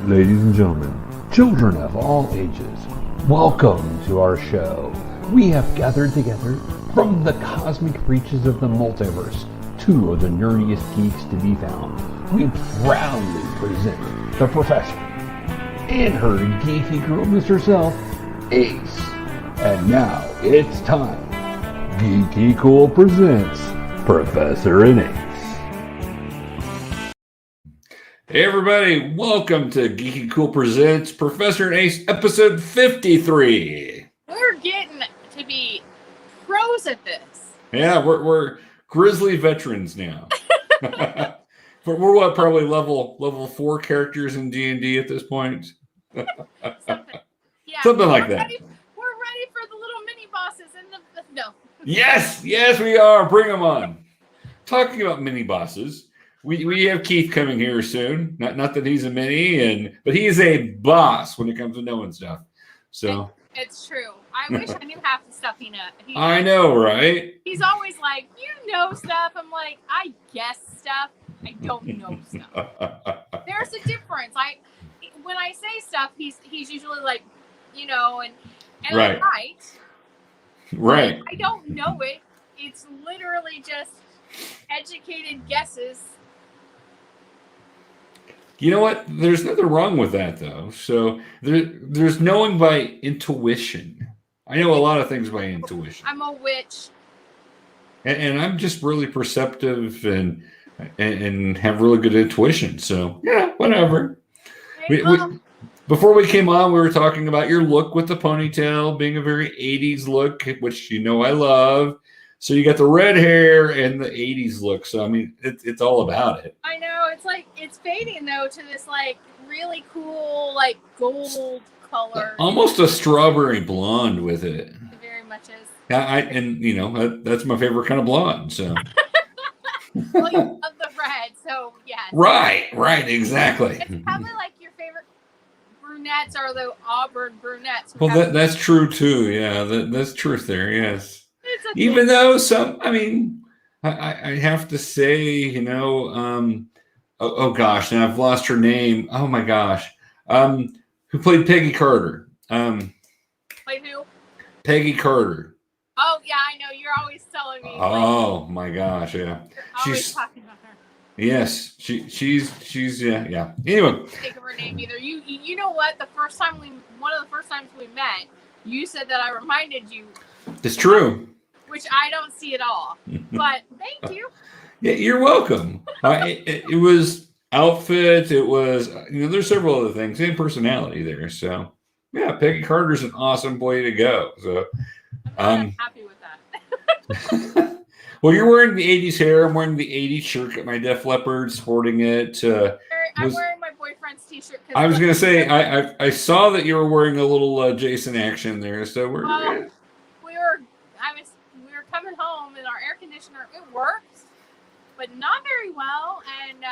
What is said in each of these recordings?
Ladies and gentlemen, children of all ages, welcome to our show. We have gathered together from the cosmic reaches of the multiverse, two of the nerdiest geeks to be found. We proudly present the professor and her geeky girlness herself, Ace. And now it's time. GeekyKOOL presents Professor and Ace. Hey everybody, welcome to GeekyKOOL Presents Professor and Ace episode 53. We're getting to be pros at this. Yeah, we're grizzly veterans now. We're what, probably level 4 characters in D&D at this point? Something like that. We're ready for the little mini bosses and no. Yes, we are. Bring them on. Talking about mini bosses, we have Keith coming here soon. Not that he's a mini, but he is a boss when it comes to knowing stuff. So it's true. I wish I knew half the stuff he knows. I know, right? He's always like, you know stuff. I'm like, I guess stuff. I don't know stuff. There's a difference. When I say stuff, he's usually like, you know, and right. I'm right. Right. I don't know it. It's literally just educated guesses. You know what? There's nothing wrong with that, though. So there's knowing by intuition. I know a lot of things by intuition. I'm a witch. And I'm just really perceptive and have really good intuition. So, yeah, whatever. Before we came on, we were talking about your look with the ponytail being a very 80s look, which you know I love. So you got the red hair and the 80s look. So, I mean, it's all about it. I know. It's like, it's fading, though, to this, like, really cool, like, gold color. Almost a strawberry blonde with it. It very much is. Yeah, you know, that's my favorite kind of blonde, so. Well, you love the red, so, yes. Right, exactly. It's probably like your favorite brunettes are the auburn brunettes. Well, that's true, too. Yeah, that's truth there, yes. Even though I have to say, you know, oh gosh, now I've lost her name. Oh my gosh. Who played Peggy Carter? Played who? Peggy Carter. Oh yeah, I know. You're always telling me. Oh my gosh, yeah. Always talking about her. Yes, she's yeah. Anyway. Can't think of her name either. You know what? One of the first times we met, you said that I reminded you. It's true. Which I don't see at all. But thank you. Yeah, you're welcome. It was outfit. It was, you know, there's several other things and personality there. So, yeah, Peggy Carter's an awesome boy to go. So, I'm happy with that. Well, you're wearing the 80s hair. I'm wearing the 80s shirt. Got my Def Leppard, sporting it. I'm wearing my boyfriend's t-shirt. I was going to say, I saw that you were wearing a little Jason action there. So we were coming home and our air conditioner, it works, but not very well. And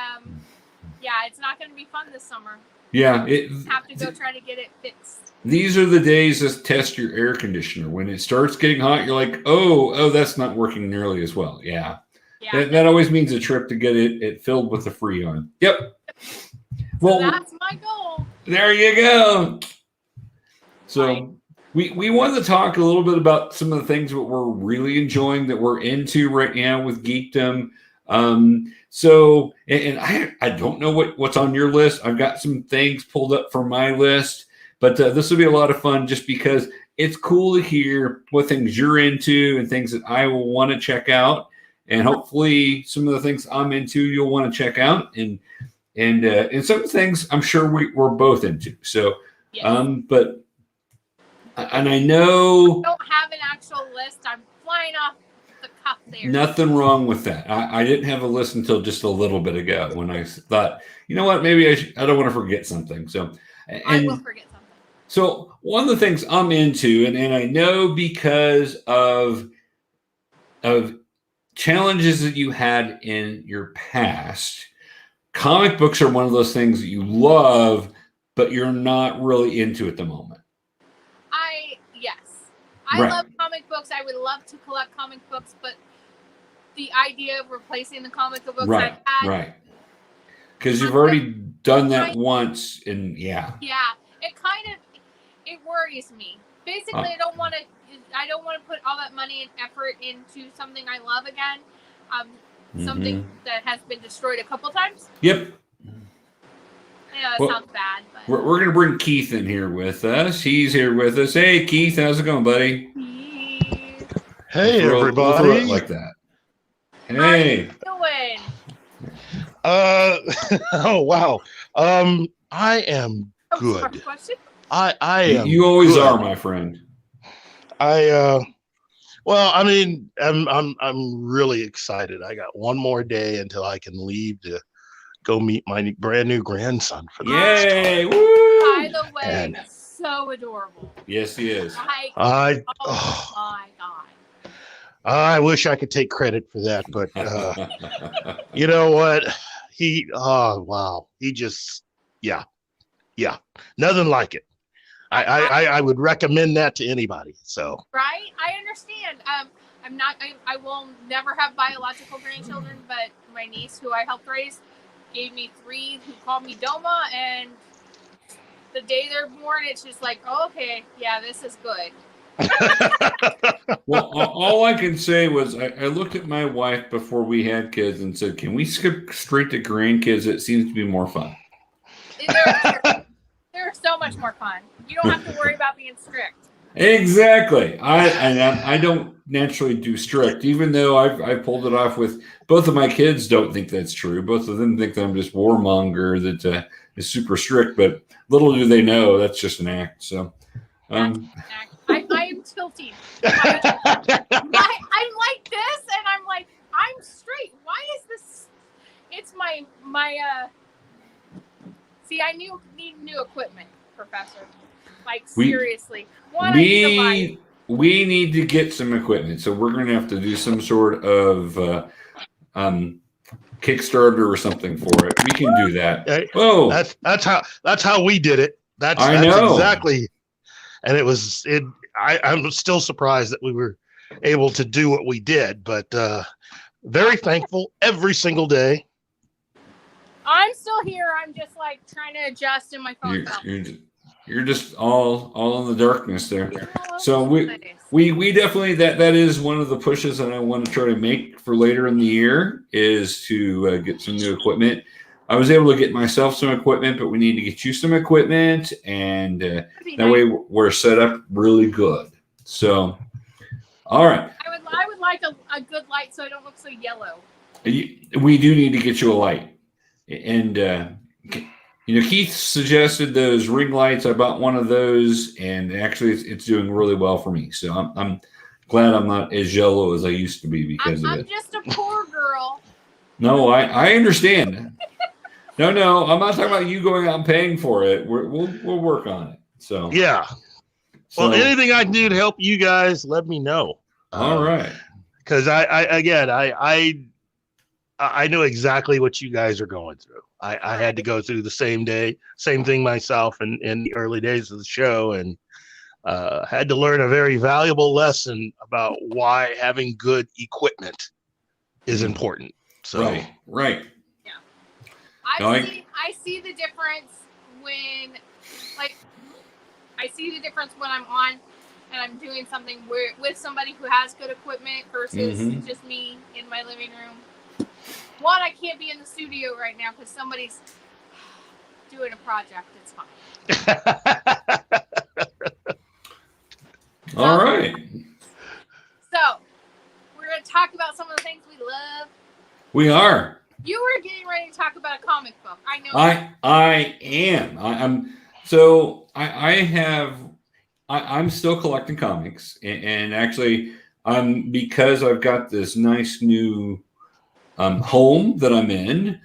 yeah, it's not going to be fun this summer. Yeah. Have to go try to get it fixed. These are the days to test your air conditioner. When it starts getting hot, you're like, oh, that's not working nearly as well. Yeah. That always means a trip to get it filled with the Freon. Yep. Well, that's my goal. There you go. So right. We wanted to talk a little bit about some of the things that we're really enjoying, that we're into right now with Geekdom. So, and I don't know what's on your list. I've got some things pulled up for my list, but this will be a lot of fun just because it's cool to hear what things you're into and things that I will want to check out. And hopefully some of the things I'm into, you'll want to check out. And some things I'm sure we're both into. So, yes. But, and I know. I don't have an actual list. I'm flying off the cuff there. Nothing wrong with that. I didn't have a list until just a little bit ago when I thought, you know what, maybe I don't want to forget something. So, I will forget something. So one of the things I'm into, and I know because of challenges that you had in your past, comic books are one of those things that you love, but you're not really into at the moment. I love comic books. I would love to collect comic books, but the idea of replacing the comic books I've had Because you've already done that once, and yeah. Yeah, it worries me. Basically, I don't want to put all that money and effort into something I love again. Something that has been destroyed a couple times. Yep. Yeah, it sounds bad. But. We're going to bring Keith in here with us. He's here with us. Hey, Keith, how's it going, buddy? Hey, everybody. We'll throw it like that. Hey. How you doing? Oh, wow. I am good. I am. You always good. are, my friend. Well, I mean, I'm really excited. I got one more day until I can leave to go meet my brand new grandson for the first time. Yay! Woo! By the way, And so adorable. Yes, he is. Oh my God. I wish I could take credit for that, but you know what? Wow. He just, yeah, nothing like it. I would recommend that to anybody. So right, I understand. I will never have biological grandchildren, but my niece, who I helped raise, gave me 3 who called me Doma, and the day they're born, it's just like, oh, okay, yeah, this is good. Well, all I can say was I looked at my wife before we had kids and said, can we skip straight to grandkids? It seems to be more fun. They're so much more fun. You don't have to worry about being strict. Exactly. I don't naturally do strict, even though I pulled it off with both of my kids. Don't think that's true. Both of them think that I'm just warmonger that is super strict, but little do they know that's just an act. So I am tilting. I'm like this, and I'm like, I'm straight. Why is this? It's my See, I need new equipment, Professor. Like, seriously. We need to get some equipment, so we're going to have to do some sort of Kickstarter or something for it. We can do that. Oh, that's how we did it. That's exactly. And I'm still surprised that we were able to do what we did, but very thankful every single day. I'm still here. I'm just like trying to adjust in my phone. You're just all in the darkness there. So we definitely that is one of the pushes that I want to try to make for later in the year is to get some new equipment. I was able to get myself some equipment, but we need to get you some equipment, and that way we're set up really good. So, all right. I would like a good light so I don't look so yellow. We do need to get you a light. And, Keith suggested those ring lights. I bought one of those, and actually it's doing really well for me. So I'm glad I'm not as yellow as I used to be because of it. I'm just a poor girl. No, I understand. No, I'm not talking about you going out and paying for it. We'll work on it. So yeah. Well, anything I can do to help you guys, let me know. All right. Because I know exactly what you guys are going through. I had to go through the same thing myself in the early days of the show, and had to learn a very valuable lesson about why having good equipment is important. So right. Yeah. I see the difference when I'm on and I'm doing something with somebody who has good equipment versus just me in my living room. One, I can't be in the studio right now because somebody's doing a project. It's fine. All right. So, we're going to talk about some of the things we love. We are. You were getting ready to talk about a comic book. I know. I am. I'm still collecting comics, and actually, because I've got this nice new home that I'm in,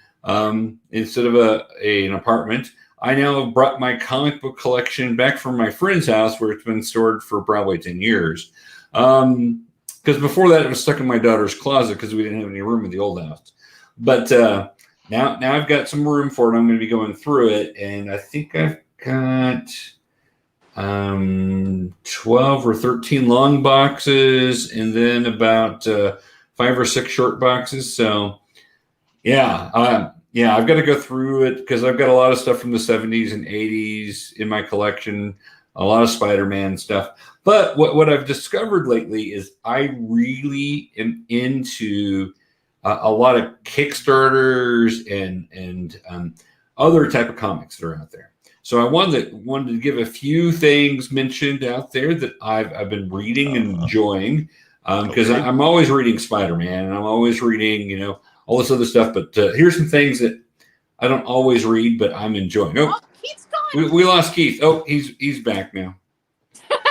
instead of an apartment, I now have brought my comic book collection back from my friend's house where it's been stored for probably 10 years. Because before that, it was stuck in my daughter's closet because we didn't have any room in the old house. But now I've got some room for it. I'm going to be going through it, and I think I've got 12 or 13 long boxes, and then about 5 or 6 short boxes. So, yeah, Yeah, I've got to go through it because I've got a lot of stuff from the 70s and 80s in my collection, a lot of Spider-Man stuff. But what I've discovered lately is I really am into a lot of Kickstarters and other type of comics that are out there. So I wanted to give a few things mentioned out there that I've been reading and enjoying because Okay. I'm always reading Spider-Man and I'm always reading, all this other stuff. But here's some things that I don't always read, but I'm enjoying. Oh, Keith's gone. we lost Keith. Oh, he's back now.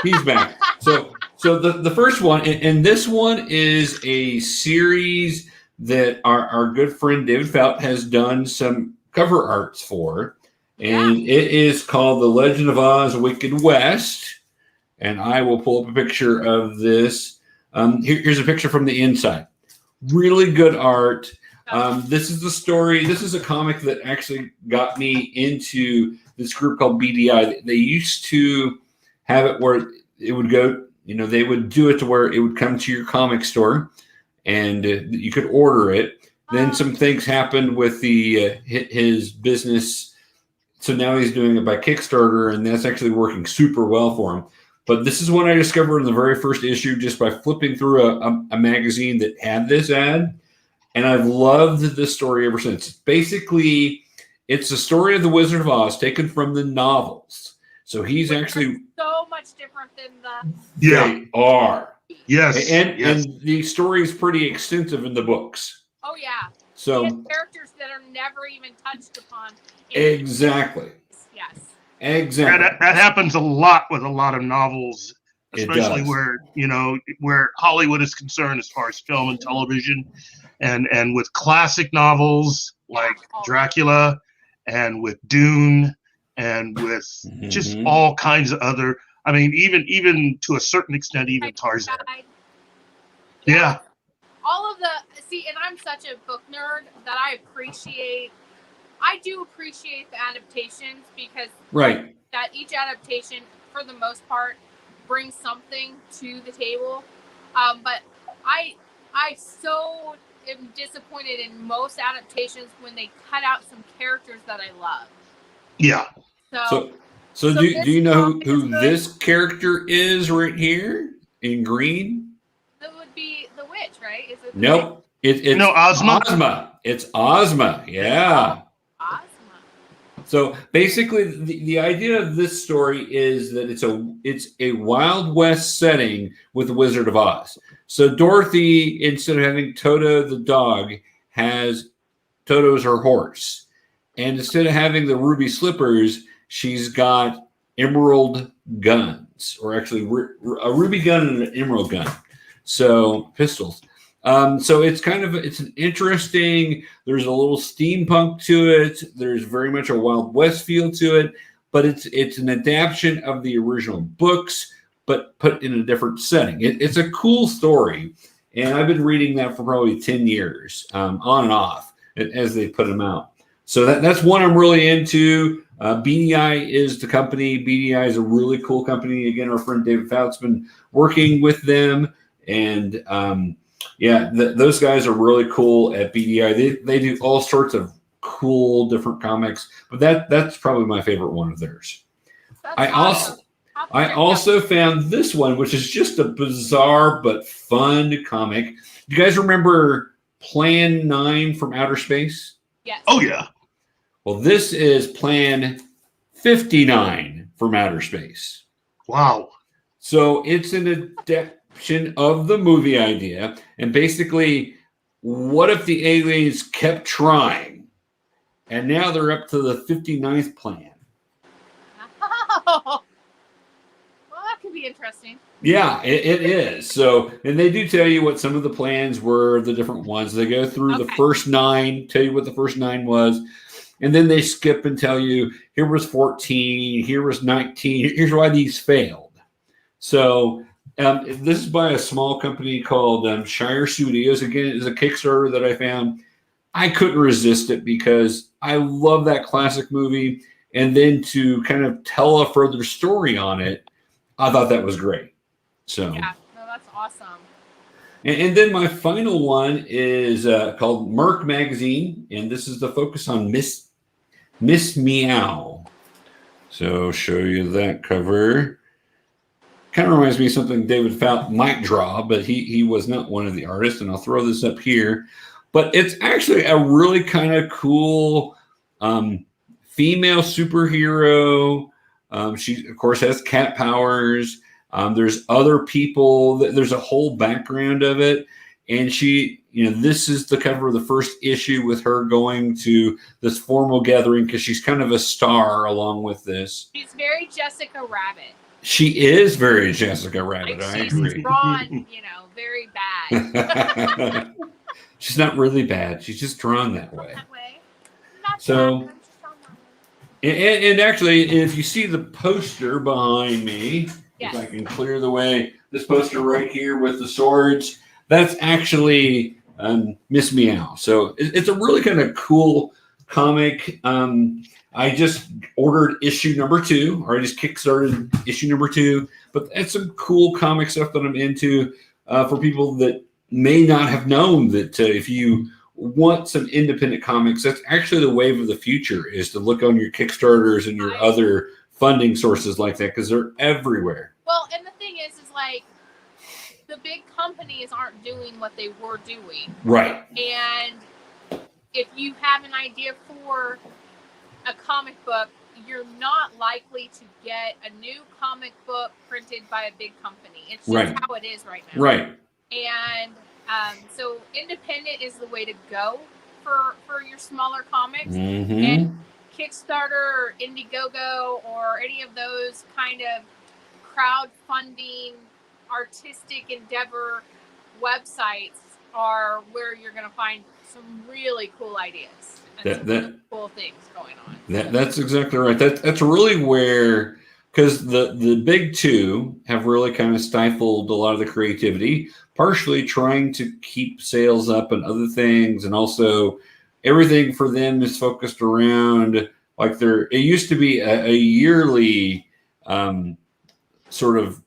He's back. So the first one, and this one is a series that our good friend David Fout has done some cover arts for, and it is called The Legend of Oz: Wicked West. And I will pull up a picture of this. Here's a picture from the inside. Really good art. This is the story. This is a comic that actually got me into this group called BDI. They used to have it where it would go, they would do it to where it would come to your comic store and you could order it. Then some things happened with his business. So now he's doing it by Kickstarter, and that's actually working super well for him. But this is one I discovered in the very first issue just by flipping through a magazine that had this ad. And I've loved this story ever since. Basically, it's the story of the Wizard of Oz taken from the novels. So he's actually so much different than the. They are. Yes. And the story is pretty extensive in the books. Oh yeah. So he has characters that are never even touched upon. Exactly. Yes. Exactly. That happens a lot with a lot of novels, especially does. where Hollywood is concerned as far as film and television, and with classic novels like Dracula, and with Dune, and with just all kinds of other. I mean, even to a certain extent, even Tarzan. Yeah. All of and I'm such a book nerd that I do appreciate the adaptations because that each adaptation, for the most part, brings something to the table. But I so am disappointed in most adaptations when they cut out some characters that I love. Yeah. So do you know who this character is right here in green? That would be the witch, right? Is it? Nope. It's Ozma. Ozma. It's Ozma. Yeah. Ozma. So basically, the idea of this story is that it's a Wild West setting with the Wizard of Oz. So Dorothy, instead of having Toto the dog, has Toto's her horse, and instead of having the ruby slippers, she's got emerald guns, or actually a ruby gun and an emerald gun. So pistols. So it's an interesting, there's a little steampunk to it. There's very much a Wild West feel to it, but it's an adaptation of the original books, but put in a different setting. It's a cool story. And I've been reading that for probably 10 years, on and off as they put them out. So that's one I'm really into. BDI is the company. BDI is a really cool company. Again, our friend David Fout's been working with them. And those guys are really cool at BDI. They do all sorts of cool different comics, but that's probably my favorite one of theirs. I also found this one, which is just a bizarre but fun comic. Do you guys remember Plan 9 from Outer Space? Yes. Oh yeah. Well, this is Plan 59 from Outer Space. Wow. So it's an adaptation of the movie idea. And basically, what if the aliens kept trying? And now they're up to the 59th plan. Oh. Well, that could be interesting. Yeah, it is. So, and they do tell you what some of the plans were, the different ones. They go through the first 9, tell you what the first 9 was. And then they skip and tell you, here was 14, here was 19, here's why these failed. So this is by a small company called Shire Studios. Again, it is a Kickstarter that I found. I couldn't resist it because I love that classic movie. And then to kind of tell a further story on it, I thought that was great. So yeah, no, that's awesome. And then my final one is called Merc Magazine, and this is the focus on Miss Meow. So show you that cover. Kind of reminds me of something David Fout might draw, but he was not one of the artists, and I'll throw this up here. But it's actually a really kind of cool female superhero. She, of course, has cat powers. There's other people. There's a whole background of it. And she, this is the cover of the first issue with her going to this formal gathering because she's kind of a star along with this. She's very Jessica Rabbit. She is very Jessica Rabbit. Like I agree. She's drawn, very bad. She's not really bad. She's just drawn that way. Not So, bad, just drawn that way. and actually, if you see the poster behind me, Yes. if I can clear the way, this poster right here with the swords, that's actually Miss Meow. So it's a really kind of cool comic. I just ordered issue number 2, or I just kickstarted issue number 2. But it's some cool comic stuff that I'm into for people that may not have known that if you want some independent comics, that's actually the wave of the future, is to look on your Kickstarters and your other funding sources like that, because they're everywhere. Well, and the thing is like, the big companies aren't doing what they were doing. Right. And if you have an idea for a comic book, you're not likely to get a new comic book printed by a big company. It's just how it is right now. Right. And so independent is the way to go for your smaller comics. Mm-hmm. And Kickstarter or Indiegogo or any of those kind of crowdfunding artistic endeavor websites are where you're going to find some really cool ideas and really cool things going on. That's exactly right. That's really where, because the big two have really kind of stifled a lot of the creativity, partially trying to keep sales up and other things, and also everything for them is focused around like it used to be a yearly sort of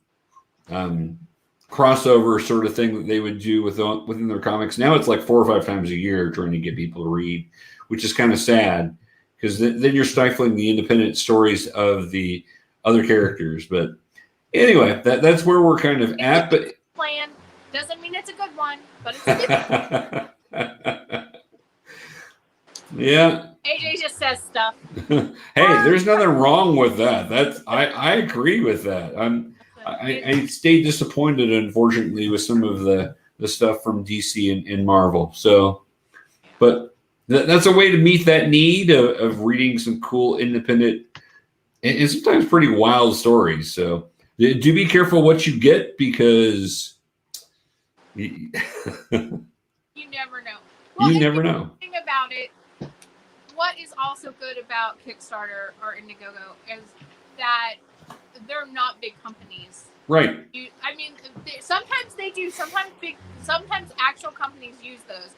crossover sort of thing that they would do within their comics. Now it's like 4 or 5 times a year trying to get people to read, which is kind of sad, because then you're stifling the independent stories of the other characters. But anyway, that's where we're kind of at. But plan doesn't mean it's a good one, but it's a good one. Yeah. AJ just says stuff. Hey, there's nothing wrong with that. I agree with that. I stayed disappointed, unfortunately, with some of the stuff from DC and Marvel. So, but that's a way to meet that need of reading some cool, independent, and sometimes pretty wild stories. So, do be careful what you get, because you never know. Well, you never know. The thing about it, what is also good about Kickstarter or Indiegogo is that they're not big companies. Right. Sometimes they do. Sometimes actual companies use those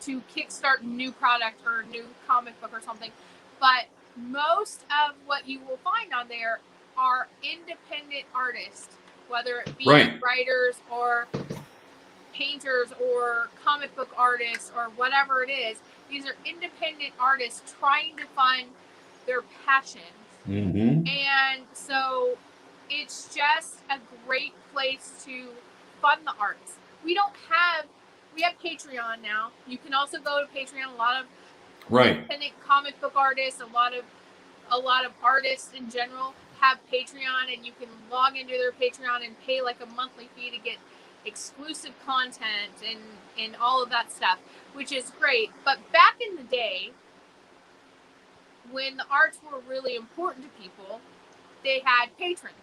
to kickstart new product or new comic book or something. But most of what you will find on there are independent artists, whether it be writers or painters or comic book artists or whatever it is. These are independent artists trying to find their passion. Mm-hmm. And so it's just a great place to fund the arts. We have Patreon now. You can also go to Patreon. A lot of independent comic book artists, a lot of artists in general have Patreon, and you can log into their Patreon and pay like a monthly fee to get exclusive content and all of that stuff, which is great. But back in the day, when the arts were really important to people, they had patrons.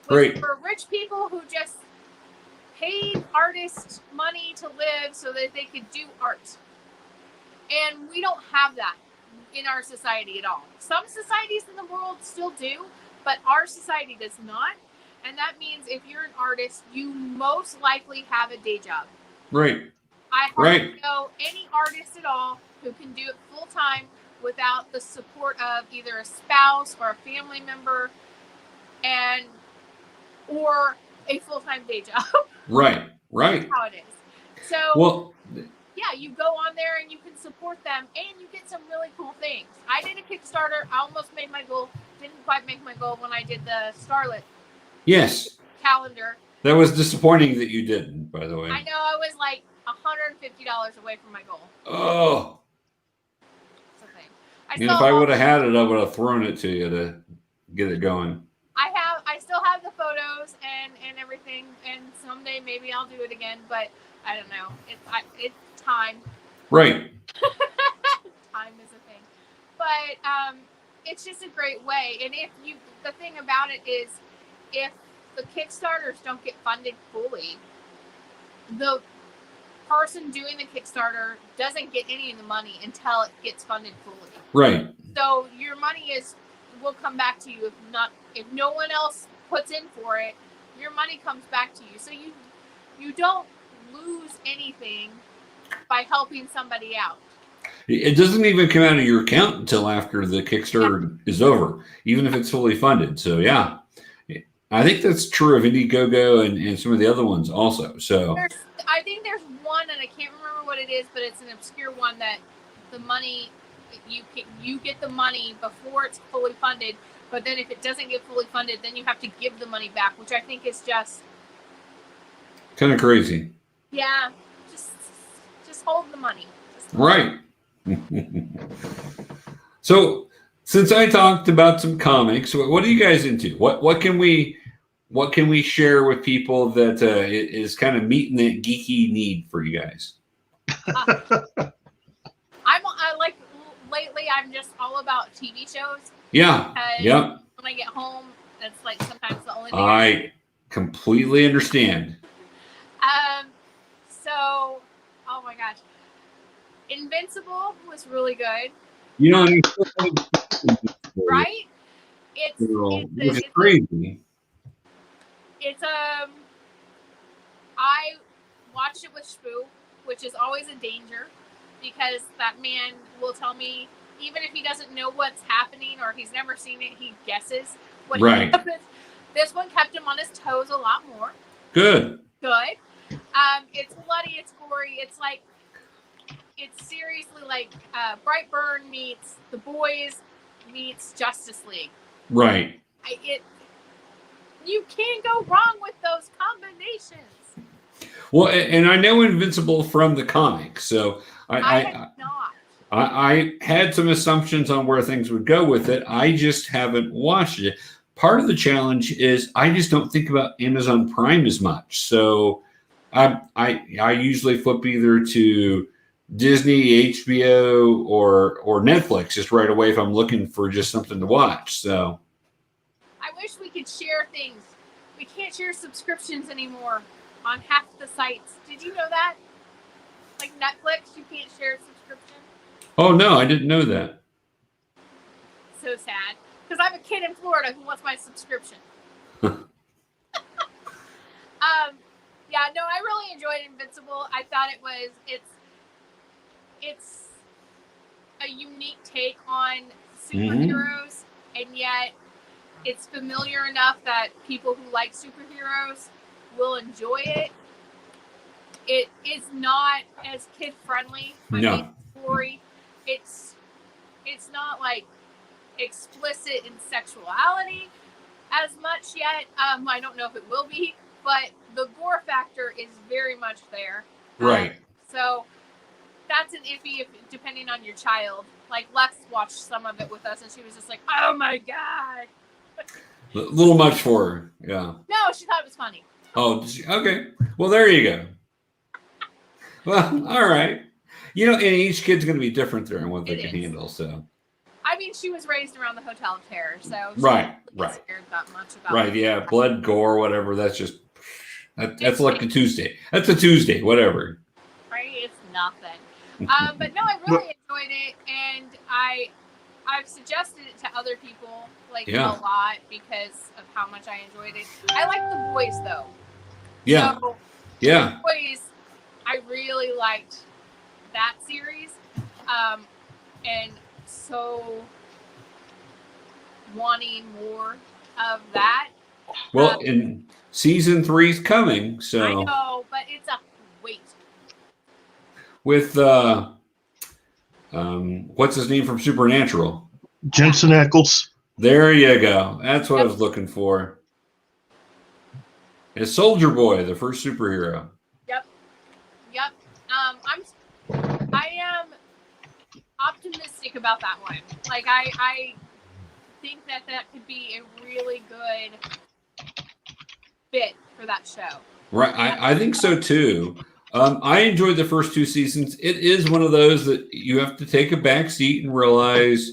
Which for rich people who just paid artists money to live so that they could do art. And we don't have that in our society at all. Some societies in the world still do, but our society does not. And that means if you're an artist, you most likely have a day job. Right. I hardly know any artist at all who can do it full time without the support of either a spouse or a family member or a full-time day job. Right. That's how it is. So Well, yeah, you go on there and you can support them, and you get some really cool things. I did a Kickstarter. I almost made my goal. Didn't quite make my goal when I did the Starlet yes, calendar. that was disappointing that you didn't, by the way. I know I was like $150 away from my goal. Oh. That's the thing. And if I would have had it, I would have thrown it to you to get it going. I still have the photos and everything, and someday maybe I'll do it again, but I don't know. It's time. Right. Time is a thing. But it's just a great way. And the thing about it is, if the Kickstarters don't get funded fully, the person doing the Kickstarter doesn't get any of the money until it gets funded fully. Right. So your money will come back to you if no one else puts in for it. Your money comes back to you. So you don't lose anything by helping somebody out. It doesn't even come out of your account until after the Kickstarter is over, even if it's fully funded. So yeah, I think that's true of Indiegogo and some of the other ones also. So I think there's one, and I can't remember what it is, but it's an obscure one that the money you get the money before it's fully funded, but then if it doesn't get fully funded, then you have to give the money back, which I think is just kind of crazy. Yeah, just hold the money. Right. So, since I talked about some comics, what are you guys into? What can we share with people that is kind of meeting that geeky need for you guys? Lately I'm just all about TV shows. Yeah. Yep. When I get home, that's like sometimes the only thing I completely understand. So, oh my gosh, Invincible was really good. You know, right? It's crazy. I watched it with Spoo, which is always a danger because that man will tell me, even if he doesn't know what's happening or he's never seen it, he guesses what happens. This one kept him on his toes a lot more. Good. It's bloody, it's gory, it's seriously like Brightburn meets The Boys meets Justice League. Right. You can't go wrong with those combinations. Well, and I know Invincible from the comics, so I had some assumptions on where things would go with it. I just haven't watched it. Part of the challenge is I just don't think about Amazon Prime as much. So I usually flip either to Disney, HBO, or Netflix just right away if I'm looking for just something to watch. So I wish we could share things. We can't share subscriptions anymore on half the sites. Did you know that? Like Netflix, you can't share a subscription. Oh no, I didn't know that. So sad. Because I have a kid in Florida who wants my subscription. Yeah, no, I really enjoyed Invincible. I thought it's a unique take on superheroes, and yet it's familiar enough that people who like superheroes will enjoy it. It is not as kid friendly. No. Story. It's not like explicit in sexuality as much yet. I don't know if it will be, but the gore factor is very much there. Right. So that's an iffy depending on your child. Like Lex watched some of it with us, and she was just like, "Oh my god!" A little much for her. Yeah. No, she thought it was funny. Oh, okay. Well, there you go. Well, all right. You know, and each kid's going to be different there and what they can handle. So. I mean, she was raised around the Hotel of Terror, so she right. scared that much about right, it. Yeah, blood, gore, whatever. That's just that's like a Tuesday. That's a Tuesday, whatever. Right, it's nothing. But no, I really enjoyed it, and I've suggested it to other people a lot because of how much I enjoyed it. I like The Boys though. Yeah. So, The Boys, I really liked that series, and so wanting more of that. Well, and season 3's coming, so I know, but it's a wait. with what's his name from Supernatural? Jensen Ackles. There you go. That's what I Yep. was looking for. It's Soldier Boy, the first superhero. Yep. I am optimistic about that one. Like I think that could be a really good fit for that show. Right. I think so too. I enjoyed the first 2 seasons. It is one of those that you have to take a back seat and realize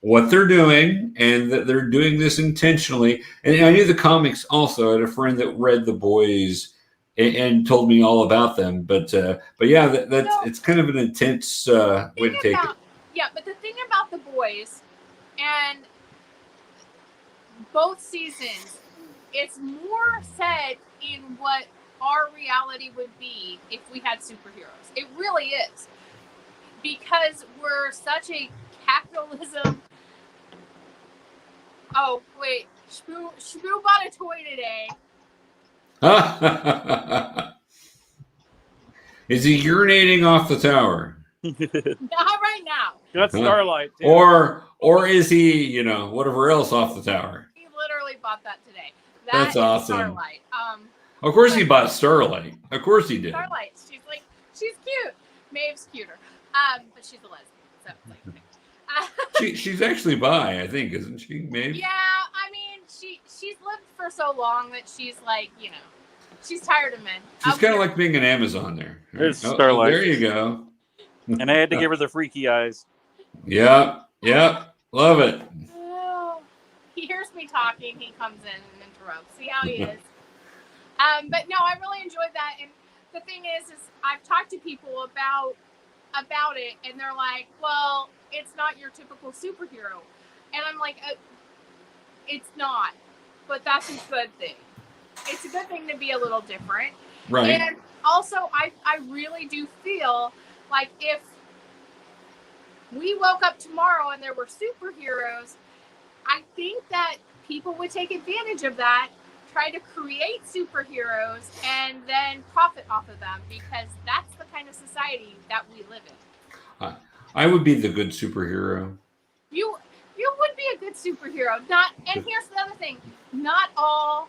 what they're doing and that they're doing this intentionally. And I knew the comics also. I had a friend that read The Boys and told me all about them. But yeah, that's it's kind of an intense way to take it. Yeah, but the thing about The Boys and both seasons, it's more set in what our reality would be if we had superheroes. It really is. Because we're such a capitalism. Oh, wait. Shmoo bought a toy today. Is he urinating off the tower? Not right now. That's Starlight. Too. Or is he, whatever else off the tower? He literally bought that today. That's awesome. Starlight. Of course he bought Starlight. Of course he did. Starlight. She's cute. Maeve's cuter. But she's a lesbian. So it's like, She's actually bi, I think, isn't she? Maybe. yeah, I mean, she's lived for so long that she's like, she's tired of men. She's kind of like being an Amazon there. There's Starlight. There you go. And I had to give her the freaky eyes. Yep. Love it. Oh, he hears me talking. He comes in and interrupts. See how he is. But no, I really enjoyed that. And the thing is I've talked to people about it, and they're like, well, it's not your typical superhero. And I'm like, it's not. But that's a good thing. It's a good thing to be a little different. Right. And also, I really do feel like if we woke up tomorrow and there were superheroes, I think that people would take advantage of that, try to create superheroes, and then profit off of them, because that's the kind of society that we live in. I would be the good superhero. You would be a good superhero. And here's the other thing. Not all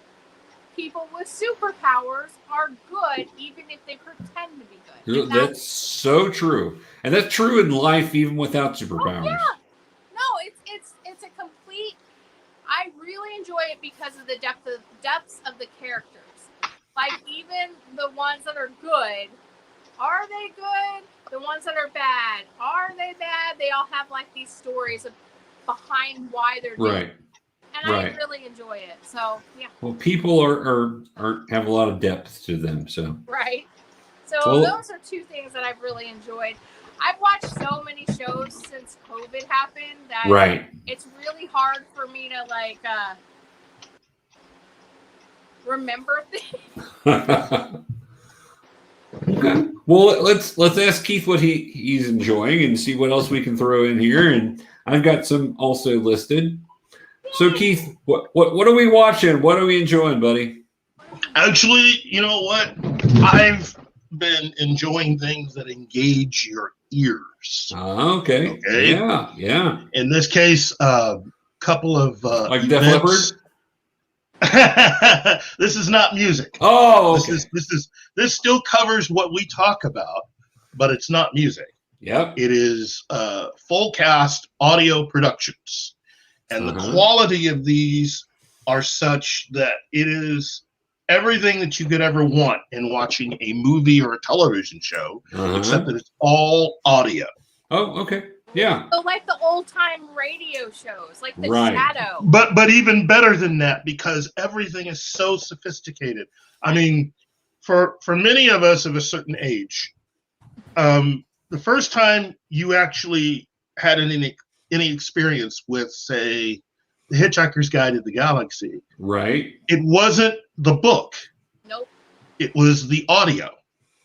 people with superpowers are good, even if they pretend to be good. That's so true. And that's true in life, even without superpowers. Oh, yeah. No, it's a complete. I really enjoy it because of the depths of the characters. Like, even the ones that are good, are they good? The ones that are bad, are they bad? They all have like these stories behind why they're doing it. And I really enjoy it. So yeah. Well, people are have a lot of depth to them. So right. So those are 2 things that I've really enjoyed. I've watched so many shows since COVID happened that it's really hard for me to remember things. Okay. Well, let's ask Keith what he's enjoying and see what else we can throw in here. And I've got some also listed. So Keith, what are we watching? What are we enjoying, buddy? Actually, you know what? I've been enjoying things that engage your ears. Okay. Yeah. In this case, couple of like Def Leppard. This is not music. Oh, okay. This still covers what we talk about, but it's not music. Yep. It is full cast audio productions, and the quality of these are such that it is everything that you could ever want in watching a movie or a television show, except that it's all audio. Oh, okay. Yeah. So like the old time radio shows, like The Shadow. But even better than that, because everything is so sophisticated. I mean, for many of us of a certain age, the first time you actually had any experience with, say, The Hitchhiker's Guide to the Galaxy, it wasn't the book. Nope. It was the audio.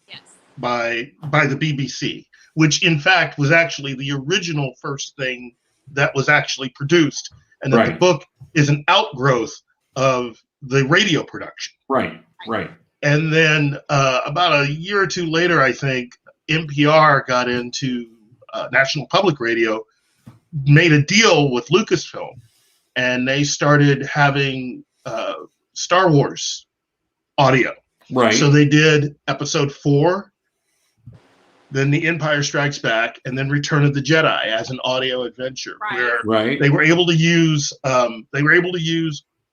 Yes. By the BBC. Which, in fact, was actually the original first thing that was actually produced, and that the book is an outgrowth of the radio production. Right. And then about a year or 2 later, I think, NPR got into National Public Radio, made a deal with Lucasfilm, and they started having Star Wars audio. Right. So they did Episode 4, then The Empire Strikes Back, and then Return of the Jedi as an audio adventure, where they were able to use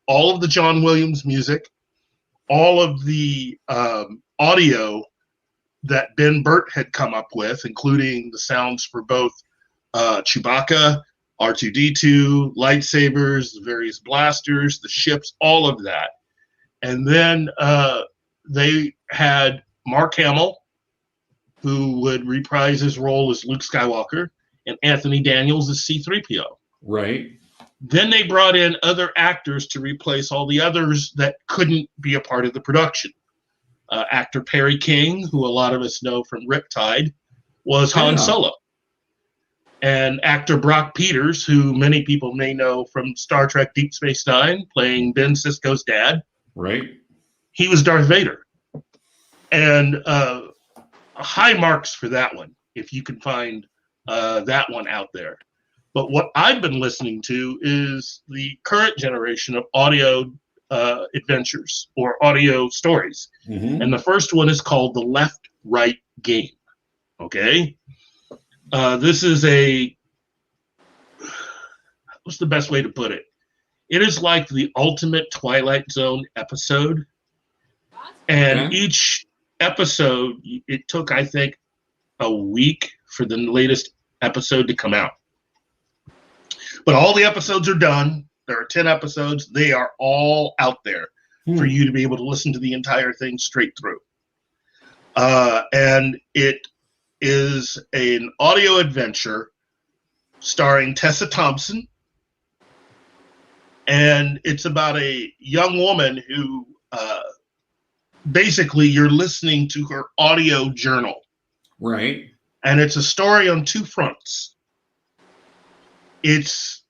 all of the John Williams music, all of the audio that Ben Burt had come up with, including the sounds for both Chewbacca, R2-D2, lightsabers, the various blasters, the ships, all of that. And then they had Mark Hamill, who would reprise his role as Luke Skywalker, and Anthony Daniels as C-3PO. Right. Then they brought in other actors to replace all the others that couldn't be a part of the production. Actor Perry King, who a lot of us know from Riptide, was Han Solo. And actor Brock Peters, who many people may know from Star Trek Deep Space Nine, playing Ben Sisko's dad. Right. He was Darth Vader. And high marks for that one, if you can find that one out there. But what I've been listening to is the current generation of audio adventures or audio stories. Mm-hmm. And the first one is called The Left-Right Game. Okay? This is what's the best way to put it? It is like the ultimate Twilight Zone episode. And each episode, it took, I think, a week for the latest episode to come out. But all the episodes are done. There are 10 episodes. They are all out there for you to be able to listen to the entire thing straight through. And it is an audio adventure starring Tessa Thompson. And it's about a young woman who basically you're listening to her audio journal. Right. And it's a story on two fronts. It's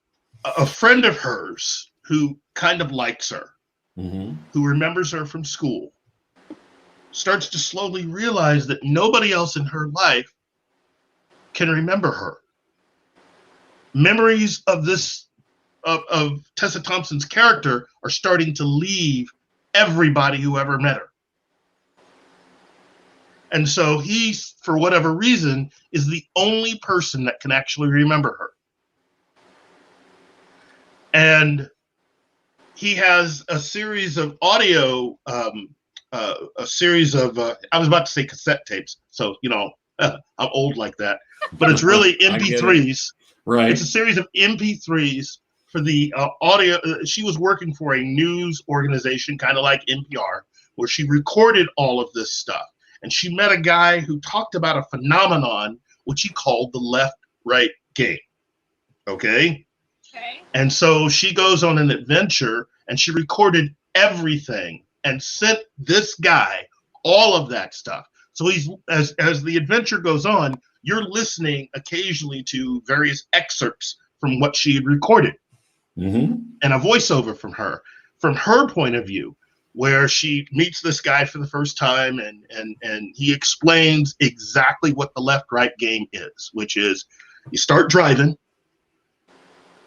a friend of hers who kind of likes her, who remembers her from school, starts to slowly realize that nobody else in her life can remember her. Memories of of Tessa Thompson's character are starting to leave everybody who ever met her. And so he, for whatever reason, is the only person that can actually remember her. And he has a series of audio, I was about to say cassette tapes. So, I'm old like that. But it's really MP3s. Right. It's a series of MP3s for the audio. She was working for a news organization, kind of like NPR, where she recorded all of this stuff. And she met a guy who talked about a phenomenon which he called the left-right game. Okay? And so she goes on an adventure, and she recorded everything and sent this guy all of that stuff. So he's as the adventure goes on, you're listening occasionally to various excerpts from what she had recorded, and a voiceover from her point of view, where she meets this guy for the first time, and he explains exactly what the left-right game is, which is you start driving.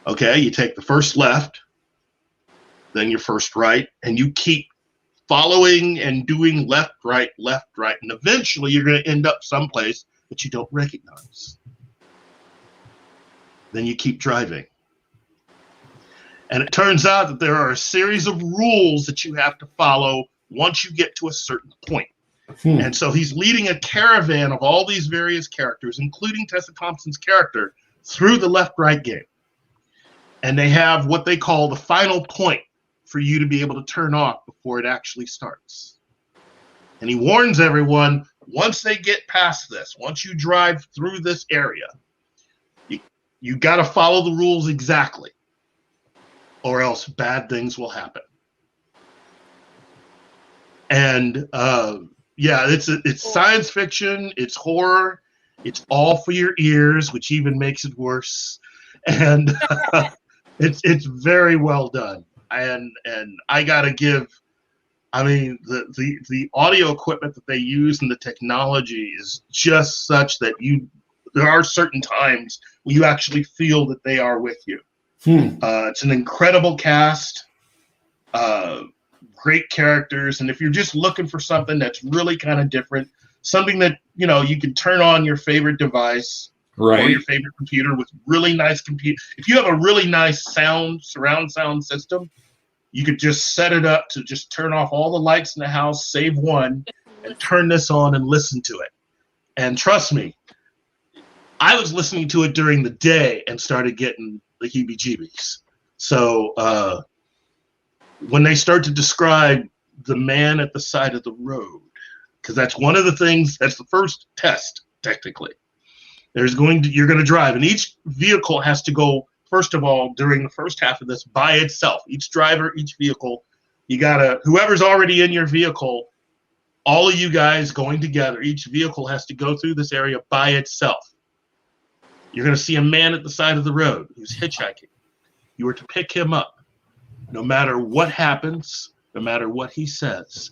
Okay, you take the first left, then your first right, and you keep following and doing left, right, and eventually you're going to end up someplace that you don't recognize. Then you keep driving. And it turns out that there are a series of rules that you have to follow once you get to a certain point. And so he's leading a caravan of all these various characters, including Tessa Thompson's character, through the left-right game. And they have what they call the final point for you to be able to turn off before it actually starts. And he warns everyone, once they get past this, once you drive through this area, you got to follow the rules exactly, or else bad things will happen. And it's science fiction, it's horror, it's all for your ears, which even makes it worse. And it's very well done. And I gotta give I mean, the audio equipment that they use and the technology is just such that there are certain times when you actually feel that they are with you. It's an incredible cast, great characters, and if you're just looking for something that's really kind of different, something that you can turn on your favorite device or your favorite computer with really nice computer. If you have a really nice surround sound system, you could just set it up to just turn off all the lights in the house, save one, and turn this on and listen to it. And trust me, I was listening to it during the day and started getting the heebie-jeebies. So when they start to describe the man at the side of the road, because that's one of the things, that's the first test, technically. You're going to drive, and each vehicle has to go, first of all, during the first half of this, by itself. Each driver, each vehicle, whoever's already in your vehicle, all of you guys going together, each vehicle has to go through this area by itself. You're going to see a man at the side of the road who's hitchhiking. You are to pick him up. No matter what happens, no matter what he says,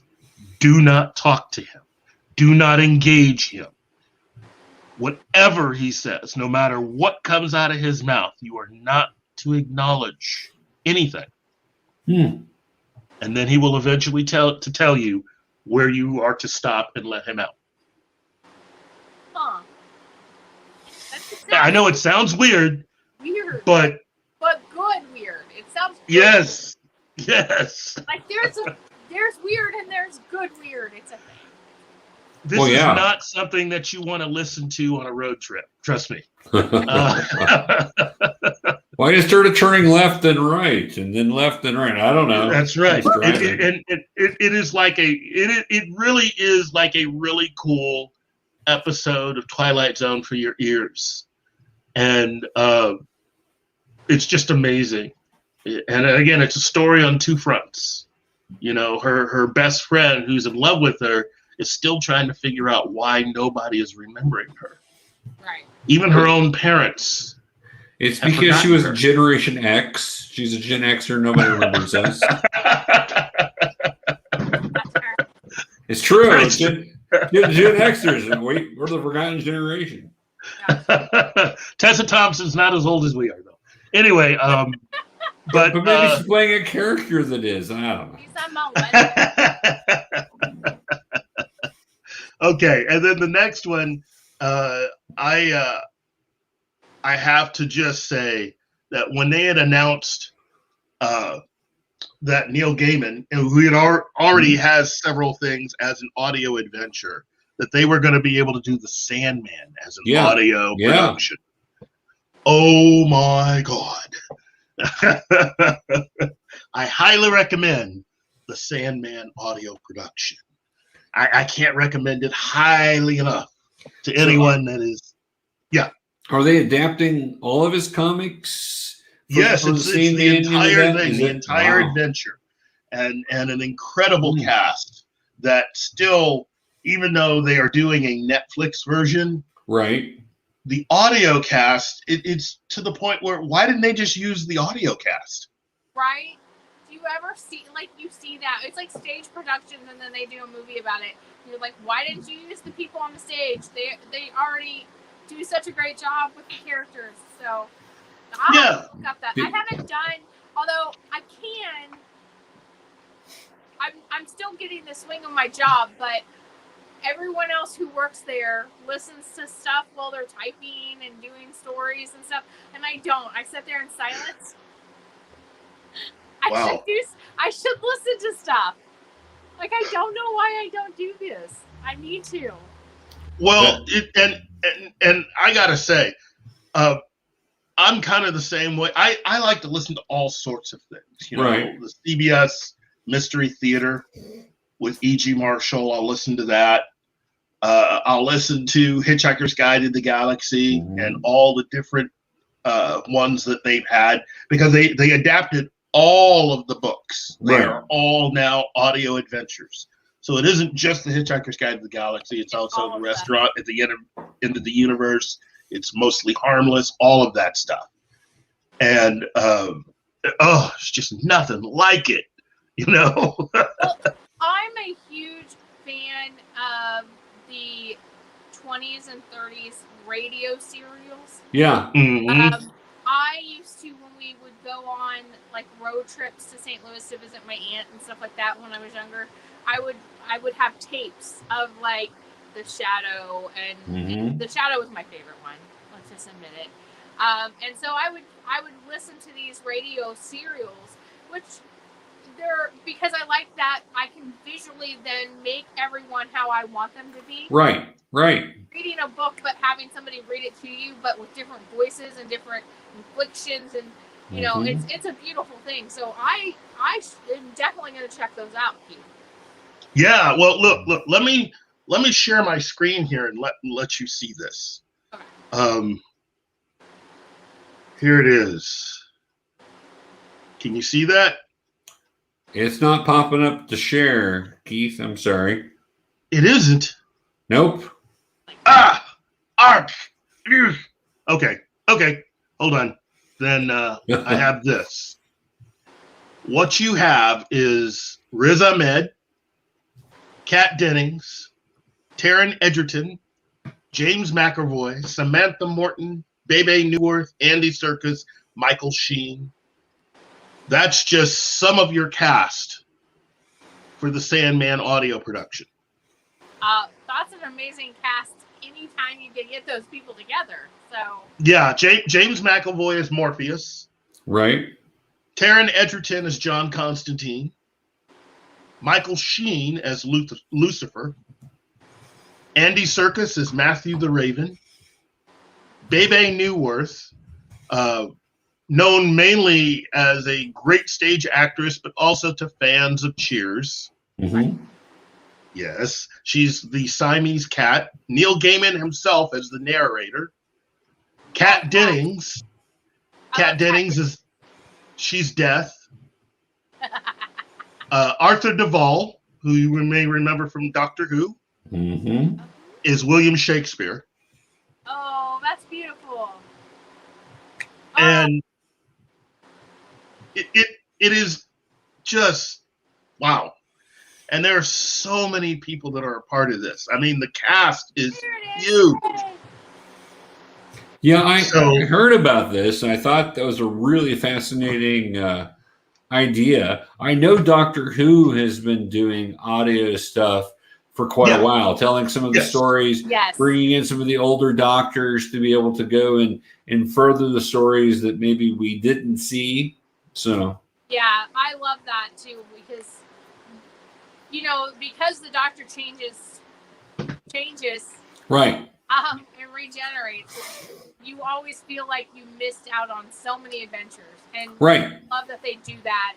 do not talk to him. Do not engage him. Whatever he says, no matter what comes out of his mouth, you are not to acknowledge anything. And then he will eventually tell you where you are to stop and let him out. Huh. I know it sounds weird. But good weird. It sounds good. Yes. Like there's weird and there's good weird. It's a thing. This is not something that you want to listen to on a road trip. Trust me. Why you started turning left and right, and then left and right? I don't know. That's right. It really is like a really cool episode of Twilight Zone for your ears, and it's just amazing. And again, it's a story on two fronts. Her best friend, who's in love with her, is still trying to figure out why nobody is remembering her. Right. Even her own parents. It's because she was Generation X. She's a Gen Xer. Nobody remembers us. It's true. It's Gen Xers. We're the forgotten generation. Tessa Thompson's not as old as we are, though. Anyway, but maybe she's playing a character that is. I don't know. He's on my Okay, and then the next one, I have to just say that when they had announced that Neil Gaiman, who had already has several things as an audio adventure, that they were going to be able to do the Sandman as an audio production. Oh my God. I highly recommend the Sandman audio production. I can't recommend it highly enough to anyone that is, Are they adapting all of his comics? Yes, it's the entire thing, the entire adventure, and an incredible cast that still, even though they are doing a Netflix version, right? The audio cast, it's to the point where, why didn't they just use the audio cast? Right? Do you ever see that? It's like stage productions, and then they do a movie about it. You're like, why didn't you use the people on the stage? They already do such a great job with the characters. So I'll look up that. I haven't done, although I can. I'm still getting the swing of my job, but everyone else who works there listens to stuff while they're typing and doing stories and stuff, and I don't. I sit there in silence. Wow. I should listen to stuff. Like, I don't know why I don't do this. I need to. Well, and I gotta say, I'm kind of the same way. I like to listen to all sorts of things. Right. The CBS Mystery Theater with E.G. Marshall. I'll listen to that. I'll listen to Hitchhiker's Guide to the Galaxy and all the different ones that they've had, because they adapted all of the books. They are all now audio adventures. So it isn't just the Hitchhiker's Guide to the Galaxy. It's also the Restaurant at the End of the Universe. It's Mostly Harmless, all of that stuff. And it's just nothing like it, Well, I fan of the 20s and 30s radio serials. Yeah. Mhm. I used to, when we would go on like road trips to St. Louis to visit my aunt and stuff like that when I was younger, I would have tapes of like The Shadow, and The Shadow was my favorite one. Let's just admit it. And so I would listen to these radio serials, which they're, because I like that I can visually then make everyone how I want them to be. Right. Reading a book, but having somebody read it to you, but with different voices and different inflections, and you know, it's a beautiful thing. So I am definitely going to check those out, Keith. Yeah. Well, look. Let me share my screen here and let you see this. Okay. Here it is. Can you see that? It's not popping up to share, Keith. I'm sorry. It isn't. Nope. Okay. Hold on. Then I have this. What you have is Riz Ahmed, Kat Dennings, Taron Egerton, James McAvoy, Samantha Morton, Bebe Neuwirth, Andy Serkis, Michael Sheen. That's just some of your cast for the Sandman audio production. That's an amazing cast. Anytime you can get those people together. So yeah, James McAvoy is Morpheus. Right. Taron Egerton as John Constantine. Michael Sheen as Lucifer. Andy Serkis as Matthew the Raven. Bebe Neuwirth, known mainly as a great stage actress, but also to fans of Cheers. Yes, she's the Siamese cat. Neil Gaiman himself as the narrator. Kat Dennings. Kat Dennings she's Death. Arthur Duvall, who you may remember from Doctor Who, is William Shakespeare. Oh, that's beautiful. And it is just wow. And there are so many people that are a part of this. I mean, the cast is huge. Yeah, I heard about this, and I thought that was a really fascinating idea. I know Doctor Who has been doing audio stuff for quite a while, telling some of the stories, bringing in some of the older doctors to be able to go and further the stories that maybe we didn't see. So yeah, I love that too, because you know, because the Doctor changes, right, and regenerates, you always feel like you missed out on so many adventures. And I love that they do that.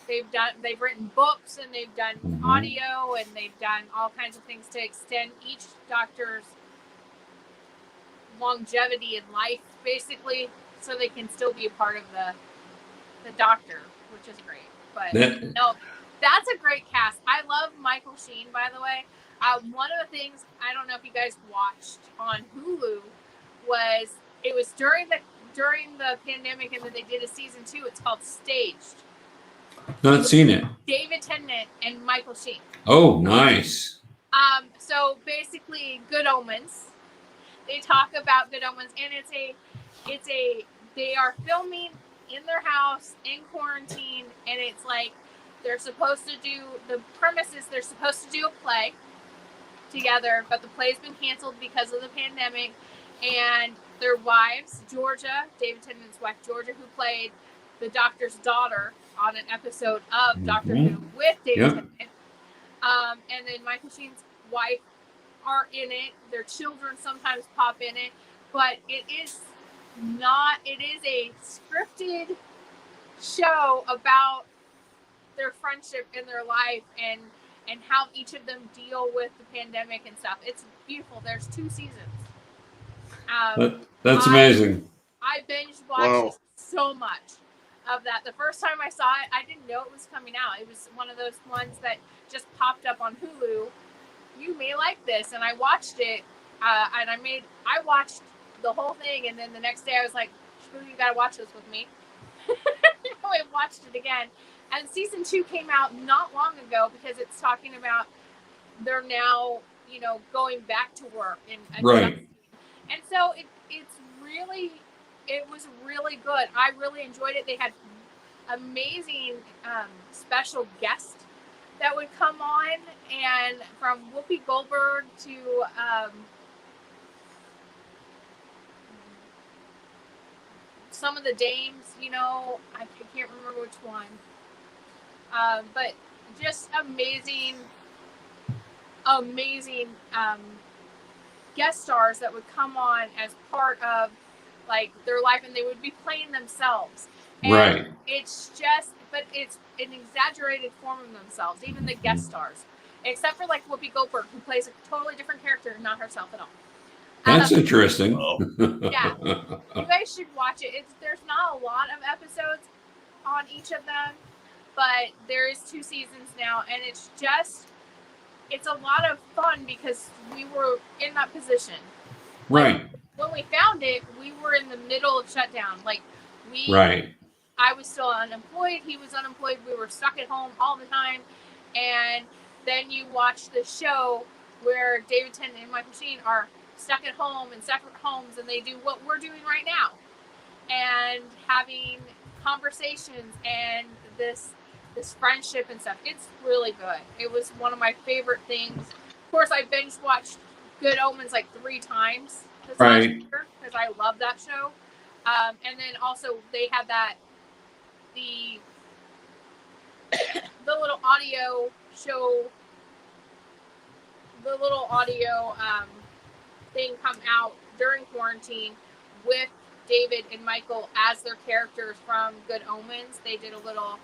They've written books, and they've done audio, and they've done all kinds of things to extend each Doctor's longevity in life, basically, so they can still be a part of the Doctor, which is great. But no, that's a great cast. I love Michael Sheen, by the way. One of the things, I don't know if you guys watched on Hulu, was during the pandemic, and then they did a season 2. It's called Staged. Not seen it. David Tennant and Michael Sheen. Oh, nice. So basically, Good Omens. They talk about Good Omens, and they are filming in their house in quarantine, and it's like they're supposed to do a play together, but the play's been canceled because of the pandemic, and their wives, Georgia, David Tennant's wife Georgia, who played the Doctor's daughter on an episode of Doctor Who with David Tennant, and then Michael Sheen's wife are in it. Their children sometimes pop in it, but it is a scripted show about their friendship in their life and how each of them deal with the pandemic and stuff. It's beautiful. There's 2 seasons. That's amazing. I binge watched so much of that. The first time I saw it, I didn't know it was coming out. It was one of those ones that just popped up on Hulu. You may like this, and I watched it, and I watched the whole thing, and then the next day I was like, you gotta watch this with me. I watched it again, and season 2 came out not long ago, because it's talking about they're now, you know, going back to work and Right. and so it was really good. I really enjoyed it. They had amazing special guests that would come on, and from Whoopi Goldberg to some of the dames, you know, I can't remember which one, but just amazing guest stars that would come on as part of like their life, and they would be playing themselves. And Right. it's just, but it's an exaggerated form of themselves, even the guest stars, except for like Whoopi Goldberg, who plays a totally different character, not herself at all. That's interesting. Yeah, you guys should watch it. There's not a lot of episodes on each of them, but there is 2 seasons now, and it's a lot of fun because we were in that position. Right. When we found it, we were in the middle of shutdown. Like Right. I was still unemployed. He was unemployed. We were stuck at home all the time. And then you watch the show where David Tennant and Michael Sheen are stuck at home in separate homes, and they do what we're doing right now, and having conversations and this friendship and stuff. It's really good. It was one of my favorite things. Of course, I binge watched Good Omens like 3 times this last year because I love that show. And then also they had the little audio show, the little audio thing come out during quarantine with David and Michael as their characters from Good Omens. They did a little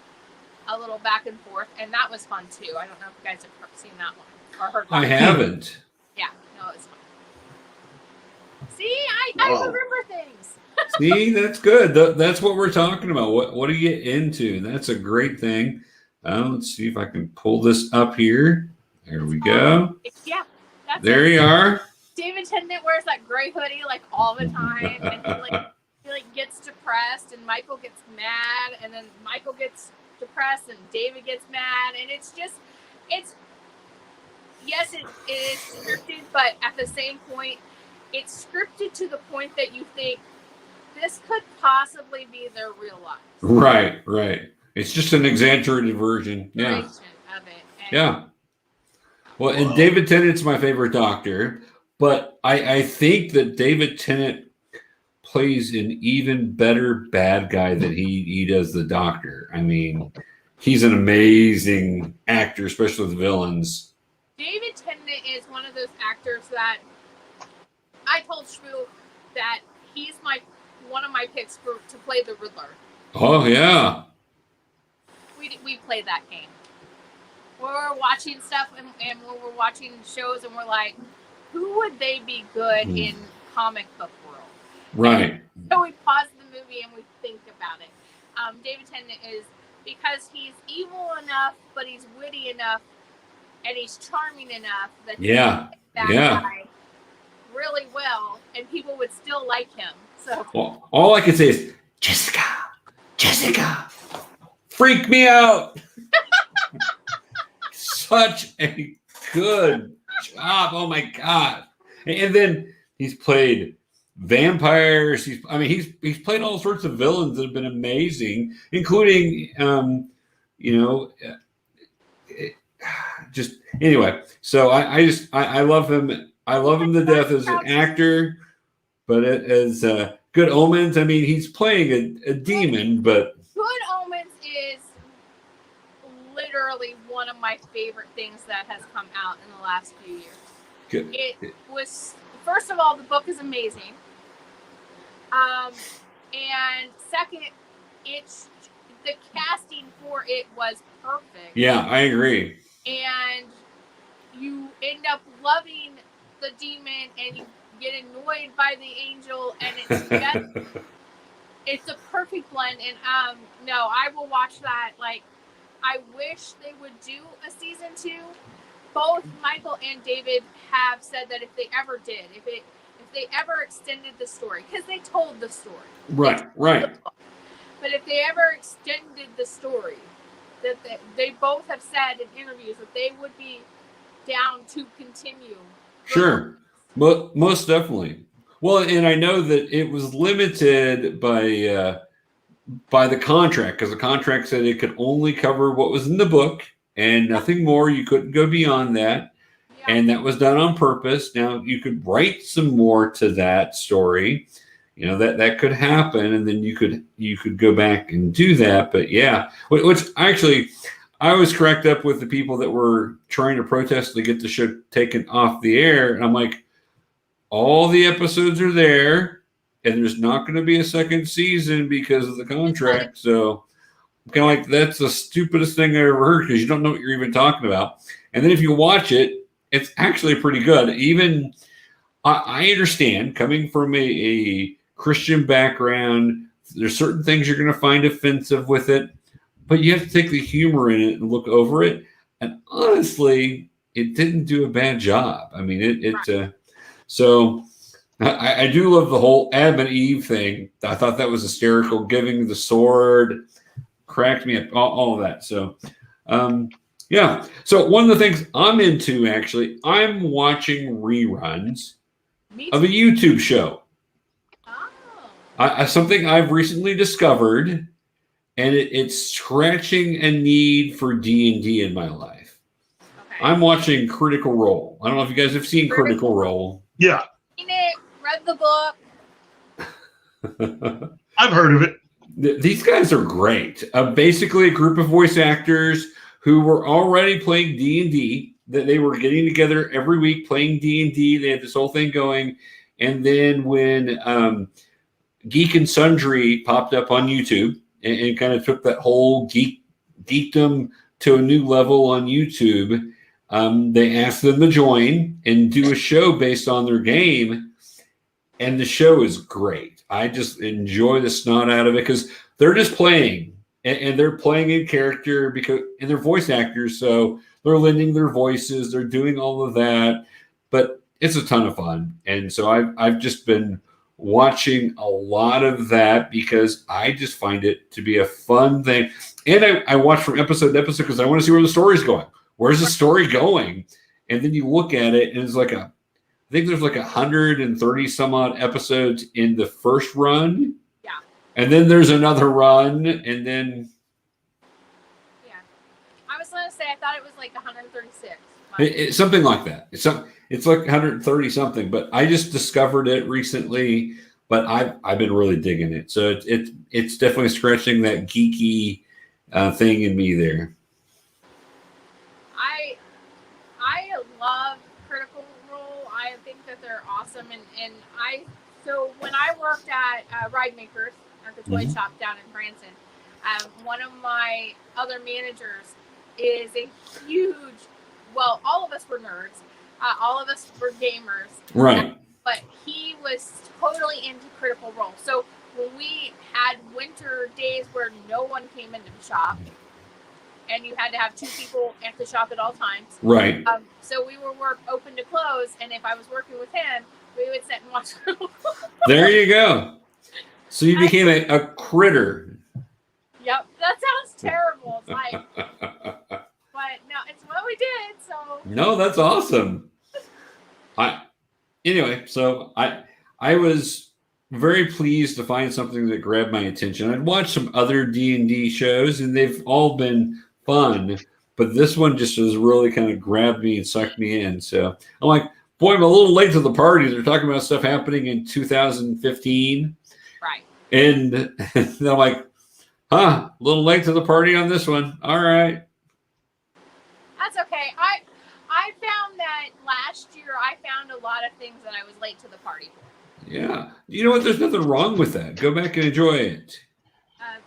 back and forth, and that was fun too. I don't know if you guys have seen that one or heard that. I haven't. Yeah, no, it's fun. See, I remember things. See, that's good. That's what we're talking about. What do you get into? That's a great thing. Let's see if I can pull this up here. There we go. Yeah, there you are. David Tennant wears that gray hoodie like all the time, and he gets depressed, and Michael gets mad, and then Michael gets depressed, and David gets mad, and it's yes, it is scripted, but at the same point, it's scripted to the point that you think this could possibly be their real life. Right. It's just an exaggerated version. Yeah. Of it. Yeah. Well, and David Tennant's my favorite Doctor, but I think that David Tennant plays an even better bad guy than he does the Doctor. I mean, he's an amazing actor, especially with villains. David Tennant is one of those actors that I told Shmoo that he's one of my picks to play the Riddler. Oh yeah. We played that game. We're watching stuff and when we're watching shows and we're like, who would they be good in comic book world? Right. And so we pause the movie and we think about it. David Tennant is, because he's evil enough, but he's witty enough, and he's charming enough that he can get that guy really well, and people would still like him. So well, all I can say is Jessica, freak me out. Such a good job. Oh my God. And then he's played vampires. He's played all sorts of villains that have been amazing, including just anyway. So I love him. I love him to death as an actor, but as Good Omens, I mean, he's playing a demon, but Good Omens is literally one of my favorite things that has come out in the last few years. Good. It was, first of all, the book is amazing. And second, the casting for it was perfect. Yeah, I agree. And you end up loving the demon, and you get annoyed by the angel, and it's just, it's a perfect blend. And no, I will watch that. Like, I wish they would do a season 2. Both Michael and David have said that if they ever did, if they ever extended the story, because they told the story. Right. But if they ever extended the story, that they both have said in interviews that they would be down to continue. Sure. Most definitely. Well, and I know that it was limited by the contract, because the contract said it could only cover what was in the book and nothing more. You couldn't go beyond that. Yeah. And that was done on purpose. Now you could write some more to that story. You know, that could happen, and then you could go back and do that. But yeah, which actually I was cracked up with the people that were trying to protest to get the show taken off the air. And I'm like, all the episodes are there, and there's not going to be a second season because of the contract. So I'm kind of like, that's the stupidest thing I ever heard, because you don't know what you're even talking about. And then if you watch it, it's actually pretty good. Even I understand, coming from a Christian background, there's certain things you're going to find offensive with it, but you have to take the humor in it and look over it. And honestly, it didn't do a bad job. I mean, so I do love the whole Adam and Eve thing. I thought that was hysterical. Giving the sword cracked me up, all of that. So, yeah. So one of the things I'm into, actually, I'm watching reruns of a YouTube show. Something I've recently discovered, and it's scratching a need for D&D in my life. Okay. I'm watching Critical Role. I don't know if you guys have seen Critical Role. Yeah. Seen it, read the book. I've heard of it. These guys are great. Basically, a group of voice actors who were already playing D&D, that they were getting together every week playing D&D. They had this whole thing going. And then when Geek and Sundry popped up on YouTube and kind of took that whole geekdom to a new level on YouTube, they asked them to join and do a show based on their game. And the show is great. I just enjoy the snot out of it, because they're just playing, and they're playing in character, and they're voice actors. So they're lending their voices. They're doing all of that, but it's a ton of fun. And so I've just been watching a lot of that, because I just find it to be a fun thing. And I watch from episode to episode, because I want to see where the story's going. Where's the story going? And then you look at it, and it's like I think there's like 130 some odd episodes in the first run. Yeah. And then there's another run, and then. Yeah. I was going to say, I thought it was like 136. It's something like that. It's like 130 something, but I just discovered it recently, but I've been really digging it. So it's definitely scratching that geeky thing in me there. I love Critical Role. I think that they're awesome, and so when I worked at Ride Makers at the toy shop down in Branson, one of my other managers is a huge. Well, all of us were nerds. All of us were gamers. Right. But he was totally into Critical Role. So when we had winter days where no one came into the shop, and you had to have 2 people at the shop at all times. Right. So we would work open to close, and if I was working with him, we would sit and watch Critical Role. There you go. So you became a critter. Yep. That sounds terrible. It's like... But no, it's what we did. So no, that's awesome. Anyway, so I was very pleased to find something that grabbed my attention. I'd watched some other D&D shows, and they've all been fun, but this one just has really kind of grabbed me and sucked me in. So I'm like, boy, I'm a little late to the party. They're talking about stuff happening in 2015, right? And I'm like, a little late to the party on this one. All right. That's okay. I found that last year I found a lot of things that I was late to the party for. Yeah. You know what? There's nothing wrong with that. Go back and enjoy it.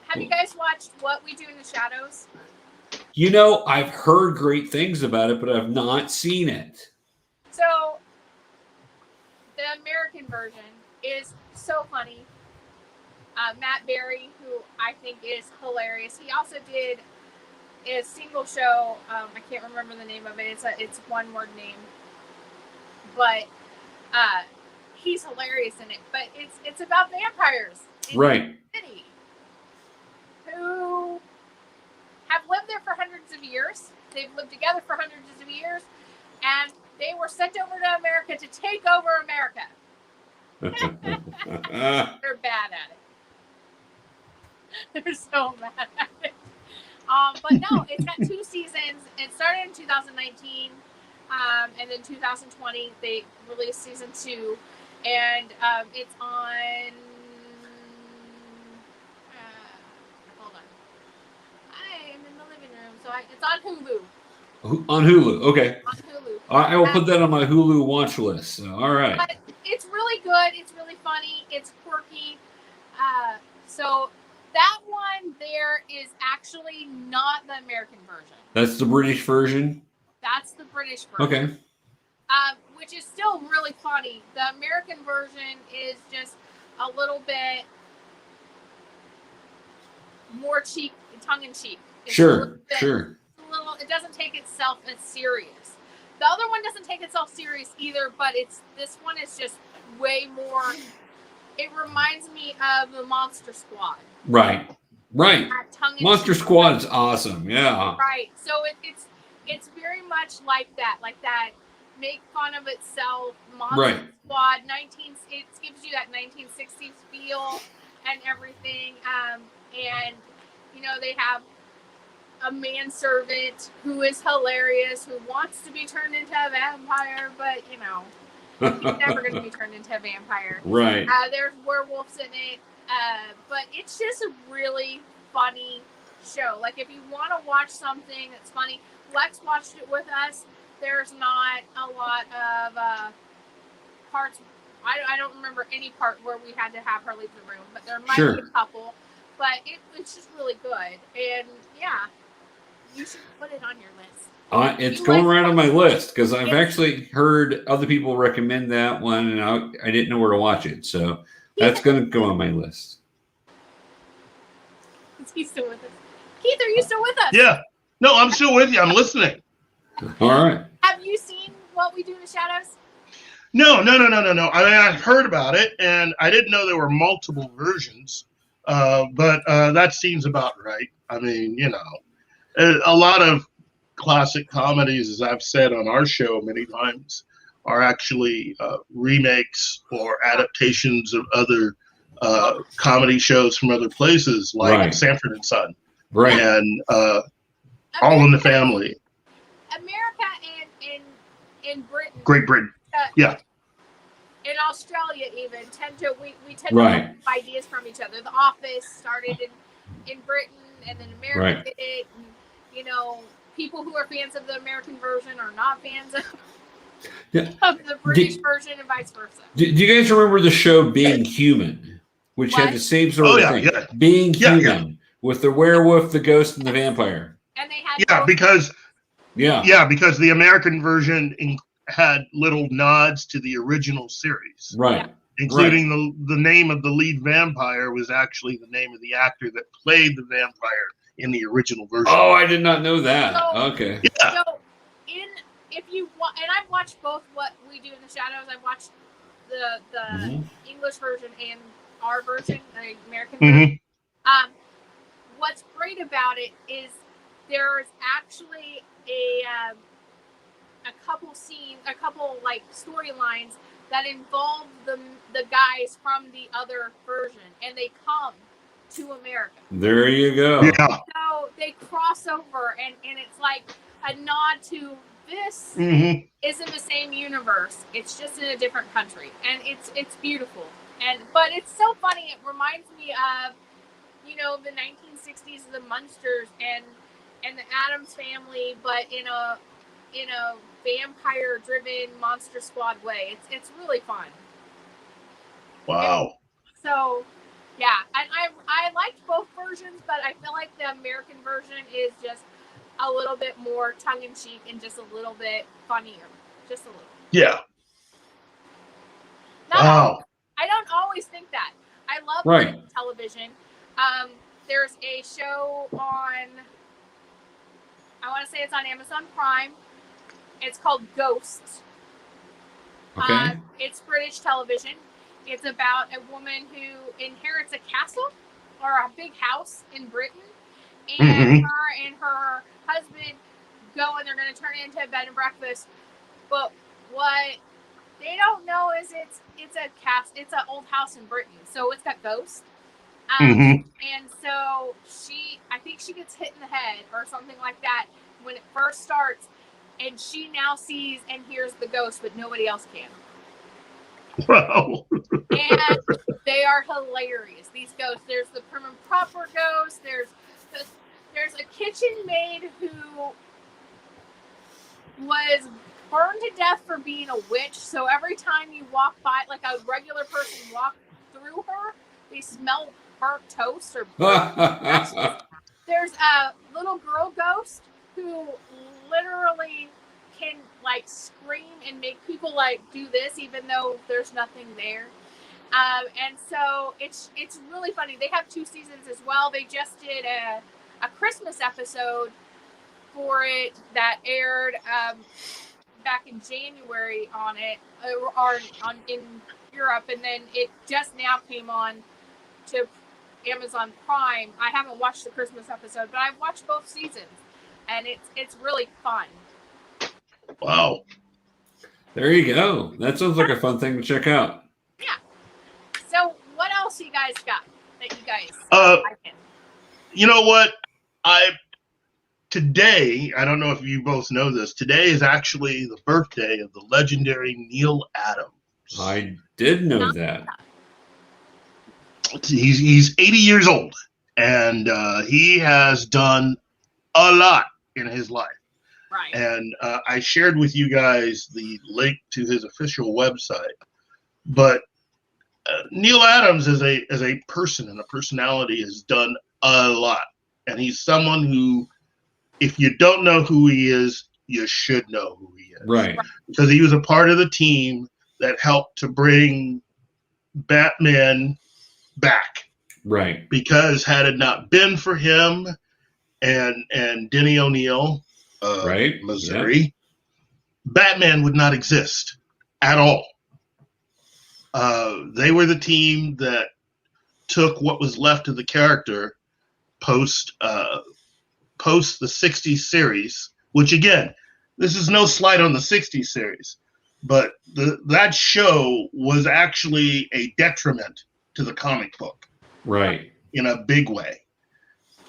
Have you guys watched What We Do in the Shadows? You know, I've heard great things about it, but I've not seen it. So, the American version is so funny. Matt Berry, who I think is hilarious. He also did a single show. I can't remember the name of it. It's one word name, but he's hilarious in it. But it's about vampires in right. the city who have lived there for hundreds of years. They've lived together for hundreds of years, and they were sent over to America to take over America. They're bad at it. They're so bad at it. But no, it's got 2 seasons. It started in 2019, and then 2020 they released season 2, and it's on. Hold on, I am in the living room, so it's on Hulu. On Hulu, okay. On Hulu. I will put that on my Hulu watch list. So, all right. But it's really good. It's really funny. It's quirky. So that one there is actually not the American version. That's the British version? That's the British version. Okay. Which is still really funny. The American version is just a little bit more tongue-in-cheek. Sure. It doesn't take itself as serious. The other one doesn't take itself serious either, but this one is just way more. It reminds me of the Monster Squad. Right. Monster Squad is awesome. Yeah. Right. So it's very much like that make fun of itself. Monster Squad. It gives you that 1960s feel and everything. And they have a manservant who is hilarious, who wants to be turned into a vampire, but he's never going to be turned into a vampire. Right. There's werewolves in it, but it's just a really funny show. Like, if you want to watch something that's funny, Lex watched it with us. There's not a lot of parts. I don't remember any part where we had to have her leave the room, but there might be a couple. But it's just really good, and yeah, you should put it on your list. It's going right on my list because I've actually heard other people recommend that one, and I didn't know where to watch it, so that's going to go on my list. Is he still with us? Keith, are you still with us? Yeah. No, I'm still with you. I'm listening. All right. Have you seen What We Do in the Shadows? No. I mean, I've heard about it, and I didn't know there were multiple versions. But that seems about right. I mean, a lot of classic comedies, as I've said on our show many times, are actually remakes or adaptations of other comedy shows from other places, like Sanford and Son, and All in the Family. America and Britain. Great Britain. Yeah. In Australia, even we tend to get ideas from each other. The Office started in Britain, and then America did it. And, people who are fans of the American version are not fans of the British version, and vice versa. Do you guys remember the show Being Human, which had the same sort of thing? Yeah. Being Human with the werewolf, the ghost, and the vampire. And they had because the American version had little nods to the original series, including the name of the lead vampire was actually the name of the actor that played the vampire in the original version. Oh, I did not know that. Okay. Yeah. So, and I've watched both What We Do in the Shadows. I've watched the English version and our version, the American version. What's great about it is there's actually a couple scenes, a couple storylines that involve the guys from the other version, and they come to America. There you go. Yeah. So they cross over, and it's like a nod to this isn't the same universe. It's just in a different country, and it's beautiful. But it's so funny. It reminds me of the 1960s, the Munsters and the Addams Family, but in a vampire-driven Monster Squad way. It's really fun. Wow. So, yeah, and I liked both versions, but I feel like the American version is just a little bit more tongue-in-cheek and just a little bit funnier. Just a little. Yeah. I don't always think that. I love British television. There's a show on, I want to say it's on Amazon Prime. It's called Ghosts. Okay. It's British television. It's about a woman who inherits a castle or a big house in Britain. And her and her husband go, and they're going to turn it into a bed and breakfast. But what they don't know is it's an old house in Britain, so it's got ghosts. And so I think she gets hit in the head or something like that when it first starts, and she now sees and hears the ghost, but nobody else can. Wow. And they are hilarious. These ghosts. There's the prim and proper ghost. There's a kitchen maid who was burned to death for being a witch. So every time you walk by, like a regular person walk through her, they smell burnt toast or burnt. There's a little girl ghost who literally can like scream and make people like do this even though there's nothing there. And so it's really funny. They have 2 seasons as well. They just did a Christmas episode for it that aired back in January on it, or in Europe, and then it just now came on to Amazon Prime. I haven't watched the Christmas episode, but I've watched both seasons, and it's really fun. Wow. There you go. That sounds like a fun thing to check out. Yeah. So what else you guys got that you guys liking? You know what? Today, I don't know if you both know this, today is actually the birthday of the legendary Neil Adams. I did know that. He's 80 years old, and he has done a lot in his life. Right. And I shared with you guys the link to his official website. But Neil Adams as a person and a personality has done a lot. And he's someone who, if you don't know who he is, you should know who he is. Right. Because he was a part of the team that helped to bring Batman back. Right. Because had it not been for him and Denny O'Neil, right, Missouri, yeah. Batman would not exist at all. They were the team that took what was left of the character post the 60s series, which again, this is no slight on the 60s series, but that show was actually a detriment to the comic book. Right. In a big way.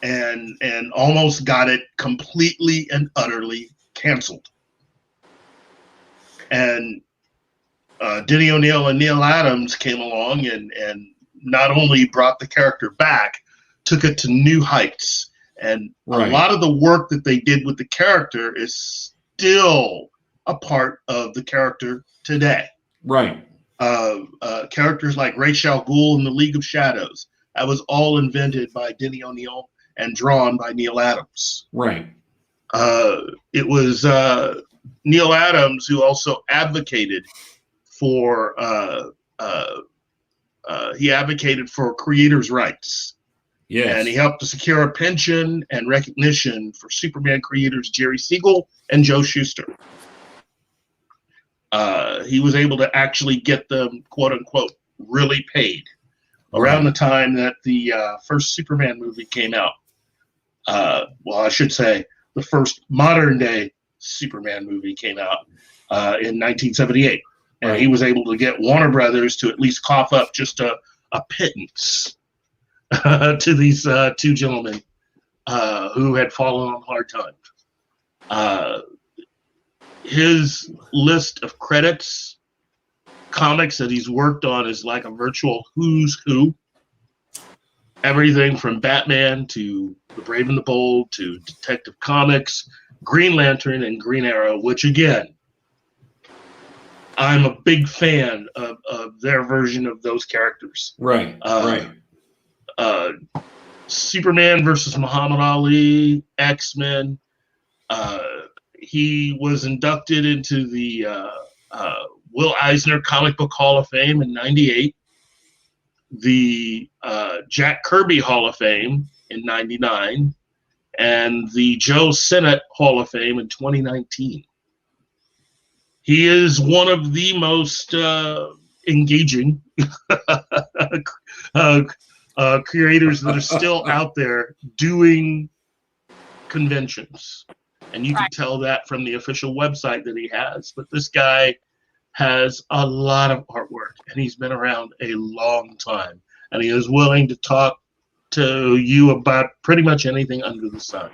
And almost got it completely and utterly canceled. And Denny O'Neil and Neil Adams came along and not only brought the character back, took it to new heights. And right. A lot of the work that they did with the character is still a part of the character today. Right. Characters like Ra's al Ghul in the League of Shadows. That was all invented by Denny O'Neil and drawn by Neil Adams. Right. It was Neil Adams who also advocated for creators' rights. Yes. And he helped to secure a pension and recognition for Superman creators Jerry Siegel and Joe Shuster. He was able to actually get them, quote unquote, really paid. Around the time that the first Superman movie came out. Well, I should say the first modern day Superman movie came out in 1978. And he was able to get Warner Brothers to at least cough up just a pittance to these 2 gentlemen who had fallen on hard times. His list of credits, comics that he's worked on is like a virtual who's who. Everything from Batman to The Brave and the Bold to Detective Comics, Green Lantern, and Green Arrow, which again, I'm a big fan of their version of those characters. Right. Superman versus Muhammad Ali, X-Men. He was inducted into the Will Eisner Comic Book Hall of Fame in '98, the Jack Kirby Hall of Fame in '99, and the Joe Sennett Hall of Fame in 2019. He is one of the most engaging creators that are still out there doing conventions. And you can tell that from the official website that he has. But this guy has a lot of artwork, and he's been around a long time. And he is willing to talk to you about pretty much anything under the sun.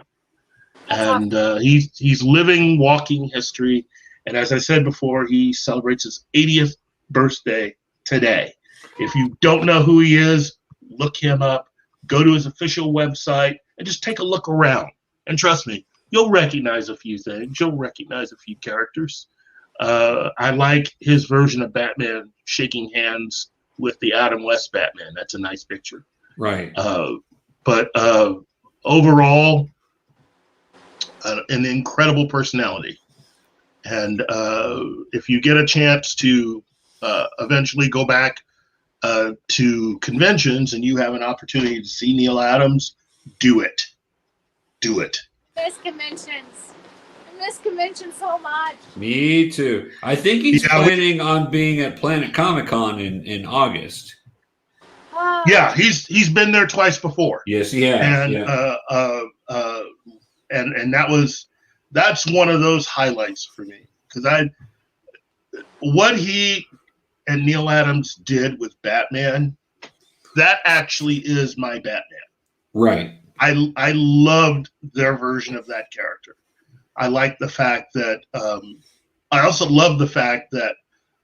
And he's living, walking history. And as I said before, he celebrates his 80th birthday today. If you don't know who he is, look him up. Go to his official website and just take a look around. And trust me, you'll recognize a few things. You'll recognize a few characters. I like his version of Batman shaking hands with the Adam West Batman. That's a nice picture. Right. But overall, an incredible personality. And if you get a chance to eventually go back to conventions and you have an opportunity to see Neal Adams, do it. Do it. Miss conventions. I miss conventions so much. Me too. I think he's planning on being at Planet Comic-Con in August. Yeah, he's been there twice before. Yes, he has. And and that's one of those highlights for me, because what he and Neal Adams did with Batman, that actually is my Batman. Right. I loved their version of that character. I like the fact that I also love the fact that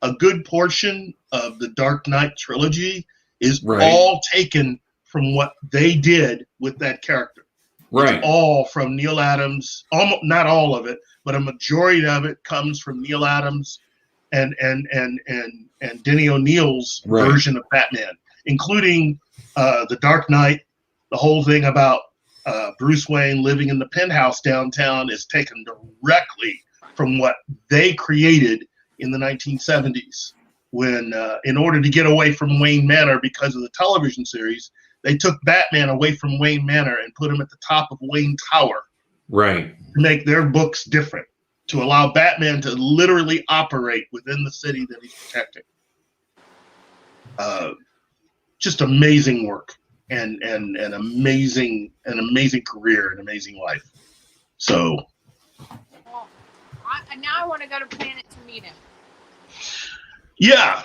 a good portion of the Dark Knight trilogy is all taken from what they did with that character. Right. It's all from Neal Adams. Almost not all of it, but a majority of it comes from Neal Adams and Denny O'Neil's version of Batman, including the Dark Knight. The whole thing about Bruce Wayne living in the penthouse downtown is taken directly from what they created in the 1970s, when in order to get away from Wayne Manor because of the television series, they took Batman away from Wayne Manor and put him at the top of Wayne Tower. Right. To make their books different, to allow Batman to literally operate within the city that he's protecting. Just amazing work. And an amazing career and amazing life. So, well, now I want to go to Planet to meet him. Yeah.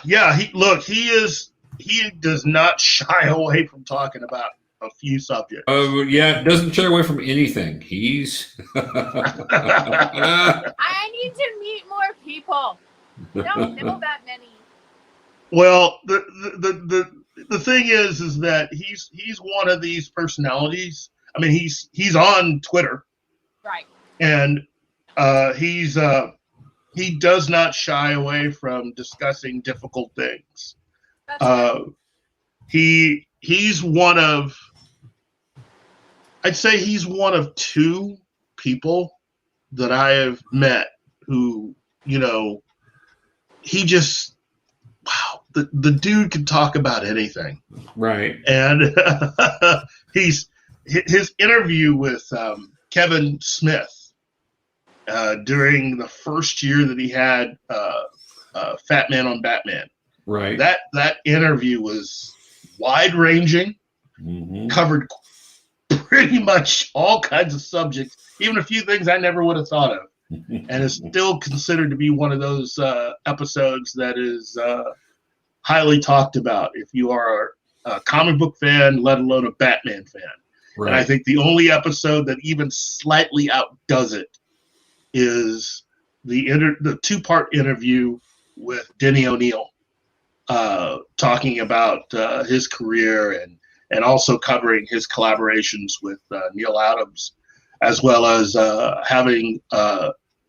He does not shy away from talking about a few subjects. Yeah, doesn't shy away from anything. He's. I need to meet more people. Don't know that many. Well, the thing is that he's one of these personalities. I mean, he's on Twitter, right? And he does not shy away from discussing difficult things. He's one of, I'd say he's one of two people that I have met who, he just, wow, the dude can talk about anything. Right. And his interview with Kevin Smith during the first year that he had Fat Man on Batman. Right. That interview was wide-ranging, covered pretty much all kinds of subjects, even a few things I never would have thought of, and is still considered to be one of those episodes that is highly talked about if you are a comic book fan, let alone a Batman fan. Right. And I think the only episode that even slightly outdoes it is the two-part interview with Denny O'Neil, talking about his career and also covering his collaborations with Neal Adams, as well as having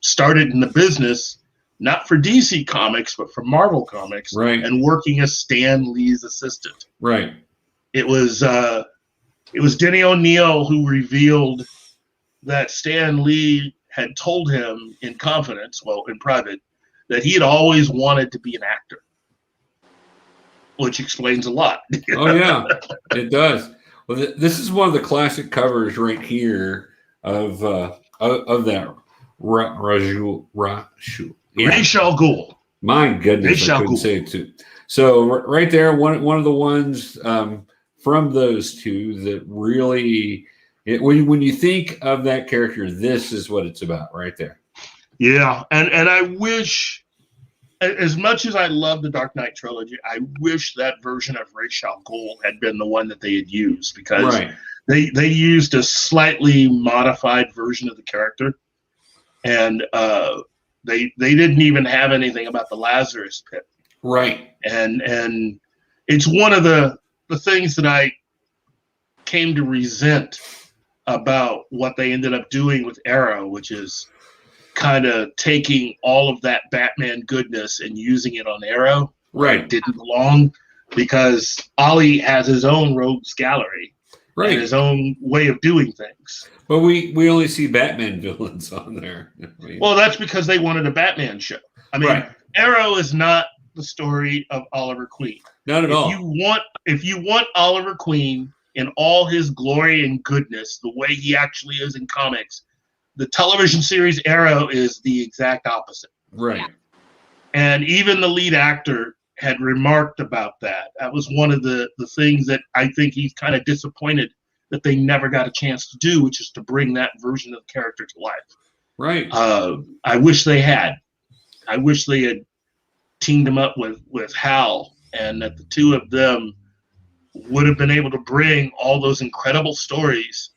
started in the business not for DC Comics but for Marvel Comics, right, and working as Stan Lee's assistant. Right. It was Denny O'Neil who revealed that Stan Lee had told him in confidence, well, in private, that he had always wanted to be an actor, which explains a lot. Oh yeah, it does. Well, this is one of the classic covers right here of that Ra's al Ghul. My goodness, I couldn't say it too. So right there, one of the ones from those two that really When you think of that character, this is what it's about right there. Yeah, and I wish, as much as I love the Dark Knight trilogy, I wish that version of Ra's al Ghul had been the one that they had used, because they used a slightly modified version of the character, and they didn't even have anything about the Lazarus Pit. Right. And it's one of the things that I came to resent about what they ended up doing with Arrow, which is kind of taking all of that Batman goodness and using it on Arrow. Right. It didn't belong, because Ollie has his own rogues gallery. Right. And his own way of doing things. But we only see Batman villains on there. Well, that's because they wanted a Batman show. I mean, Arrow is not the story of Oliver Queen. Not at all. If you want Oliver Queen in all his glory and goodness, the way he actually is in comics, the television series Arrow is the exact opposite. Right. Yeah. And even the lead actor had remarked about that. That was one of the things that I think he's kind of disappointed that they never got a chance to do, which is to bring that version of the character to life. Right. I wish they had. I wish they had teamed him up with Hal, and that the two of them would have been able to bring all those incredible stories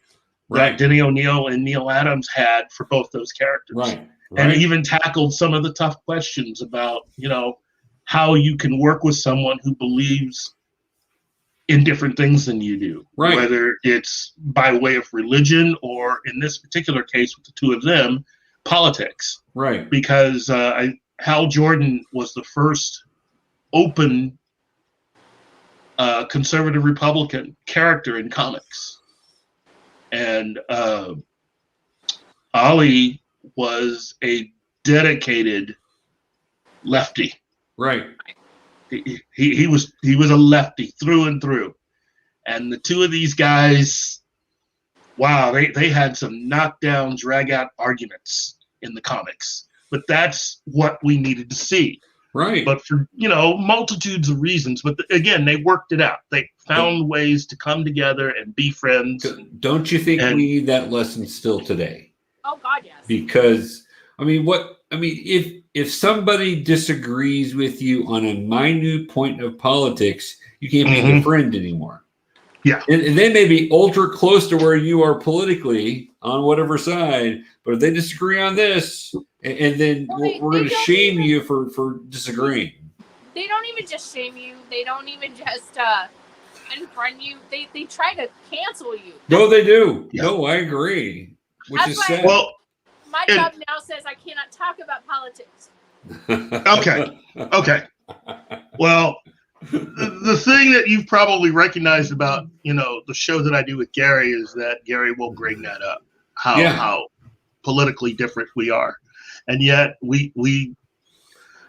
that Denny O'Neil and Neil Adams had for both those characters. Right. And even tackled some of the tough questions about, how you can work with someone who believes in different things than you do, whether it's by way of religion or, in this particular case with the two of them, politics. Right. Because Hal Jordan was the first open conservative Republican character in comics. And Ollie was a dedicated lefty. Right. He was a lefty through and through. And the two of these guys, wow, they had some knockdown, drag out arguments in the comics. But that's what we needed to see. Right. But for, multitudes of reasons. But again, they worked it out. They found ways to come together and be friends. Don't you think we need that lesson still today? Oh, God, yes. Because, if somebody disagrees with you on a minute point of politics, you can't be their friend anymore. Yeah. And they may be ultra close to where you are politically on whatever side, but if they disagree on this, and then we're going to shame you for disagreeing. They don't even just shame you. They don't even just unfriend you. They try to cancel you. No, they do. Yeah. No, I agree. Which is sad. Well, my job now says I cannot talk about politics. Okay. Well, the thing that you've probably recognized about, the show that I do with Gary is that Gary will bring that up, how politically different we are. And yet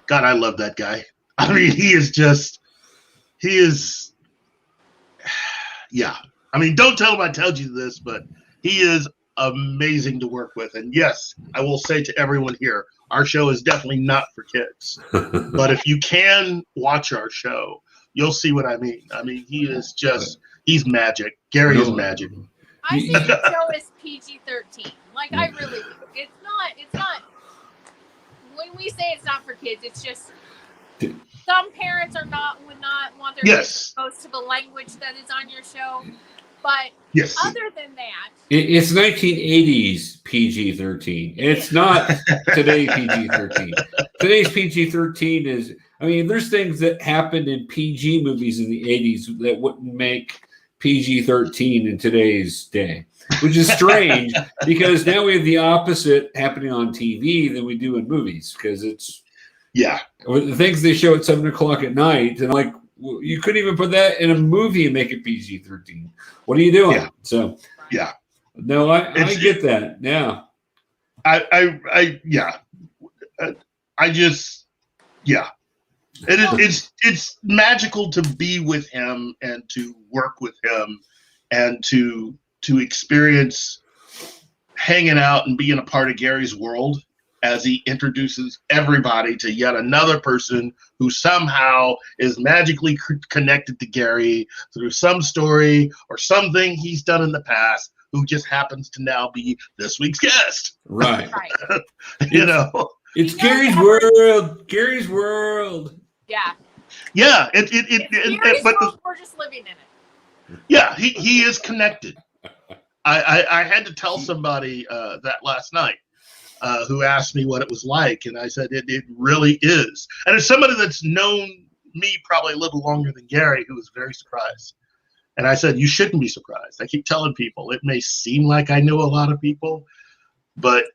God, I love that guy. I mean, yeah. I mean, don't tell him I told you this, but he is amazing to work with. And yes, I will say to everyone here, our show is definitely not for kids. But if you can watch our show, you'll see what I mean. I mean, he's magic. Gary is magic. I think the show is PG-13. Like, I really do. It's not, when we say it's not for kids, it's just some parents would not want their kids exposed to the language that is on your show. But other than that, it's 1980s PG-13. It's not today PG-13. Today's PG-13 is, there's things that happened in PG movies in the 80s that wouldn't make PG-13 in today's day, which is strange because now we have the opposite happening on TV than we do in movies, because it's the things they show at 7 o'clock at night, and like, you couldn't even put that in a movie and make it PG-13. What are you doing? Yeah. So, no, I get that. Yeah. It's magical to be with him and to work with him and to experience hanging out and being a part of Gary's world as he introduces everybody to yet another person who somehow is magically connected to Gary through some story or something he's done in the past. who just happens to now be this week's guest. Right. Right. You know, It's Gary's world. Gary's world. Yeah. yeah. Gary's world, we're just living in it. Yeah, he is connected. I had to tell somebody that last night who asked me what it was like, and I said it really is. And as somebody that's known me probably a little longer than Gary, who was very surprised. And I said, you shouldn't be surprised. I keep telling people, it may seem like I know a lot of people, but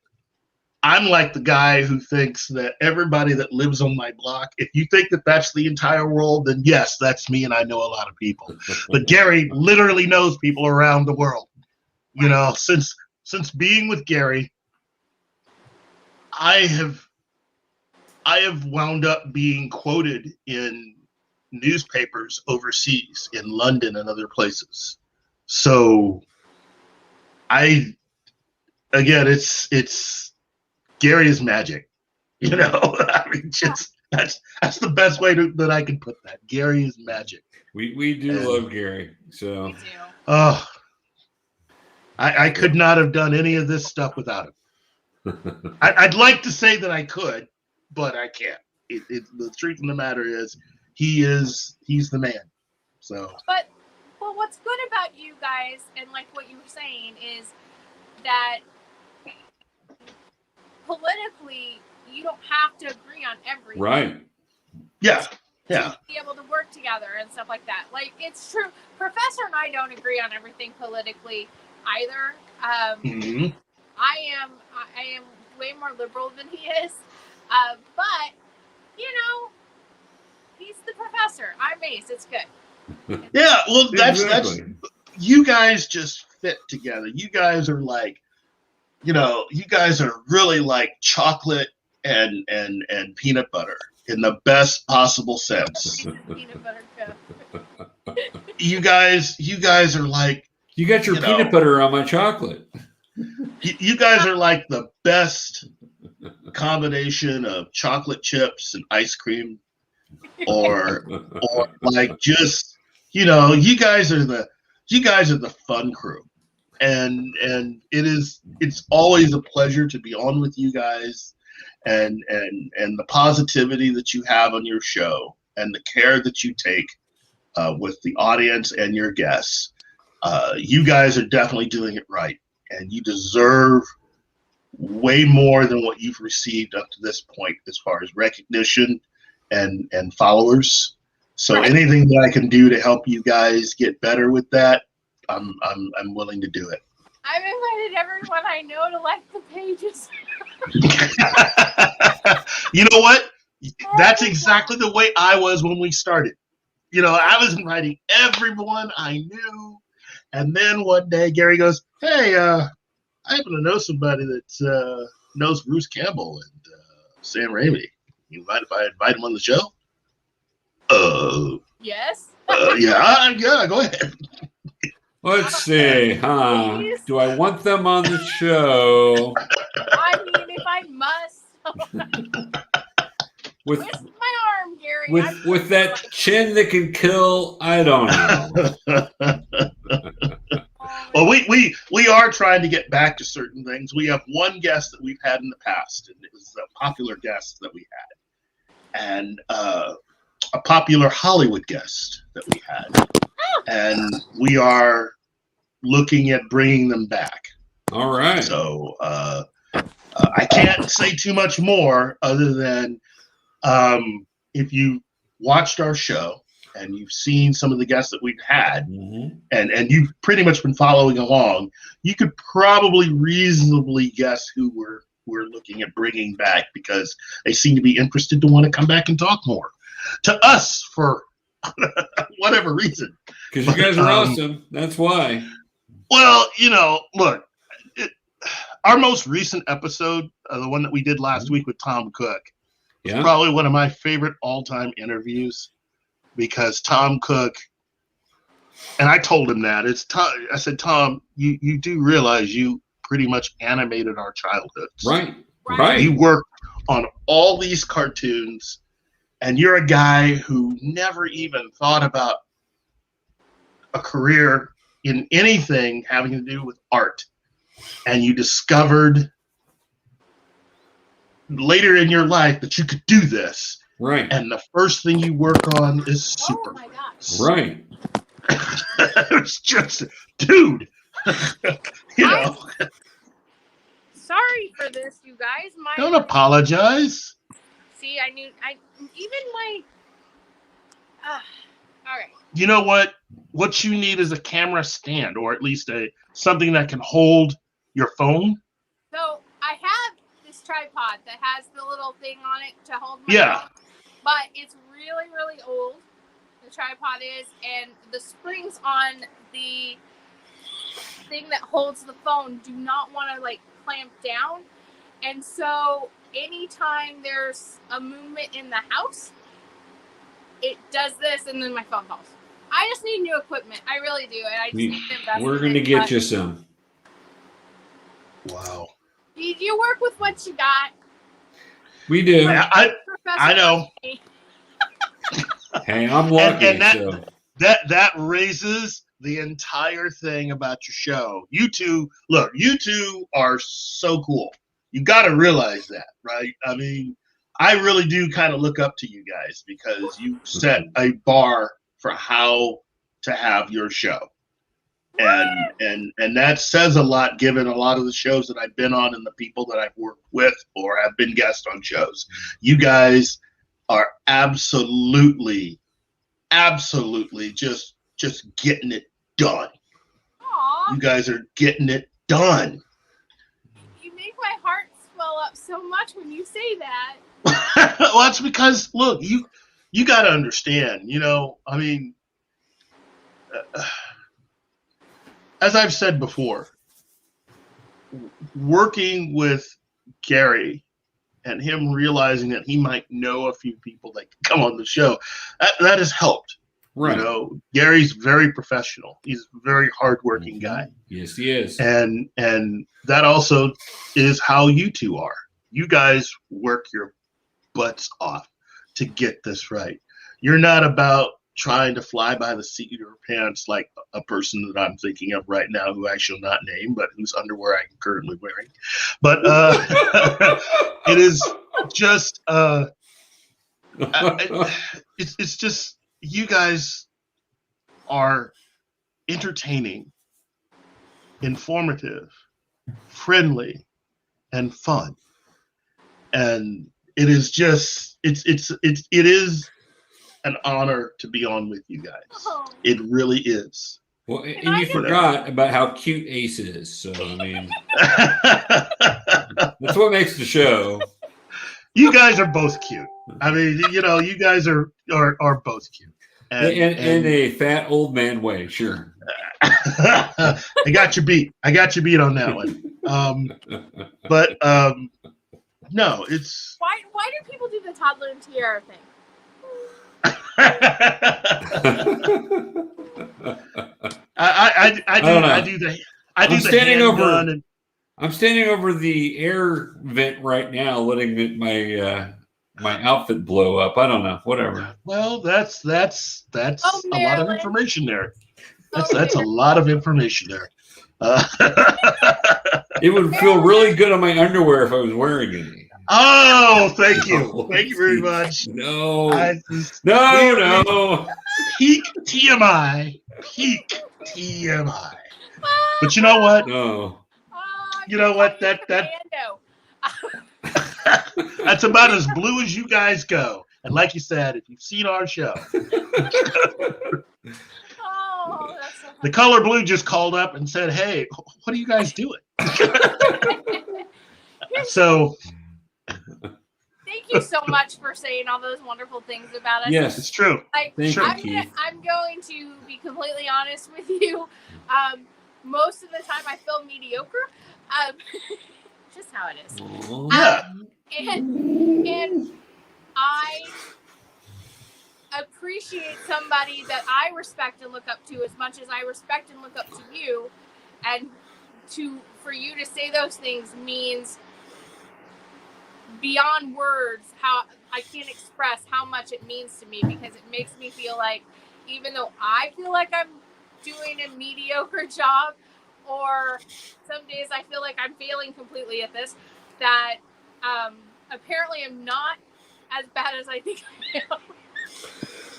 I'm like the guy who thinks that everybody that lives on my block, if you think that that's the entire world, then yes, that's me, and I know a lot of people. But Gary literally knows people around the world. You know, since being with Gary, I have wound up being quoted in newspapers overseas, in London and other places. So again, it's Gary is magic, you know. I mean, just that's the best way that I can put that. Gary is magic. We do love Gary. So We do. Oh, I could not have done any of this stuff without him. I'd like to say that I could, but I can't. The truth of the matter is, he's the man. So. But what's good about you guys, and like what you were saying, is that politically you don't have to agree on everything. right. Yeah. To be able to work together and stuff like that. Like, it's true. Professor and I don't agree on everything politically either. Mm-hmm. I am way more liberal than he is. But you know, he's the professor. I'm Mace. It's good. Yeah. Well, that's Exactly. you guys just fit together. You guys are like, you know, you guys are really like chocolate and peanut butter in the best possible sense. Peanut butter cup. You guys are like, You got your You know. peanut butter on my chocolate. you guys are like the best combination of chocolate chips and ice cream, or like, just, you know, you guys are the fun crew, and it's always a pleasure to be on with you guys, and the positivity that you have on your show, and the care that you take with the audience and your guests. You guys are definitely doing it right, and you deserve way more than what you've received up to this point as far as recognition and followers. So Right. anything that I can do to help you guys get better with that, I'm willing to do it. I've invited everyone I know to like the pages. You know what? That's exactly the way I was when we started. You know, I was inviting everyone I knew, and then one day Gary goes, "Hey, I happen to know somebody that knows Bruce Campbell and Sam Raimi. You mind if I invite him on the show?" Yes. Yeah, go ahead. Let's see, huh? Do I want them on the show? I mean, if I must. With Twist my arm, Gary. with that chin that can kill, I don't know. Well, we are trying to get back to certain things. We have one guest that we've had in the past, and it was a popular guest that we had, and a popular Hollywood guest that we had, and we are looking at bringing them back. All right. So I can't say too much more other than if you watched our show and you've seen some of the guests that we've had, Mhm. and you've pretty much been following along, you could probably reasonably guess who we're looking at bringing back, because they seem to be interested to want to come back and talk more to us for whatever reason. Because you guys are awesome. That's why. Well, you know, look, our most recent episode, the one that we did last week with Tom Cook, Yeah. probably one of my favorite all-time interviews, because Tom Cook, and I told him that, I said, Tom, you do realize you pretty much animated our childhoods. Right. Right. Right. You worked on all these cartoons, and you're a guy who never even thought about a career in anything having to do with art, and you discovered later in your life that you could do this, right? And the first thing you work on is Oh super. my gosh. Right. It's just, dude. You know, Sorry for this, you guys. don't apologize. See, even my. All right. You know what? What you need is a camera stand, or at least something that can hold your phone. So I have this tripod that has the little thing on it to hold my phone, but it's really, really old. The tripod is, and the springs on the thing that holds the phone do not want to like clamp down, and so anytime there's a movement in the house, it does this, and then my phone falls. I just need new equipment. I really do, and I just need to invest. We're going to get you some. Wow. You work with what you got. We do. I know. Hey, I'm lucky. And so. that raises the entire thing about your show. You two are so cool. You got to realize that, right? I mean, I really do kind of look up to you guys because you set a bar for how to have your show. And that says a lot, given a lot of the shows that I've been on and the people that I've worked with or have been guests on shows. You guys are absolutely just getting it done. Aww. You guys are getting it done. You make my heart swell up so much when you say that. Well, that's because, look, you got to understand, I mean, as I've said before, working with Gary and him realizing that he might know a few people that can come on the show, that has helped. Right. Gary's very professional. He's a very hardworking guy. Yes, he is. And that also is how you two are. You guys work your butts off to get this right. You're not about trying to fly by the seat of your pants like a person that I'm thinking of right now, who I shall not name, but whose underwear I'm currently wearing. But it is just it's just, you guys are entertaining, informative, friendly, and fun. And it is just it is an honor to be on with you guys. Oh. It really is. Well, and you forgot about how cute Ace is. So I mean, that's what makes the show. You guys are both cute. I mean, you guys are both cute. And in a fat old man way, sure. I got you beat on that one. But no, it's why do people do the toddler and tiara thing? I do the handgun and I'm standing over the air vent right now, letting my outfit blow up. I don't know, whatever. Well, that's a lot of information there. That's a lot of information there. It would feel really good on my underwear if I was wearing any. Oh, thank you. Thank you very much. No. Peak TMI. Peak TMI. But you know what? No. You know what? That's about as blue as you guys go. And like you said, if you've seen our show, the color blue just called up and said, "Hey, what are you guys doing?" So, thank you so much for saying all those wonderful things about us. Yes, it's true. I'm going to be completely honest with you. Most of the time, I feel mediocre. Just how it is. Yeah. And I appreciate somebody that I respect and look up to as much as I respect and look up to you, and for you to say those things means beyond words. How I can't express how much it means to me, because it makes me feel like, even though I feel like I'm doing a mediocre job, or some days I feel like I'm failing completely at this, that apparently I'm not as bad as I think I am.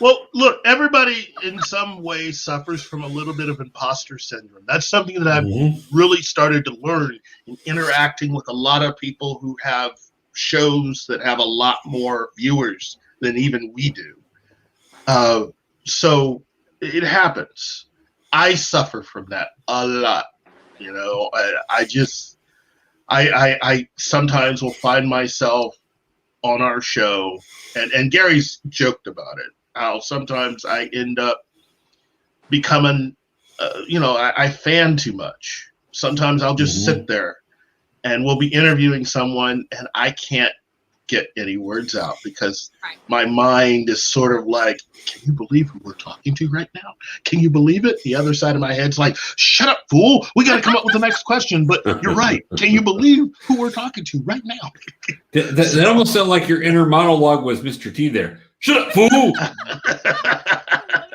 Well, look, everybody in some way suffers from a little bit of imposter syndrome. That's something that I've really started to learn in interacting with a lot of people who have shows that have a lot more viewers than even we do. So it happens. I suffer from that a lot. You know, I sometimes will find myself on our show, and Gary's joked about it, how sometimes I end up becoming, I fan too much. Sometimes I'll just sit there and we'll be interviewing someone and I can't get any words out because my mind is sort of like, can you believe who we're talking to right now? Can you believe it? The other side of my head's like, shut up, fool. We got to come up with the next question. But you're right. Can you believe who we're talking to right now? That almost sounded like your inner monologue was Mr. T there. Shut up, fool.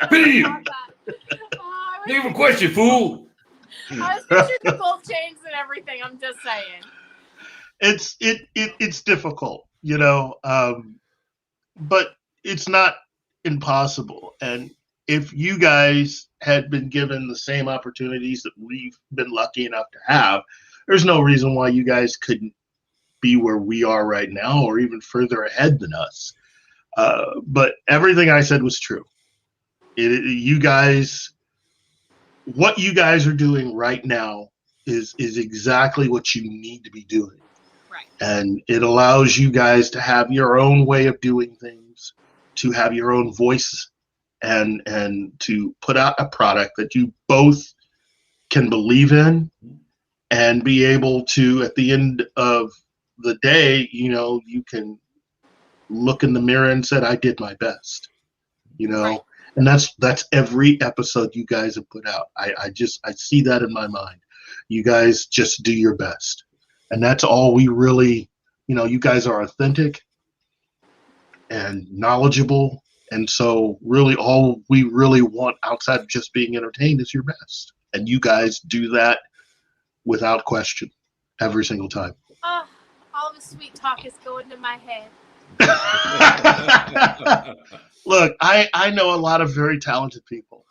Be. Think of a question, fool. I was picturing the gold chains and everything. I'm just saying. It's difficult, but it's not impossible. And if you guys had been given the same opportunities that we've been lucky enough to have, there's no reason why you guys couldn't be where we are right now or even further ahead than us. But everything I said was true. What you guys are doing right now is exactly what you need to be doing. Right. And it allows you guys to have your own way of doing things, to have your own voice, and to put out a product that you both can believe in and be able to, at the end of the day, you can look in the mirror and said, I did my best, Right. And that's every episode you guys have put out. I see that in my mind. You guys just do your best. And that's all we really, you guys are authentic and knowledgeable. And so really all we really want outside of just being entertained is your best. And you guys do that without question every single time. Oh, all the sweet talk is going to my head. Look, I know a lot of very talented people,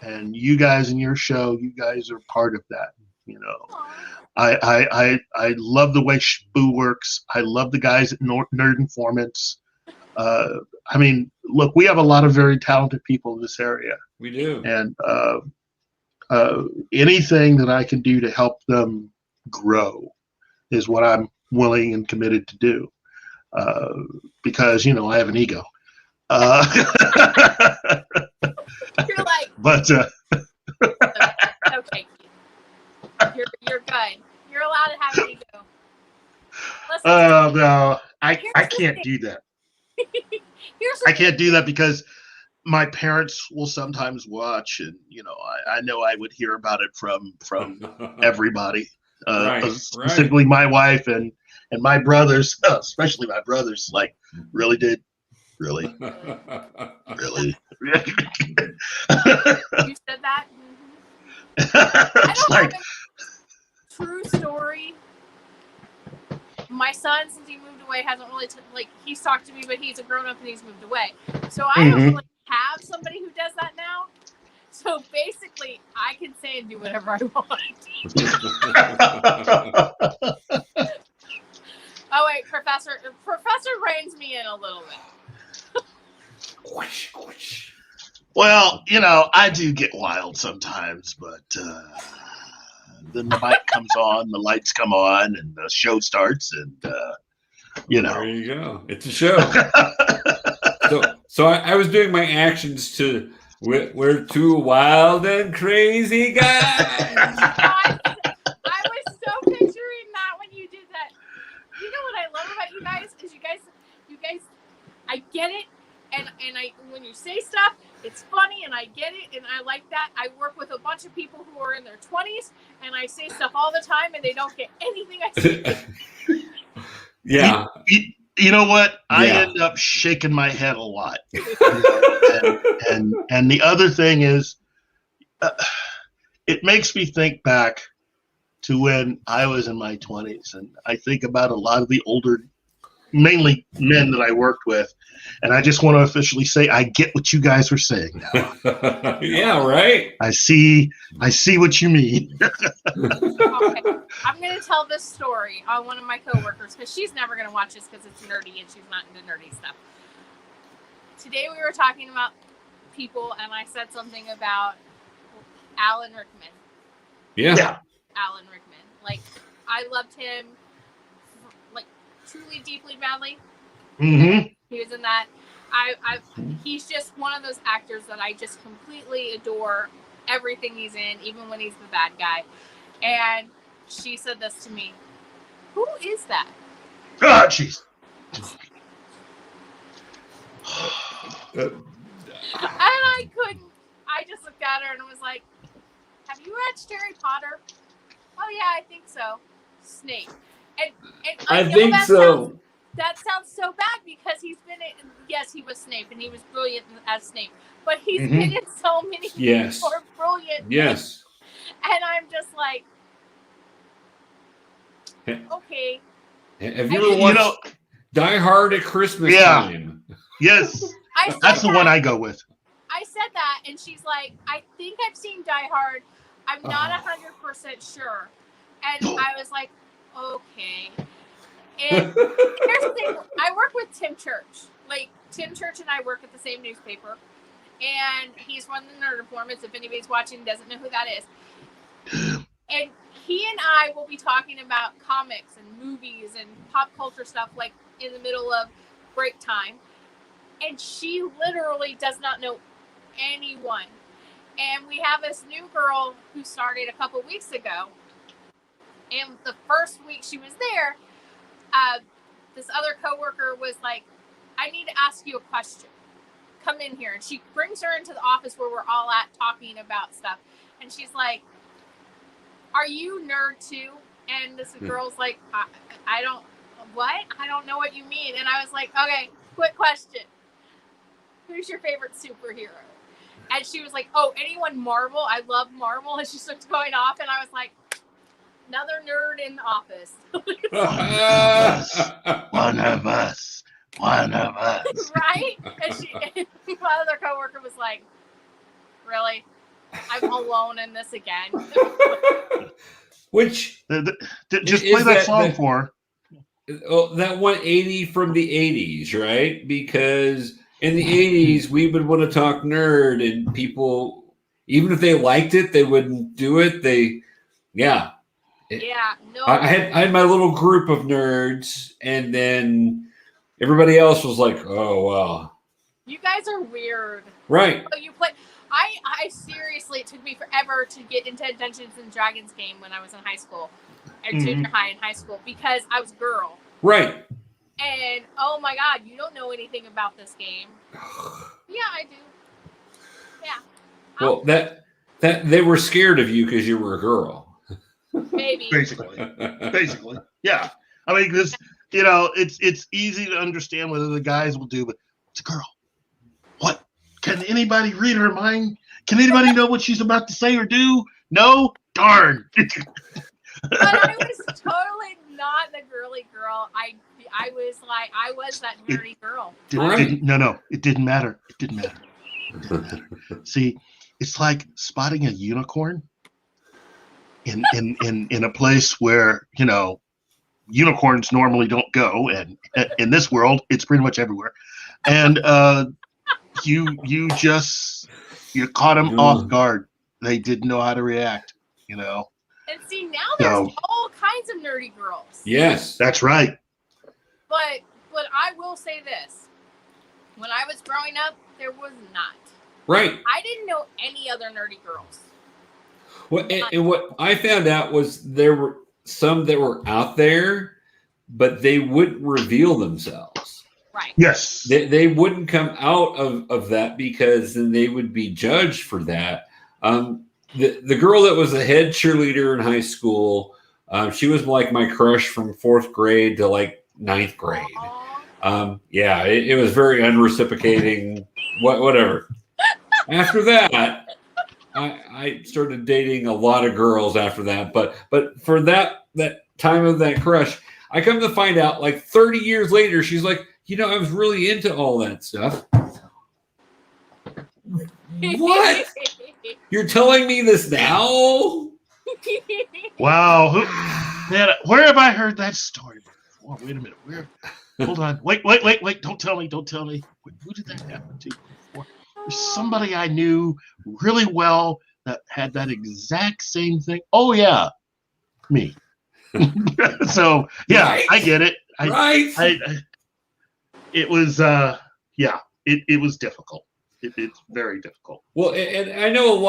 and you guys in your show, you guys are part of that. I love the way Shboo works. I love the guys at Nerd Informants. Look, we have a lot of very talented people in this area. We do. And anything that I can do to help them grow is what I'm willing and committed to do. Because, I have an ego. You're like, but okay, you're good. You're allowed to have an ego. Listen, no, I can't do that. I can't do that because my parents will sometimes watch, and I know I would hear about it from everybody, specifically my wife and my brothers, especially my brothers. Like, really. You said that. It's like, true story. My son, since he moved away, hasn't really he's talked to me, but he's a grown up and he's moved away. So I don't really have somebody who does that now. So basically, I can say and do whatever I want. Oh wait, Professor reins me in a little bit. Well, I do get wild sometimes, but then the mic comes on, the lights come on, and the show starts, and There you go. It's a show. So I was doing my actions to we're two wild and crazy guys. I was so picturing that when you did that. You know what I love about you guys is you guys, I get it. And when you say stuff, it's funny, and I get it, and I like that. I work with a bunch of people who are in their 20s, and I say stuff all the time, and they don't get anything I say. Yeah. You know what? I end up shaking my head a lot. And the other thing is, it makes me think back to when I was in my 20s, and I think about a lot of the older, mainly men that I worked with, and I just want to officially say I get what you guys are saying now. Yeah, right. I see what you mean. Okay, I'm gonna tell this story on one of my coworkers because she's never gonna watch this because it's nerdy and she's not into nerdy stuff. Today we were talking about people, and I said something about Alan Rickman. Yeah. Alan Rickman. Like, I loved him, like, truly, deeply, madly. Mm-hmm. He was in that. He's just one of those actors that I just completely adore everything he's in, even when he's the bad guy. And she said this to me. Who is that? Oh, jeez. And I couldn't. I just looked at her and was like, have you watched Harry Potter? Oh, yeah, I think so. Snape. And I think so. That sounds so bad because he's been in, yes, he was Snape and he was brilliant as Snape, but he's been in so many more brilliant things. And I'm just like, okay. Have you ever watched Die Hard at Christmas time? Yes. That's the one I go with. I said that, and she's like, I think I've seen Die Hard. I'm not 100% sure. And I was like, okay. And here's the thing. I work with Tim Church. Like, Tim Church and I work at the same newspaper. And he's one of the Nerd Informants. If anybody's watching and doesn't know who that is. And he and I will be talking about comics and movies and pop culture stuff, like, in the middle of break time. And she literally does not know anyone. And we have this new girl who started a couple weeks ago. And the first week she was there, this other coworker was like, I need to ask you a question. Come in here. And she brings her into the office where we're all at talking about stuff. And she's like, are you nerd too? And this girl's like, I don't know what you mean. And I was like, okay, quick question. Who's your favorite superhero? And she was like, oh, anyone Marvel? I love Marvel. And she starts going off. And I was like, another nerd in the office. One of us. Right? And my other coworker was like, really? I'm alone in this again. Which just play that song for her. Oh, that 180 from the 80s, right? Because in the 80s, we would want to talk nerd, and people, even if they liked it, they wouldn't do it. No. I had my little group of nerds, and then everybody else was like, oh, wow. You guys are weird. Right. So you play. I seriously, it took me forever to get into a Dungeons and Dragons game when I was in high school, and junior high and high school, because I was a girl. Right. And oh my God, you don't know anything about this game. Yeah, I do. Yeah. Well, that they were scared of you because you were a girl. Maybe. Basically. Yeah. I mean, because it's easy to understand what the guys will do, but it's a girl. What? Can anybody read her mind? Can anybody know what she's about to say or do? No? Darn. But I was totally not the girly girl. I was like, I was that nerdy girl. It didn't matter. See, it's like spotting a unicorn in a place where, unicorns normally don't go, and in this world, it's pretty much everywhere. And you caught them off guard. They didn't know how to react, And see, now there's all kinds of nerdy girls. Yes, that's right. But I will say this: when I was growing up, there was not. Right. I didn't know any other nerdy girls. Well, and what I found out was there were some that were out there, but they wouldn't reveal themselves. Right. Yes. They wouldn't come out of that because then they would be judged for that. The girl that was the head cheerleader in high school, she was like my crush from 4th grade to like 9th grade. It was very unreciprocating. Whatever. After that, I started dating a lot of girls after that, but for that time of that crush, I come to find out like 30 years later, she's like, I was really into all that stuff. What? You're telling me this now? Wow. Man, where have I heard that story before? Wait a minute. Hold on. Wait. Don't tell me. Wait, who did that happen to before? There's somebody I knew really well that had that exact same thing. Oh, yeah. Me. So, yeah, right. I get it. It was, it was difficult. It's very difficult. Well, and I know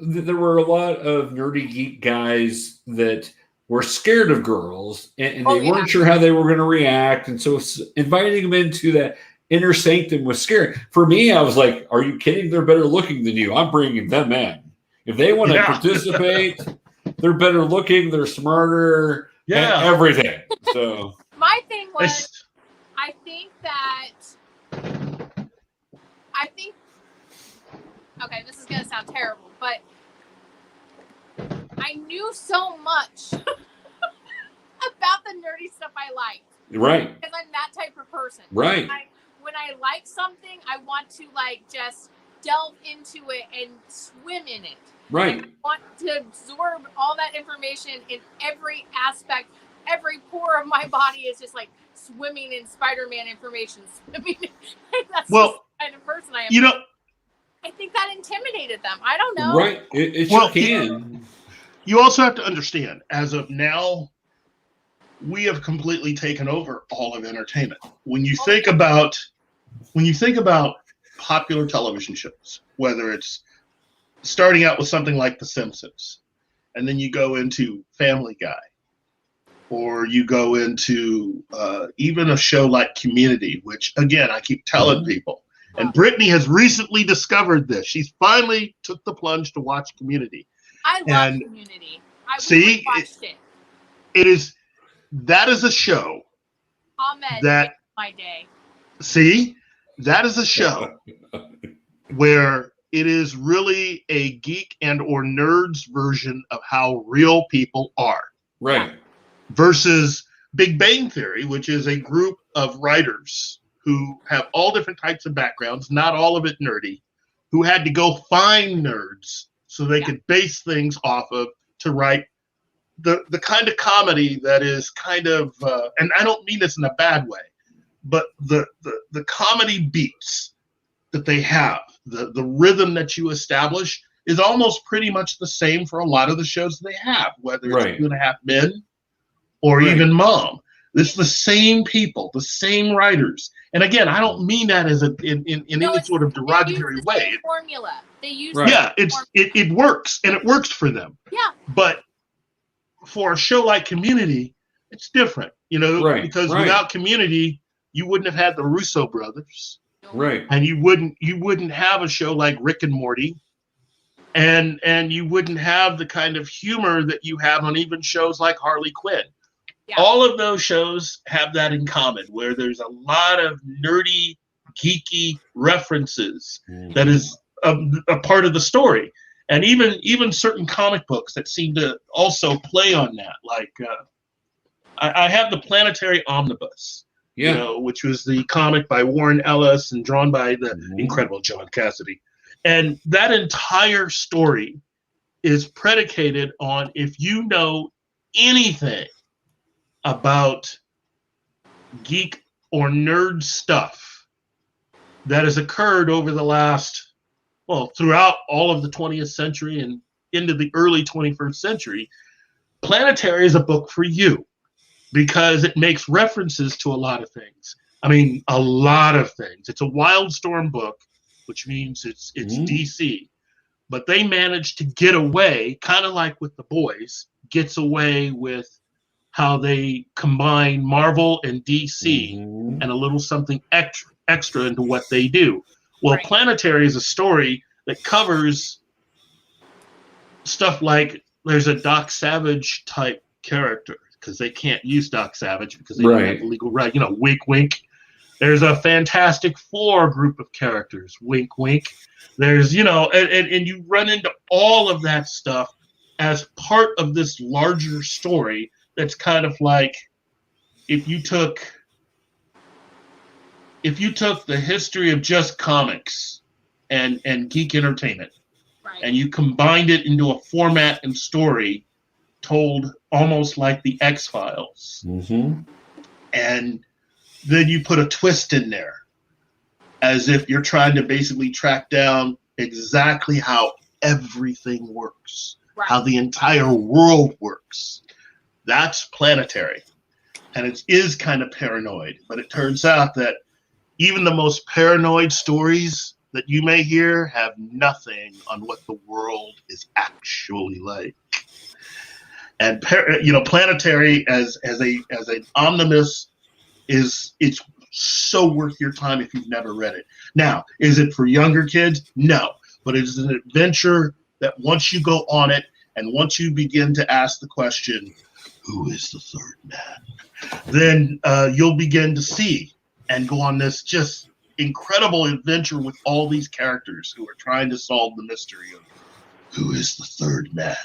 there were a lot of nerdy geek guys that were scared of girls, and they weren't sure how they were going to react. And so inviting them into that inner sanctum was scary. For me, I was like, are you kidding? They're better looking than you. I'm bringing them in. If they want to participate, they're better looking, they're smarter, everything. So my thing was, I think okay, this is going to sound terrible, but I knew so much about the nerdy stuff I liked. Right. Because I'm that type of person. Right. When I like something, I want to just delve into it and swim in it. Right. And I want to absorb all that information in every aspect. Every pore of my body is just like swimming in Spider-Man information. That's just the kind of person I am. I think that intimidated them. I don't know. Right. It sure can. You also have to understand, as of now, we have completely taken over all of entertainment. When you think about popular television shows, whether it's starting out with something like The Simpsons, and then you go into Family Guy, or you go into even a show like Community, which, again, I keep telling people, and Brittany has recently discovered this. She's finally took the plunge to watch Community. I love Community. I watched it. That is a show. Omens that my day. See, that is a show where it is really a geek and or nerds version of how real people are. Right. Versus Big Bang Theory, which is a group of writers who have all different types of backgrounds, not all of it nerdy, who had to go find nerds so they could base things off of to write the kind of comedy that is kind of, and I don't mean this in a bad way, but the comedy beats that they have, the rhythm that you establish is almost pretty much the same for a lot of the shows they have, whether it's 2.5 Men or even Mom. It's the same people, the same writers. And again, I don't mean that as in any sort of derogatory way. Formula. They use it works, and it works for them. Yeah. But for a show like Community, it's different, because without Community, you wouldn't have had the Russo brothers. Right. And you wouldn't have a show like Rick and Morty. And you wouldn't have the kind of humor that you have on even shows like Harley Quinn. Yeah. All of those shows have that in common, where there's a lot of nerdy, geeky references that is a part of the story. And even certain comic books that seem to also play on that. Like I have the Planetary Omnibus, which was the comic by Warren Ellis and drawn by the incredible John Cassidy. And that entire story is predicated on, if you know anything about geek or nerd stuff that has occurred over the last, throughout all of the 20th century and into the early 21st century, Planetary is a book for you because it makes references to a lot of things. I mean, a lot of things. It's a Wildstorm book, which means it's DC. But they managed to get away, kind of like with The Boys, gets away with how they combine Marvel and DC and a little something extra into what they do. Well, Planetary is a story that covers stuff like there's a Doc Savage type character, because they can't use Doc Savage because they don't have the legal right. Wink, wink. There's a Fantastic Four group of characters. Wink, wink. There's, and you run into all of that stuff as part of this larger story that's kind of like if you took the history of just comics and geek entertainment, Right. and you combined it into a format and story told almost like the X-Files. Mm-hmm. And then you put a twist in there as if you're trying to basically track down exactly how everything works, Right. how the entire world works. That's Planetary. And it is kind of paranoid, but it turns out that even the most paranoid stories that you may hear have nothing on what the world is actually like. And Planetary as an omnibus it's so worth your time if you've never read it. Now, is it for younger kids? No, but it is an adventure that once you go on it and once you begin to ask the question, who is the third man? Then you'll begin to see and go on this just incredible adventure with all these characters who are trying to solve the mystery of who is the third man.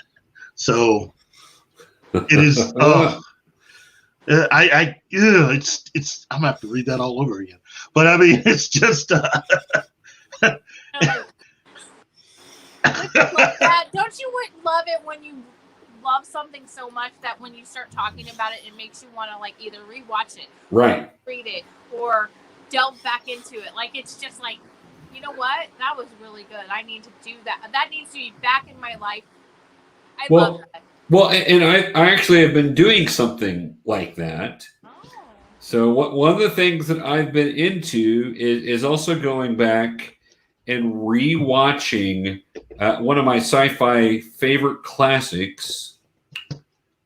So it is. It's. I'm gonna have to read that all over again. But I mean, it's just. Don't you love it when you love something so much that when you start talking about it, it makes you want to like either rewatch it, Right, read it, or delve back into it. Like it's just like, you know what? That was really good. I need to do that. That needs to be back in my life. I love that. Well, and I actually have been doing something like that. Oh. So one of the things that I've been into is also going back and rewatching one of my sci-fi favorite classics,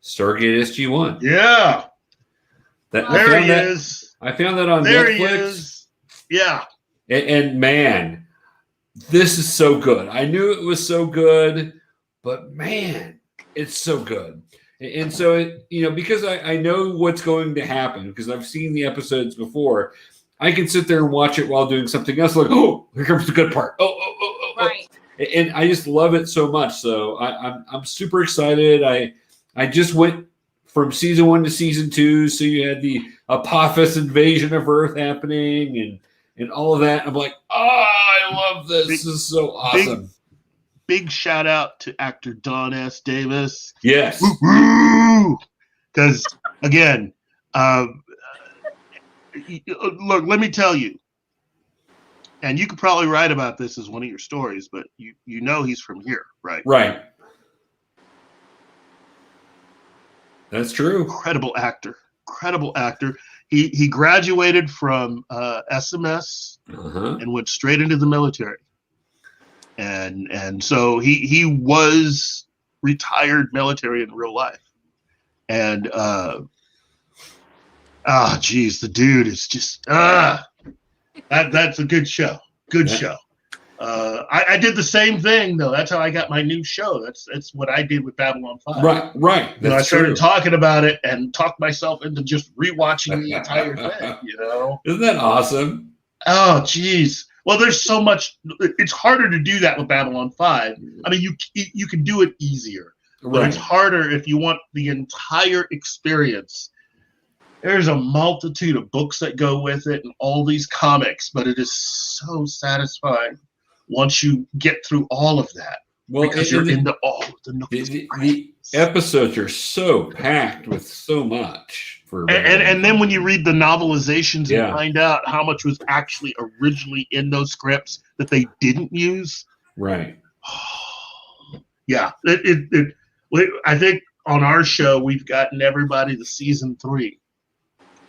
Stargate SG-1. Yeah. There he is. I found that on there Netflix. He is. Yeah. And man, this is so good. I knew it was so good, but man, it's so good. And so, because I know what's going to happen, because I've seen the episodes before, I can sit there and watch it while doing something else. Like, oh, here comes the good part. Oh. Right. And I just love it so much. So I'm super excited. I just went from season 1 to season 2. So you had the Apophis invasion of Earth happening and all of that. I'm like, I love this. This is so awesome. Big shout out to actor Don S. Davis. Yes. Because, again, look, let me tell you, and you could probably write about this as one of your stories, but you know he's from here, right? Right. That's true. Incredible actor. He graduated from SMS and went straight into the military. And so he was retired military in real life. And the dude is just that's a good show. Good show. I did the same thing though. That's how I got my new show. That's what I did with Babylon 5. Right. I started talking about it and talked myself into just rewatching the entire thing. Isn't that awesome? Oh, geez. Well, there's so much. It's harder to do that with Babylon 5. I mean, you can do it easier, but it's harder if you want the entire experience. There's a multitude of books that go with it and all these comics, but it is so satisfying once you get through all of that. Well, because you're into all of the episodes are so packed with so much. And then when you read the novelizations and find out how much was actually originally in those scripts that they didn't use. Right. Yeah. I think on our show, we've gotten everybody to season 3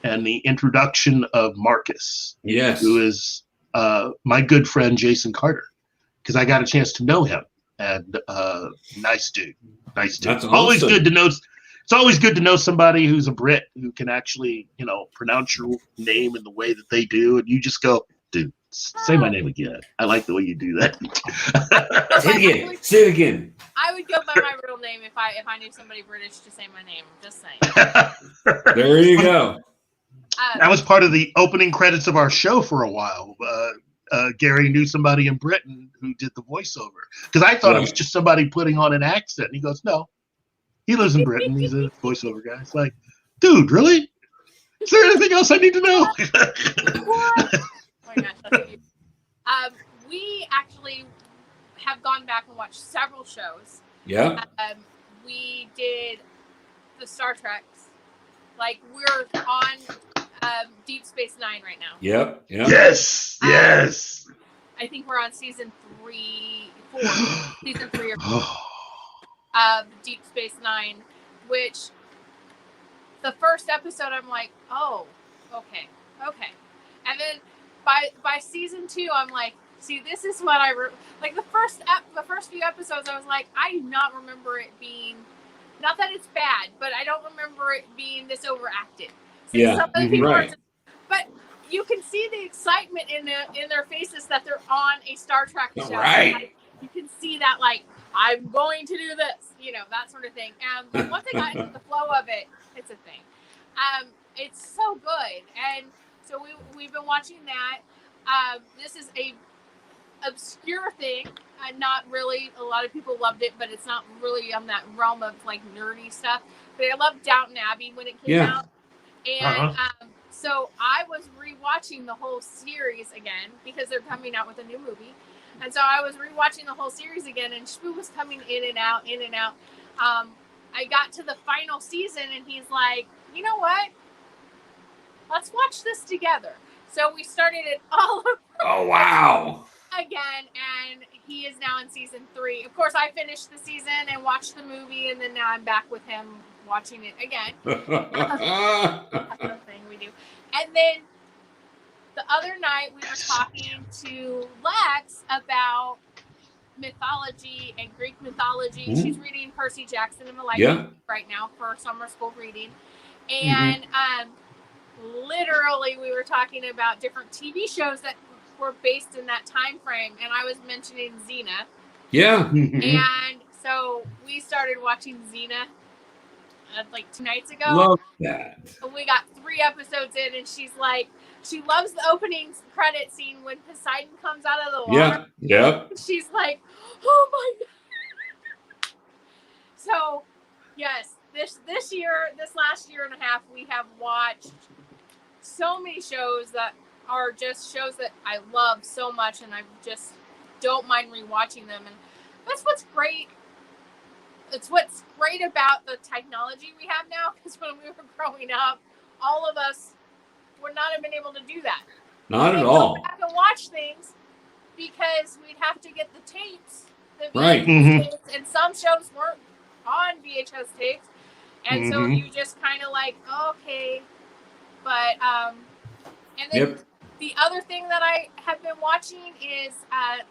and the introduction of Marcus. Yes. Who is my good friend, Jason Carter, because I got a chance to know him. And nice dude. That's awesome. Always good to know. It's always good to know somebody who's a Brit who can actually, pronounce your name in the way that they do. And you just go, dude, say my name again. I like the way you do that. Say it again. I would go by my real name if I knew somebody British to say my name. Just saying. There you go. That was part of the opening credits of our show for a while. Gary knew somebody in Britain who did the voiceover because I thought it was just somebody putting on an accent. And he goes, "No, he lives in Britain. He's a voiceover guy." It's like, dude, really? Is there anything else I need to know? Oh my gosh, that's cute. We actually have gone back and watched several shows. Yeah. We did the Star Treks. Like, we're on Deep Space Nine right now. Yep. Yes. I think we're on season 4, season 3 or 4 of Deep Space Nine, which the first episode I'm like, oh, okay. And then by season 2, I'm like, see, this is what like the first few episodes. I was like, I do not remember it being, not that it's bad, but I don't remember it being this overacted. See, Yeah, some of the people right. but you can see the excitement in their faces that they're on a Star Trek show. Right. Like, you can see that, like, I'm going to do this, that sort of thing. And once I got into the flow of it, it's a thing. It's so good, and so we've been watching that. This is a obscure thing. Not really. A lot of people loved it, but it's not really on that realm of like nerdy stuff. But I loved Downton Abbey when it came out, and so I was rewatching the whole series again because they're coming out with a new movie, and so I was rewatching the whole series again, and Shpoo was coming in and out. I got to the final season, and he's like, "You know what? Let's watch this together." So we started it all over. Oh, wow. Again, and he is now in season 3. Of course, I finished the season and watched the movie, and then now I'm back with him watching it again. That's the thing we do. And then the other night we were talking to Lex about mythology and Greek mythology. Mm-hmm. She's reading Percy Jackson and the Lightning right now for summer school reading. And literally we were talking about different TV shows that were based in that time frame, and I was mentioning Xena. Yeah. And so we started watching Xena like 2 nights ago. Love that. And we got 3 episodes in, and she's like, she loves the opening credit scene when Poseidon comes out of the water. Yeah. She's like, oh my God. So yes, this last year and a half, we have watched so many shows that are just shows that I love so much, and I just don't mind rewatching them. And that's what's great. It's what's great about the technology we have now, because when we were growing up, all of us would not have been able to do that. Not at all. Go back and watch things because we'd have to get the tapes, the VHS tapes, and some shows weren't on VHS tapes, and so you just kind of like, okay, but and then the other thing that I have been watching is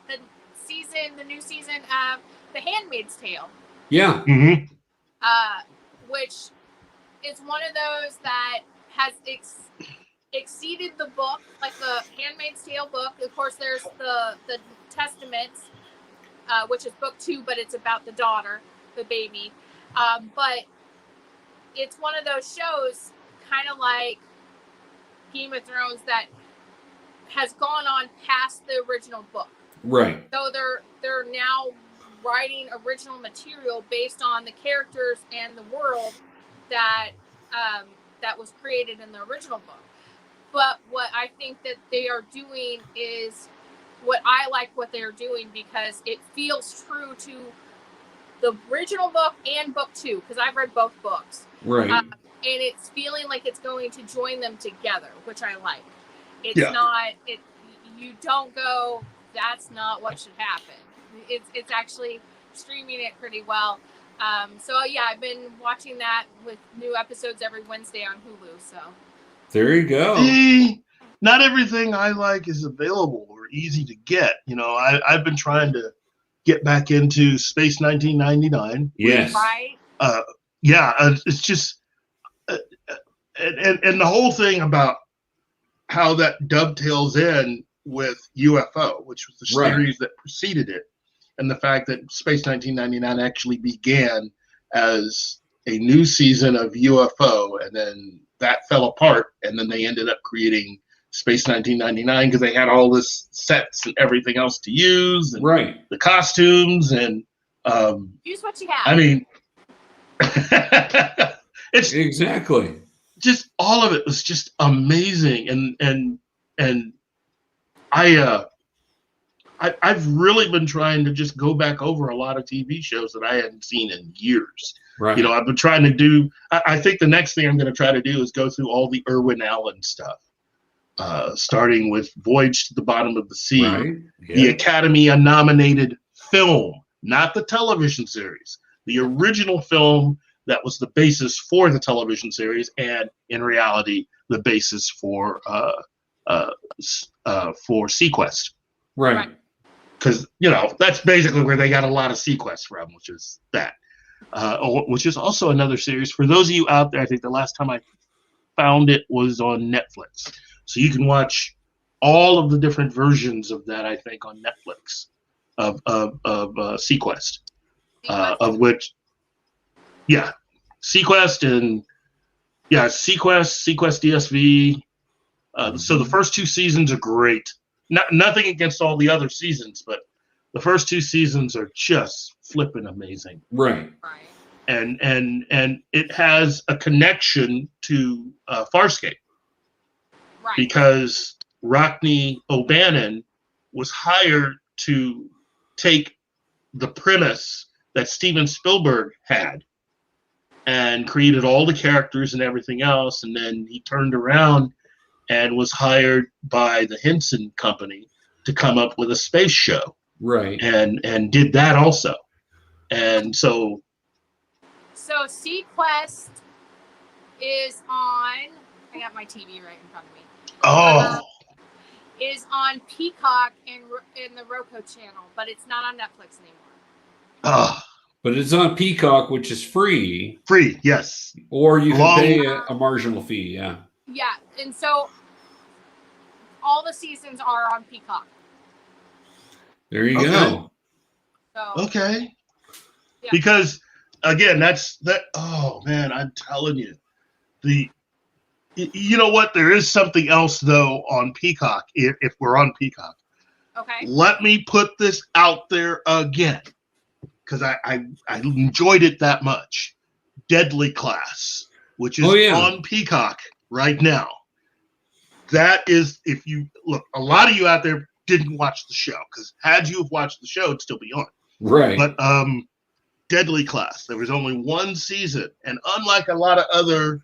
the new season of The Handmaid's Tale. Yeah. Which is one of those that has exceeded the book, like the Handmaid's Tale book. Of course, there's the Testaments, which is book 2, but it's about the daughter, the baby. But it's one of those shows, kind of like Game of Thrones, that has gone on past the original book. Right. So they're now writing original material based on the characters and the world that that was created in the original book. But what I think that they are doing is what I like what they're doing, because it feels true to the original book and book 2, because I've read both books. Right. And it's feeling like it's going to join them together, which I like. It's not, you don't go, that's not what should happen. It's actually streaming it pretty well. So yeah, I've been watching that with new episodes every Wednesday on Hulu. So there you go. See, not everything I like is available or easy to get. I've been trying to get back into Space 1999. Yes. Right. It's just, and the whole thing about how that dovetails in with UFO, which was the series that preceded it, and the fact that Space 1999 actually began as a new season of UFO, and then that fell apart, and then they ended up creating Space 1999 because they had all this sets and everything else to use, and the costumes, and use what you have. I mean, it's exactly just all of it was just amazing, and I've really been trying to just go back over a lot of TV shows that I hadn't seen in years. Right. You know, I've been trying to do. I think the next thing I'm going to try to do is go through all the Irwin Allen stuff, starting with Voyage to the Bottom of the Sea, the Academy-nominated film, not the television series, the original film that was the basis for the television series, and in reality, the basis for Sequest. Right. Because, you know, that's basically where they got a lot of Sequest from, which is that. Which is also another series. For those of you out there, I think the last time I found it was on Netflix. So you can watch all of the different versions of that, I think, on Netflix of Sequest. Of which, Sequest and, Sequest DSV. So the first 2 seasons are great. Nothing against all the other seasons, but the first 2 seasons are just flipping amazing. Right. And it has a connection to Farscape. Right. Because Rockne O'Bannon was hired to take the premise that Steven Spielberg had and created all the characters and everything else, and then he turned around and was hired by the Henson Company to come up with a space show. Right. And did that also. And so Sequest is on, I got my TV right in front of me. Is on Peacock in the Roku channel, but it's not on Netflix anymore. But it's on Peacock, which is free. Free, yes. Or you can pay a marginal fee, Yeah, and so all the seasons are on Peacock. There you go. So, okay. Yeah. Because again, that's that. Oh man, I'm telling you, you know what? There is something else though on Peacock. If we're on Peacock, okay. Let me put this out there again, because I enjoyed it that much. Deadly Class, which is on Peacock right now. That is, if you look, a lot of you out there didn't watch the show, because had you have watched the show, it'd still be on. Right. But Deadly Class, there was only 1 season, and unlike a lot of other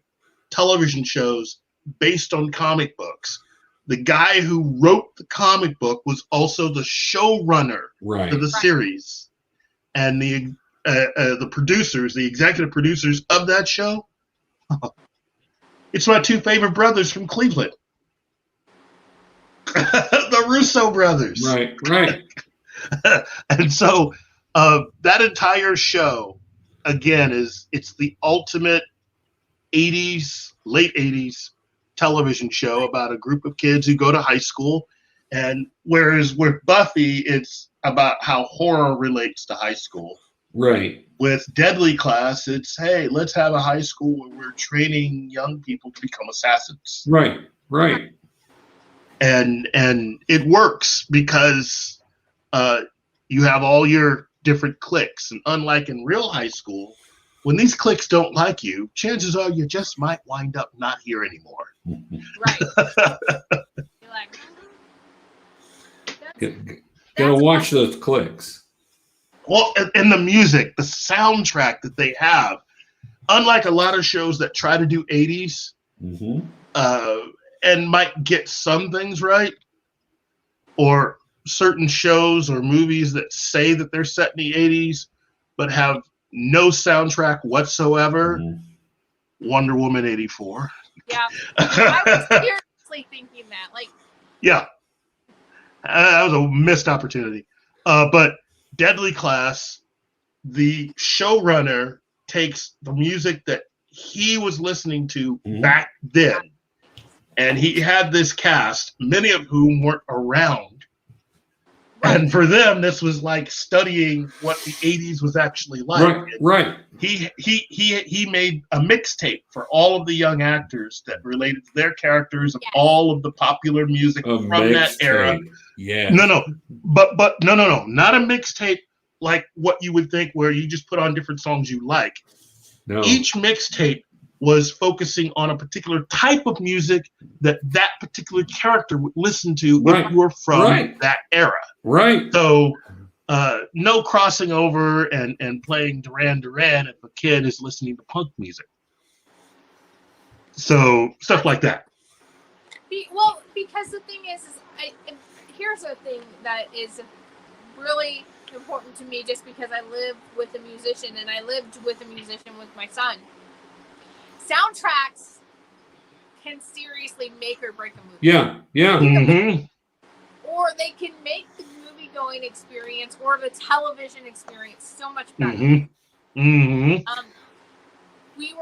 television shows based on comic books, the guy who wrote the comic book was also the showrunner for the series, and the producers, the executive producers of that show. It's my 2 favorite brothers from Cleveland. The Russo brothers. Right. And so that entire show, again, it's the ultimate 80s, late 80s television show about a group of kids who go to high school. And whereas with Buffy, it's about how horror relates to high school. Right. With Deadly Class, it's, hey, let's have a high school where we're training young people to become assassins. Right. And it works because you have all your different cliques. And unlike in real high school, when these cliques don't like you, chances are you just might wind up not here anymore. Right. You're like, gotta watch those cliques. Well, and the music, the soundtrack that they have, unlike a lot of shows that try to do 80s, and might get some things right, or certain shows or movies that say that they're set in the 80s, but have no soundtrack whatsoever. Wonder Woman 84. Yeah. I was seriously thinking that. Yeah. That was a missed opportunity. But Deadly Class, the showrunner takes the music that he was listening to back then, and he had this cast, many of whom weren't around And for them, this was like studying what the 80s was actually like. Right. He made a mixtape for all of the young actors that related to their characters of all of the popular music from that era. Yeah. No, but no, not a mixtape like what you would think where you just put on different songs you like. No. Each mixtape was focusing on a particular type of music that particular character would listen to if you were from that era. Right. So no crossing over and playing Duran Duran if a kid is listening to punk music. So stuff like that. Well, because the thing is here's a thing that is really important to me, just because I live with a musician and I lived with a musician with my son. Soundtracks can seriously make or break a movie. Yeah. Mm-hmm. Or they can make the movie-going experience or the television experience so much better. Mm-hmm. Mm-hmm. We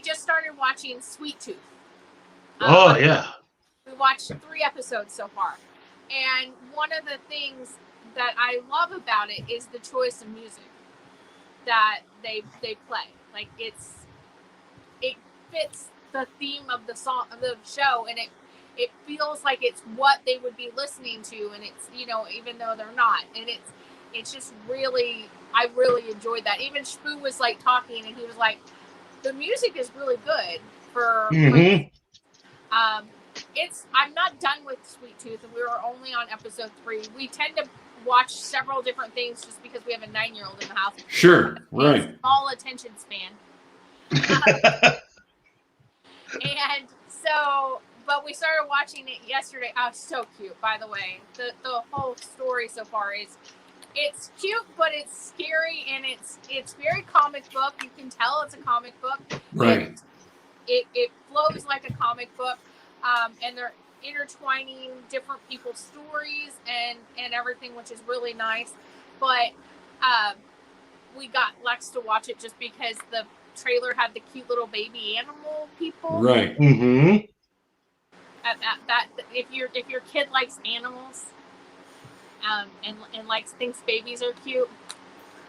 just started watching Sweet Tooth. Yeah. We watched 3 episodes so far. And one of the things that I love about it is the choice of music that they play. Like it fits the theme of the show, and it feels like it's what they would be listening to, and it's, even though they're not, and it's just really, I really enjoyed that. Even Shpoo was like talking, and he was like, the music is really good for I'm not done with Sweet Tooth, and we were only on episode 3. We tend to watch several different things just because we have a 9-year-old in the house. Sure, right. Small attention span. And so, but we started watching it yesterday. Oh, so cute, by the way. The whole story so far it's cute, but it's scary, and it's very comic book. You can tell it's a comic book. Right. It flows like a comic book, and they're intertwining different people's stories and everything, which is really nice. But we got Lex to watch it just because the trailer had the cute little baby animal people. Right. Mm-hmm. That if your kid likes animals, and thinks babies are cute,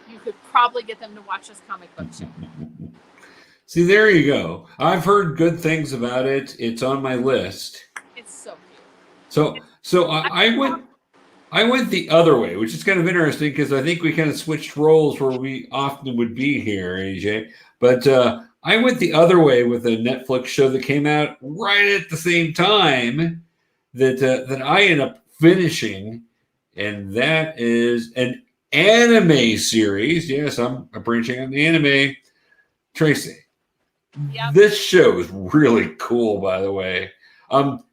you could probably get them to watch this comic book show. See, there you go. I've heard good things about it. It's on my list. It's so cute. So I went the other way, which is kind of interesting because I think we kind of switched roles where we often would be here, AJ. But I went the other way with a Netflix show that came out right at the same time that I ended up finishing, and that is an anime series. Yes, I'm branching on the anime. Tracy. Yep. This show is really cool, by the way.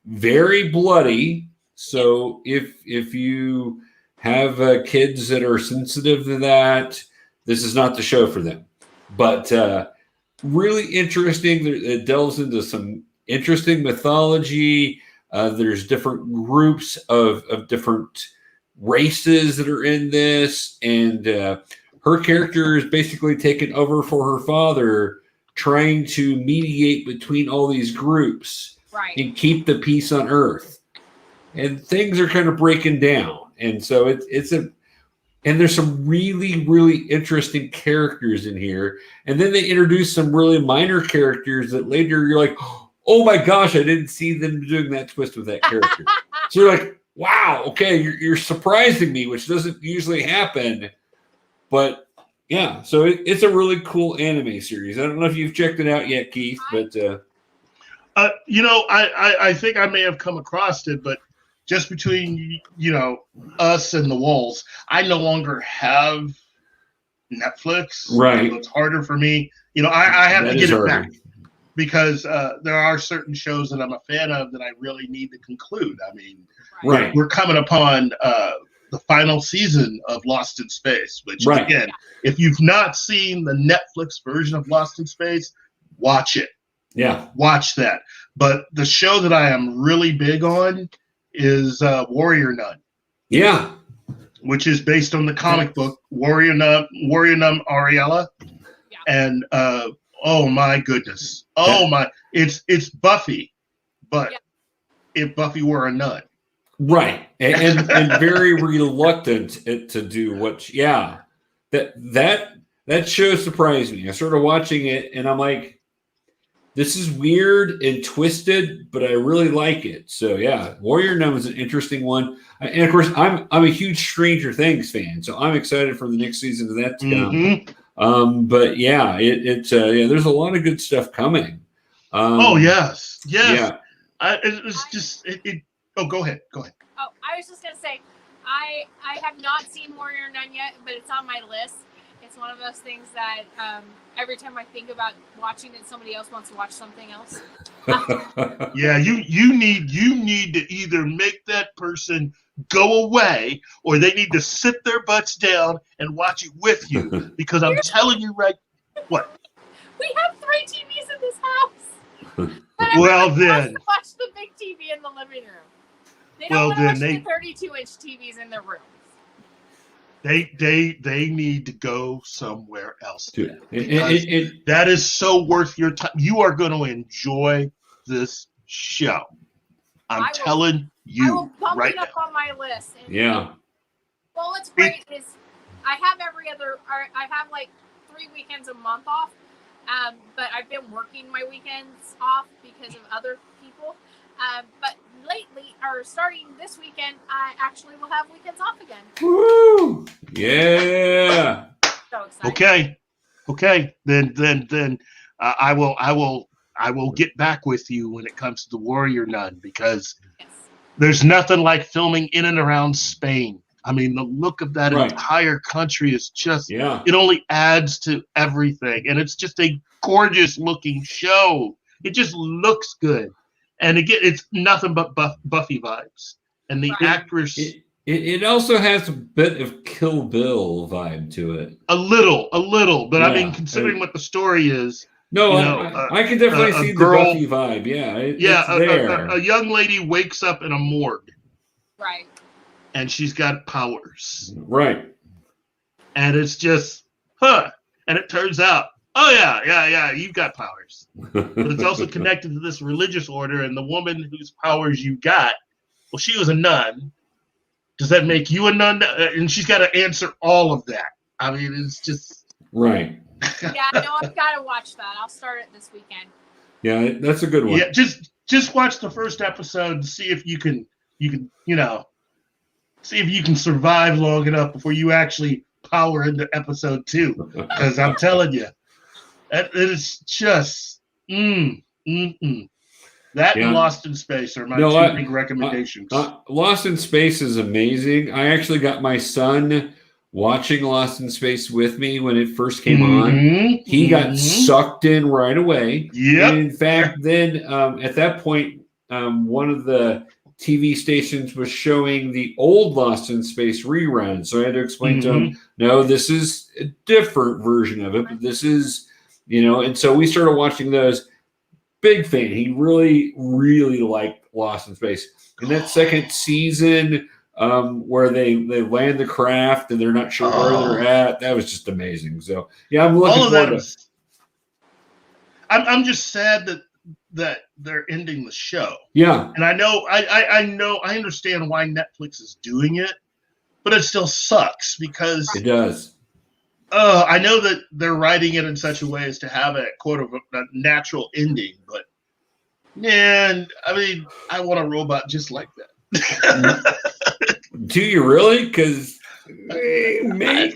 Very bloody. So if you have kids that are sensitive to that, this is not the show for them. But really interesting. It delves into some interesting mythology. There's different groups of different races that are in this. And her character is basically taken over for her father, trying to mediate between all these groups and keep the peace on Earth. And things are kind of breaking down. And so and there's some really, really interesting characters in here. And then they introduce some really minor characters that later you're like, oh my gosh, I didn't see them doing that twist with that character. So you're like, wow, okay, you're surprising me, which doesn't usually happen. But yeah, so it's a really cool anime series. I don't know if you've checked it out yet, Keith, but I think I may have come across it, but just between us and the walls, I no longer have Netflix. Right, so it's harder for me. I have to get it back because there are certain shows that I'm a fan of that I really need to conclude. I mean, we're coming upon the final season of Lost in Space, which again, if you've not seen the Netflix version of Lost in Space, watch it. Yeah. Watch that. But the show that I am really big on is Warrior Nun. Yeah. Which is based on the comic book Warrior Nun Ariella. Yeah. And oh my goodness. Oh my, it's Buffy, but if Buffy were a nun. Right, and very reluctant to do what. Yeah, that show surprised me. I started watching it, and I'm like, this is weird and twisted, but I really like it. So yeah, Warrior Nun is an interesting one, and of course, I'm a huge Stranger Things fan, so I'm excited for the next season of that to come. But yeah, there's a lot of good stuff coming. Oh yes. Yeah. Oh, go ahead. Oh, I was just gonna say, I have not seen Warrior Nun yet, but it's on my list. It's one of those things that every time I think about watching it, somebody else wants to watch something else. Yeah, you need to either make that person go away, or they need to sit their butts down and watch it with you. Because I'm telling you, right? What? We have 3 TVs in this house. But Well, everybody then. wants to watch the big TV in the living room. They don't Well, want to watch then the 32-inch TVs in their rooms. They need to go somewhere else. Dude, That is so worth your time. You are going to enjoy this show. I'm telling you I will bump right it up now. on my list. And, Yeah. well, what's great is I have like 3 weekends a month off. But I've been working my weekends off because of other people. But lately, or starting this weekend, I actually will have weekends off again. Woo! Yeah. So excited. Okay. Then I will get back with you when it comes to the Warrior Nun, because there's nothing like filming in and around Spain. I mean, the look of that entire country is just, it only adds to everything. And it's just a gorgeous looking show. It just looks good. And again, it's nothing but Buffy vibes. And the actress... It also has a bit of Kill Bill vibe to it. A little. But I mean, considering what the story is... No, I can definitely see the Buffy vibe. Yeah, it's there. A young lady wakes up in a morgue. Right. And she's got powers. Right. And it's just, And it turns out, oh, yeah, you've got powers. But it's also connected to this religious order, and the woman whose powers you got, well, she was a nun. Does that make you a nun? And she's got to answer all of that. I mean, it's just... Right. Yeah, no, I've got to watch that. I'll start it this weekend. Yeah, that's a good one. Yeah, just watch the first episode and see if you can, see if you can survive long enough before you actually power into episode 2. Because I'm telling you, it is just that and Lost in Space are my 2 big recommendations. Lost in Space is amazing. I actually got my son watching Lost in Space with me when it first came on. He got sucked in right away. Yeah. In fact, then at that point, one of the TV stations was showing the old Lost in Space rerun. So I had to explain to him, no, this is a different version of it, but this is, and so we started watching those. Big fan. He really, really liked Lost in Space. And that second season, where they land the craft and they're not sure where they're at, that was just amazing. So yeah, I'm looking forward to it. I'm just sad that they're ending the show. Yeah. And I understand why Netflix is doing it, but it still sucks because it does. I know that they're writing it in such a way as to have a a natural ending, but man, I mean, I want a robot just like that. Do you really? Because may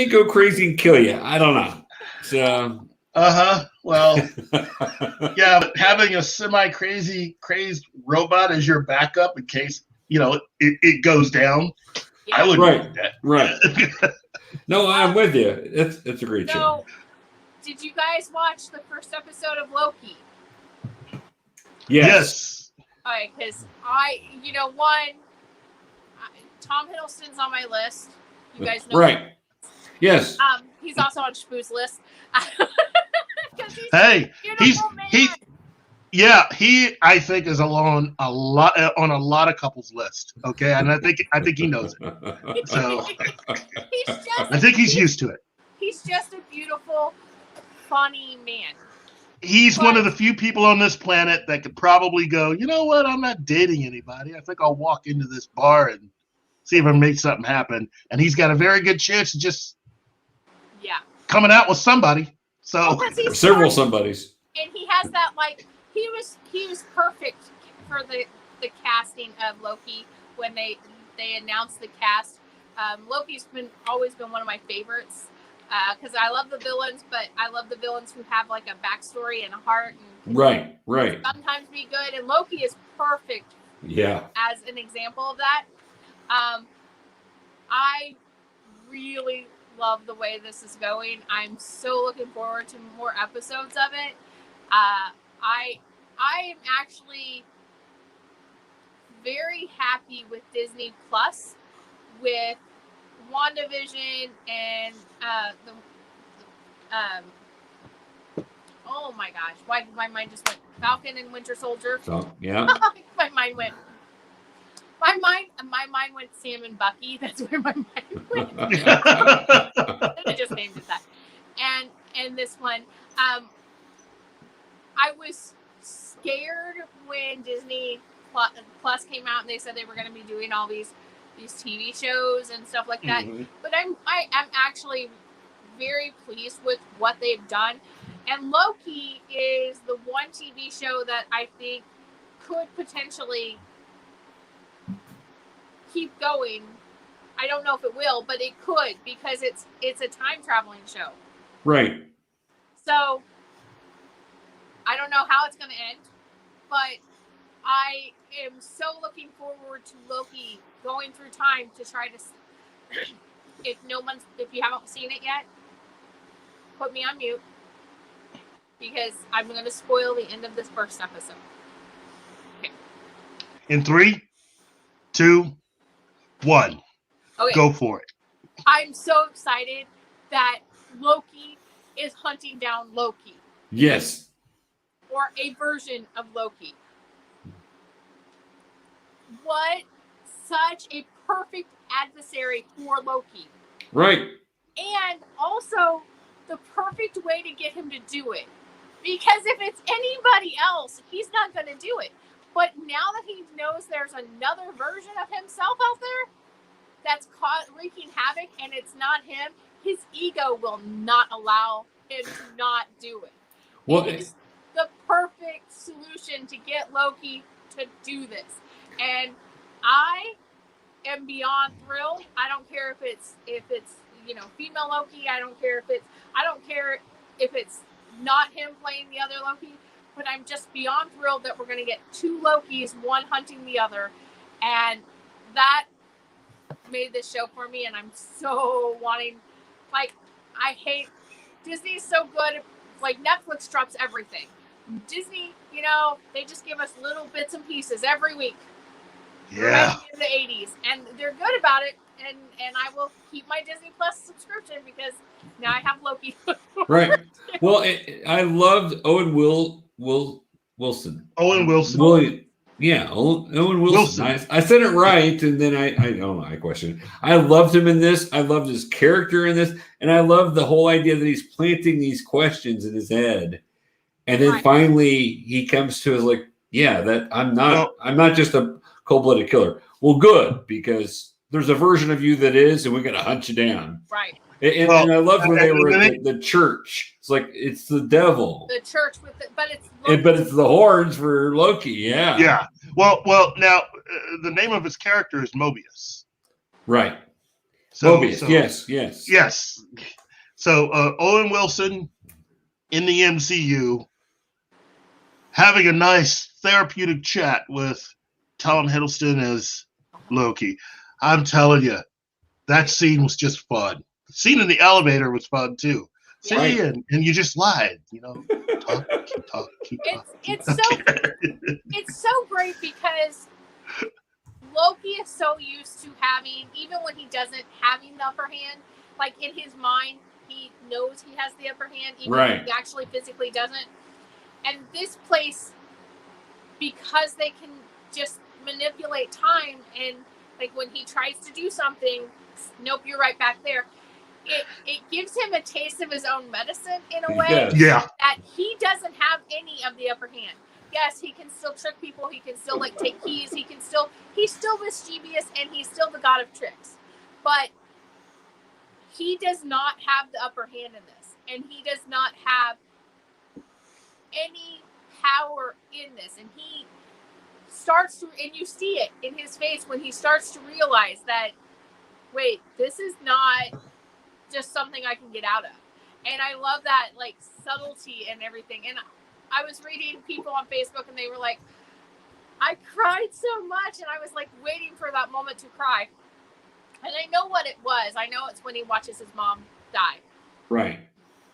go crazy and kill you. I don't know. So. Well, yeah, but having a crazed robot as your backup in case it goes down, I would do that. Right. No, I'm with you. It's a great show. Did you guys watch the first episode of Loki? Yes. All right, because Tom Hiddleston's on my list. You guys know right. him. Yes. He's also on Spoo's list. He I think is on a lot of couples' list. Okay, and I think he knows it. So I think he's used to it. He's just a beautiful, funny man. He's one of the few people on this planet that could probably go, you know what? I'm not dating anybody. I think I'll walk into this bar and see if I can make something happen. And he's got a very good chance of just coming out with somebody. So several somebodies. And he has that, like, he was perfect for the casting of Loki when they announced the cast. Loki's always been one of my favorites because I love the villains, but I love the villains who have like a backstory and a heart. And right. Sometimes be good, and Loki is perfect. Yeah. As an example of that, I really love the way this is going. I'm so looking forward to more episodes of it. I am actually very happy with Disney Plus, with WandaVision and oh my gosh, why my mind just went Falcon and Winter Soldier. So yeah. my mind went Sam and Bucky. That's where my mind went. I just named it that. And this one, I was scared when Disney Plus came out and they said they were going to be doing all these TV shows and stuff like that. Mm-hmm. But I'm actually very pleased with what they've done. And Loki is the one TV show that I think could potentially keep going. I don't know if it will, but it could, because it's a time traveling show. Right. So I don't know how it's going to end, but I am so looking forward to Loki going through time to try to. If you haven't seen it yet, put me on mute, because I'm going to spoil the end of this first episode. Okay. In 3, 2, 1, okay. Go for it. I'm so excited that Loki is hunting down Loki. Yes. Or a version of Loki. What such a perfect adversary for Loki. Right. And also the perfect way to get him to do it. Because if it's anybody else, he's not going to do it. But now that he knows there's another version of himself out there that's wreaking havoc and it's not him, his ego will not allow him to not do it. Well, it's the perfect solution to get Loki to do this. And I am beyond thrilled. I don't care if it's female Loki. I don't care if it's not him playing the other Loki. But I'm just beyond thrilled that we're going to get 2 Lokis, one hunting the other, and that made this show for me. And I'm so wanting, like, I hate Disney's so good. Like, Netflix drops everything. Disney, they just give us little bits and pieces every week. Yeah. Right in the 80s, and they're good about it. And I will keep my Disney Plus subscription because now I have Loki. Right. Well, I loved Owen Wilson. Owen Wilson. Owen Wilson. I said it right, and then I don't know. I questioned. I loved him in this. I loved his character in this, and I loved the whole idea that he's planting these questions in his head, and then finally he comes to his like, yeah, that I'm not just a cold-blooded killer. Well, good, because there's a version of you that is, and we're going to hunt you down. Right. And I loved when they were at the church. It's like, it's the devil. The church but it's Loki. But it's the horns for Loki. Yeah. Yeah. Well. Now the name of his character is Mobius. Right. Mobius. Yes. So Owen Wilson in the MCU having a nice therapeutic chat with Tom Hiddleston as Loki. I'm telling you, that scene was just fun. The scene in the elevator was fun too. See, and you just lied, keep talking. It's so great because Loki is so used to having, even when he doesn't having the upper hand, like in his mind, he knows he has the upper hand, even when he actually physically doesn't. And this place, because they can just manipulate time, and like when he tries to do something, nope, you're right back there. it gives him a taste of his own medicine in a way that he doesn't have any of the upper hand. Yes, he can still trick people. He can still like take keys. He's still mischievous, and he's still the god of tricks. But he does not have the upper hand in this, and he does not have any power in this. And he starts to, and you see it in his face when he starts to realize that, wait, this is not just something I can get out of. And I love that like subtlety and everything. And I was reading people on Facebook, and they were like, I cried so much, and I was like waiting for that moment to cry. And I know what it was. I know it's when he watches his mom die. Right.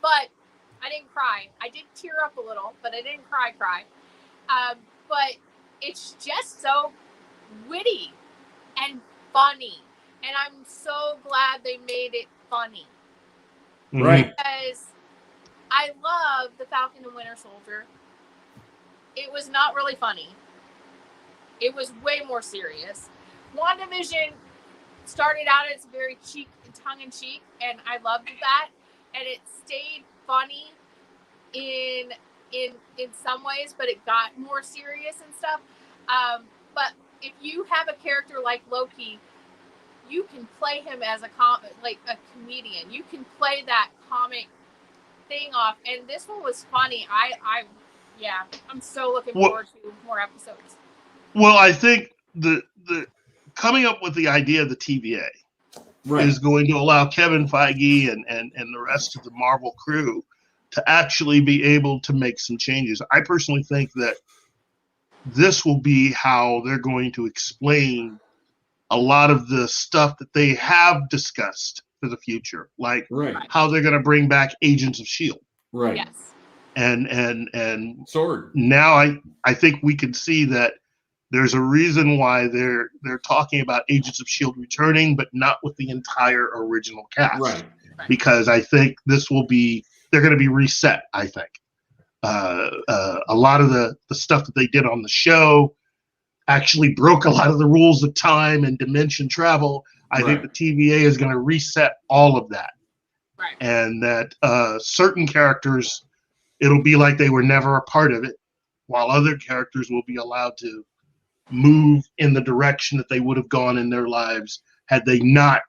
But I didn't cry. I did tear up a little, but I didn't cry. But it's just so witty and funny. And I'm so glad they made it funny. Right. Because I love the Falcon and Winter Soldier. It was not really funny. It was way more serious. WandaVision started out as very tongue-in-cheek, and I loved that. And it stayed funny in some ways, but it got more serious and stuff. But if you have a character like Loki, you can play him as a comedian. You can play that comic thing off, and this one was funny. I'm so looking forward to more episodes. Well, I think the coming up with the idea of the TVA is going to allow Kevin Feige and the rest of the Marvel crew to actually be able to make some changes. I personally think that this will be how they're going to explain a lot of the stuff that they have discussed for the future, like how they're going to bring back Agents of S.H.I.E.L.D. Right. Yes. And Sword. Now I think we can see that there's a reason why they're talking about Agents of S.H.I.E.L.D. returning, but not with the entire original cast. Right. Because I think they're going to be reset, I think. A lot of the stuff that they did on the show actually broke a lot of the rules of time and dimension travel. I think the TVA is going to reset all of that. Right. And that certain characters, it'll be like they were never a part of it, while other characters will be allowed to move in the direction that they would have gone in their lives had they not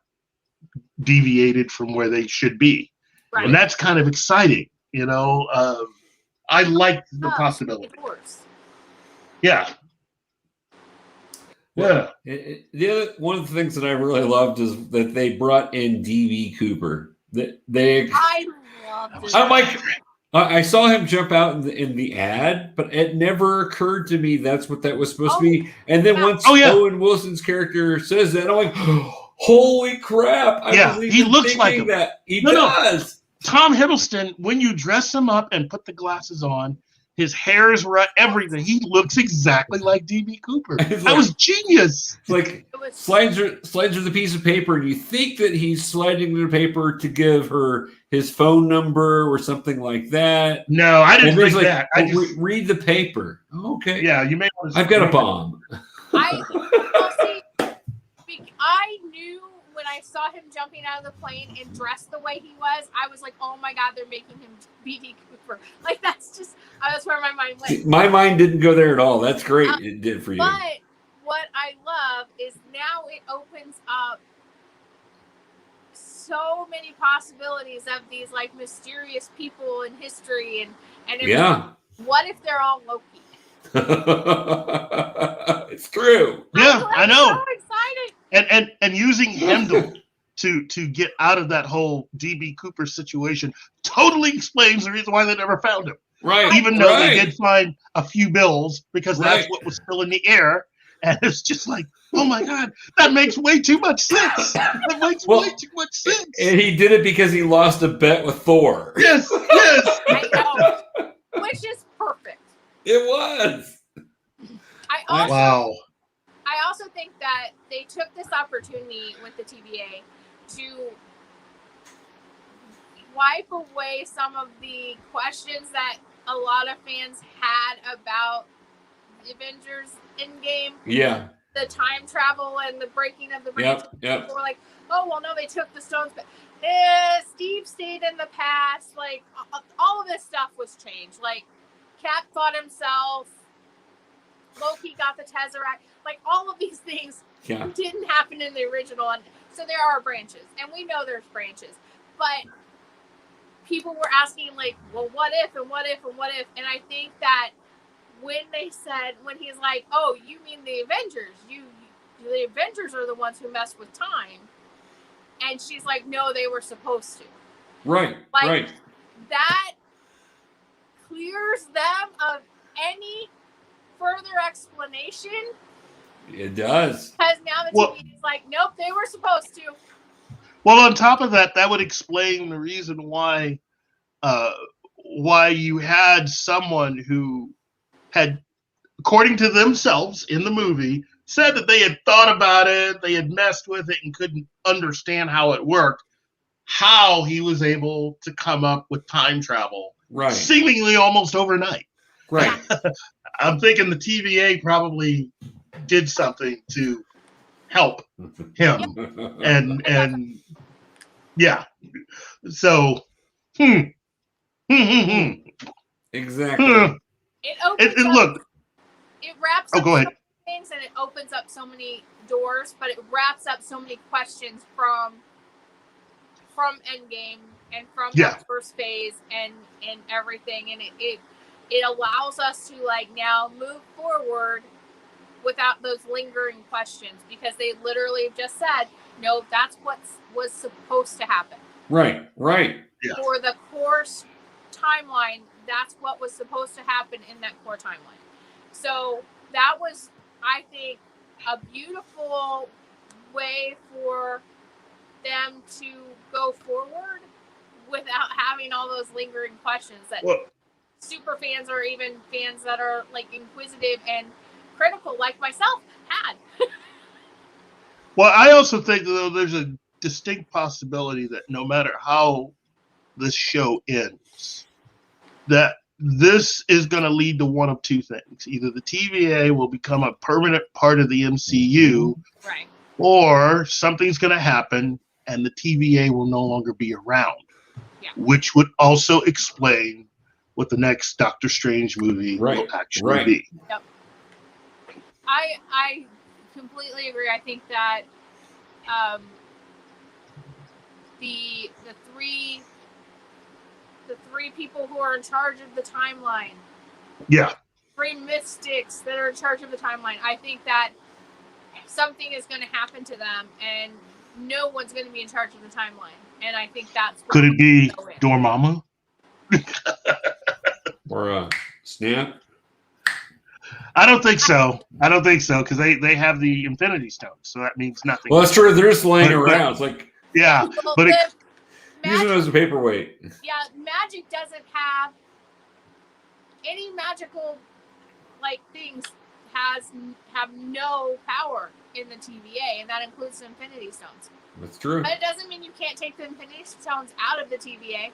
deviated from where they should be. Right. And that's kind of exciting, I like the possibility. Yeah. Yeah. One of the things that I really loved is that they brought in DB Cooper. I loved it. I'm like, I saw him jump out in the ad, but it never occurred to me that's what that was supposed to be. And then once Owen Wilson's character says that, I'm like, holy crap! He looks like him. That he does. Tom Hiddleston, when you dress him up and put the glasses on, his hair is right, everything. He looks exactly like DB Cooper. That was genius. It's like slides her the piece of paper, and you think that he's sliding the paper to give her his phone number or something like that. No, I didn't think that. I just read the paper. Okay. Yeah, you may want to. I've got a bomb. I knew when I saw him jumping out of the plane and dressed the way he was, I was like, oh my God, they're making him BD Cooper. Like, that's where my mind went. My mind didn't go there at all. That's great. It did for you. But what I love is now it opens up so many possibilities of these like mysterious people in history and everything. What if they're all Loki? It's true. Yeah, I know. I'm so excited. And using Heimdall to get out of that whole DB Cooper situation totally explains the reason why they never found him. Right. Even though they did find a few bills, because that's what was still in the air. And it's just like, oh my God, that makes way too much sense. That makes way too much sense. And he did it because he lost a bet with Thor. Yes. I know. Which is perfect. It was. I also think that they took this opportunity with the TVA to wipe away some of the questions that a lot of fans had about the Avengers Endgame. Yeah. The time travel and the breaking of the branch. Yep. People were like, oh, well, no, they took the stones. But Steve stayed in the past. Like, all of this stuff was changed. Like, Cap fought himself. Loki got the Tesseract. Like, all of these things didn't happen in the original. And so there are branches. And we know there's branches. But people were asking, like, well, what if, and what if, and what if? And I think that when he's like, oh, you mean the Avengers? The Avengers are the ones who messed with time. And she's like, no, they were supposed to. Right, right. That clears them of any further explanation. It does. Because now the TV is like, nope, they were supposed to. Well, on top of that, that would explain the reason why you had someone who had, according to themselves in the movie, said that they had thought about it, they had messed with it, and couldn't understand how it worked, how he was able to come up with time travel, seemingly almost overnight. Right. I'm thinking the TVA probably did something to help him, and yeah. So, exactly. It wraps up go ahead. things, and it opens up so many doors, but it wraps up so many questions from Endgame and from the first phase and everything, and it allows us to like now move forward without those lingering questions, because they literally have just said, no, that's what was supposed to happen. Right. Yeah. For the course timeline, that's what was supposed to happen in that core timeline. So that was, I think, a beautiful way for them to go forward without having all those lingering questions that super fans or even fans that are like inquisitive and critical like myself had. Well, I also think, though, there's a distinct possibility that no matter how this show ends, that this is going to lead to one of two things. Either the TVA will become a permanent part of the MCU, right, or something's going to happen and the TVA will no longer be around, which would also explain what the next Doctor Strange movie will actually be. Yep. I completely agree. I think that the three people who are in charge of the timeline, three mystics that are in charge of the timeline, I think that something is going to happen to them, and no one's going to be in charge of the timeline. And I think that's what could it be Dormammu? Or Snap? I don't think so, because they have the Infinity Stones, so that means nothing. Well, that's true. They're just laying around. It's like, but using it as a paperweight. Yeah, magic doesn't have any magical like things have no power in the TVA, and that includes the Infinity Stones. That's true. But it doesn't mean you can't take the Infinity Stones out of the TVA.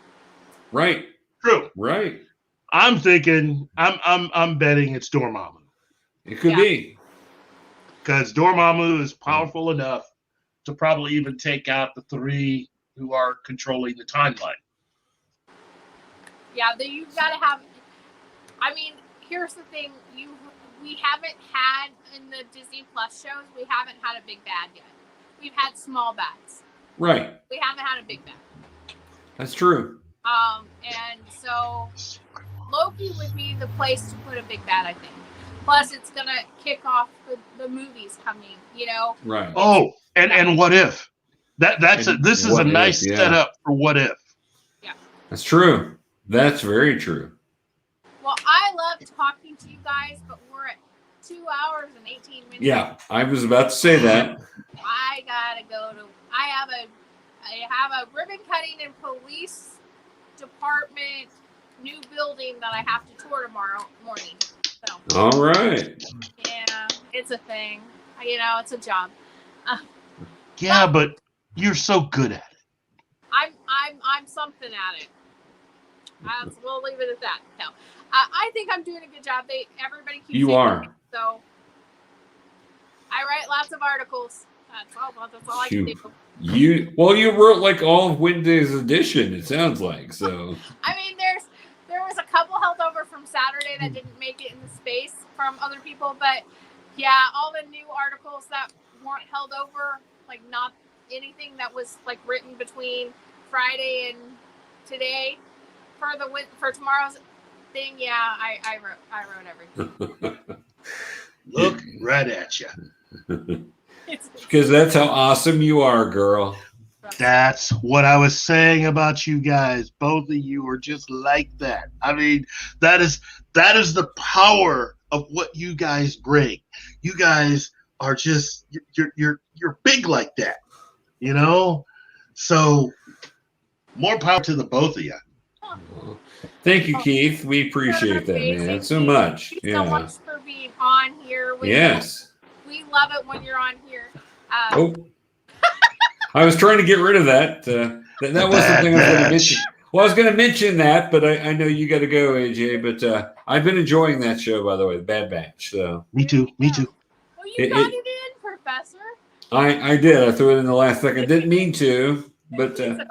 Right. True. Right. I'm thinking. I'm betting it's Dormammu. It could be, because Dormammu is powerful enough to probably even take out the three who are controlling the timeline. Yeah, you've got to have. I mean, here's the thing: we haven't had in the Disney Plus shows. We haven't had a big bad yet. We've had small bads. Right. We haven't had a big bad. That's true. And so Loki would be the place to put a big bad, I think. Plus, it's gonna kick off the movies coming. You know. Right. Oh, and what if? This is a nice setup for what if. Yeah. That's true. That's very true. Well, I love talking to you guys, but we're at 2 hours and 18 minutes. Yeah, I was about to say that. I gotta go to. I have a ribbon cutting and police department new building that I have to tour tomorrow morning. So. All right. Yeah, it's a thing. You know, it's a job. But you're so good at it. I'm something at it. We'll leave it at that. No, I think I'm doing a good job. Everybody keeps. You are. So I write lots of articles. That's all I can do. You wrote like all of Wednesday's edition. It sounds like so. I mean, there was a couple held over from Saturday that didn't make it in the space from other people, but yeah, all the new articles that weren't held over, like not anything that was like written between Friday and today for tomorrow's thing. Yeah, I wrote everything. Look right at you. Because that's how awesome you are, girl. That's what I was saying about you guys. Both of you are just like that. I mean, that is the power of what you guys bring. You guys are just you're big like that, you know. So more power to the both of you. Thank you, Keith. We appreciate that, man, so much. Thank you so much for being on here. Yes. We love it when you're on here. I was trying to get rid of that. That was the thing I was going to mention. Well, I was going to mention that, but I know you got to go, AJ. But I've been enjoying that show, by the way, the Bad Batch. So me too. Well, you got it in, Professor. I did. I threw it in the last second. Didn't mean to, but okay.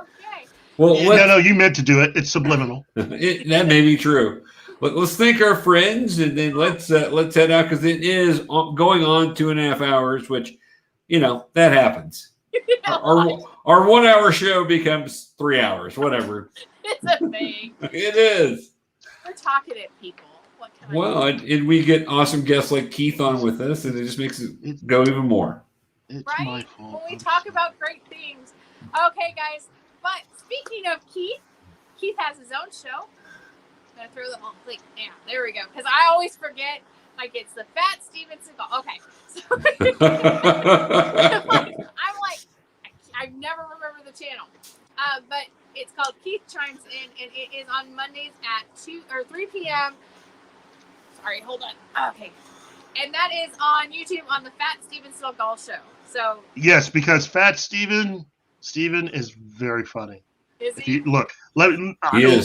Well, no, you meant to do it. It's subliminal. That may be true. Let's thank our friends, and then let's head out because it is going on 2.5 hours, which that happens. Our 1 hour show becomes 3 hours, whatever. It's a thing. It is. We're talkative people. What can I do? And we get awesome guests like Keith on with us, and it just makes it go even more. It's right? my fault. When we talk about great things. Okay, guys. But speaking of Keith has his own show. I'm gonna throw the whole thing. Yeah, there we go. Because I always forget. Like it's the Fat Stevenson. Okay. So I'm like, I never remember the channel. But it's called Keith Chimes In, and it is on Mondays at 2 or 3 p.m. Sorry, hold on. Okay. And that is on YouTube on the Fat Steven Seagal Show. So yes, because Fat Steven is very funny. Is if he? you look,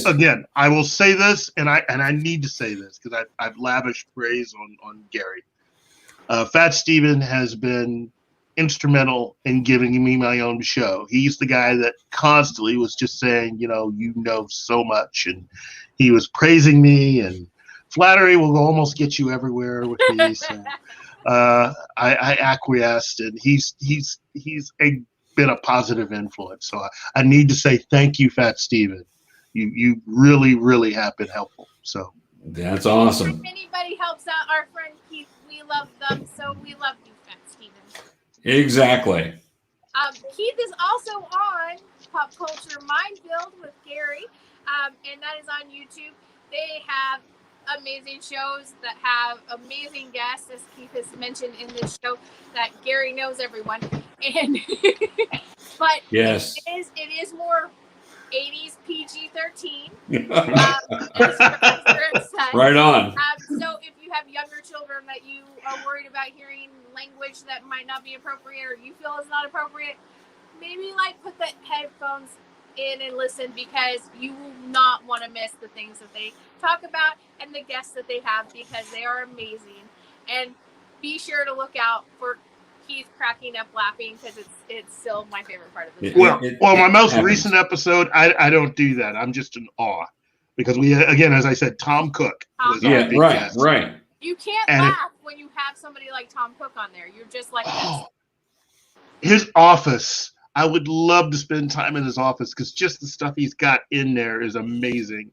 again, I will say this, and I need to say this because I've lavished praise on Gary. Fat Steven has been instrumental in giving me my own show. He's the guy that constantly was just saying, you know so much, and he was praising me, and flattery will almost get you everywhere with me. So I acquiesced, and he's been a positive influence. So I need to say thank you, Fat Steven. You really, really have been helpful. So that's awesome. If anybody helps out our friend Keith, we love them. So we love you, Fat Steven. Exactly. Keith is also on Pop Culture Minefield with Gary, and that is on YouTube. They have amazing shows that have amazing guests, as Keith has mentioned in this show, that Gary knows everyone. And but yes, it is more 80s PG-13. Right on. So if you have younger children that you are worried about hearing language that might not be appropriate or you feel is not appropriate, maybe put the headphones in and listen, because you will not want to miss the things that they talk about and the guests that they have, because they are amazing. And be sure to look out for Keith cracking up laughing, because it's still my favorite part of the show. Well, my most recent episode, I don't do that. I'm just in awe because we, again, as I said, Tom Cook was our big guest. Right. You can't laugh when you have somebody like Tom Cook on there. You're just like his office. I would love to spend time in his office because just the stuff he's got in there is amazing.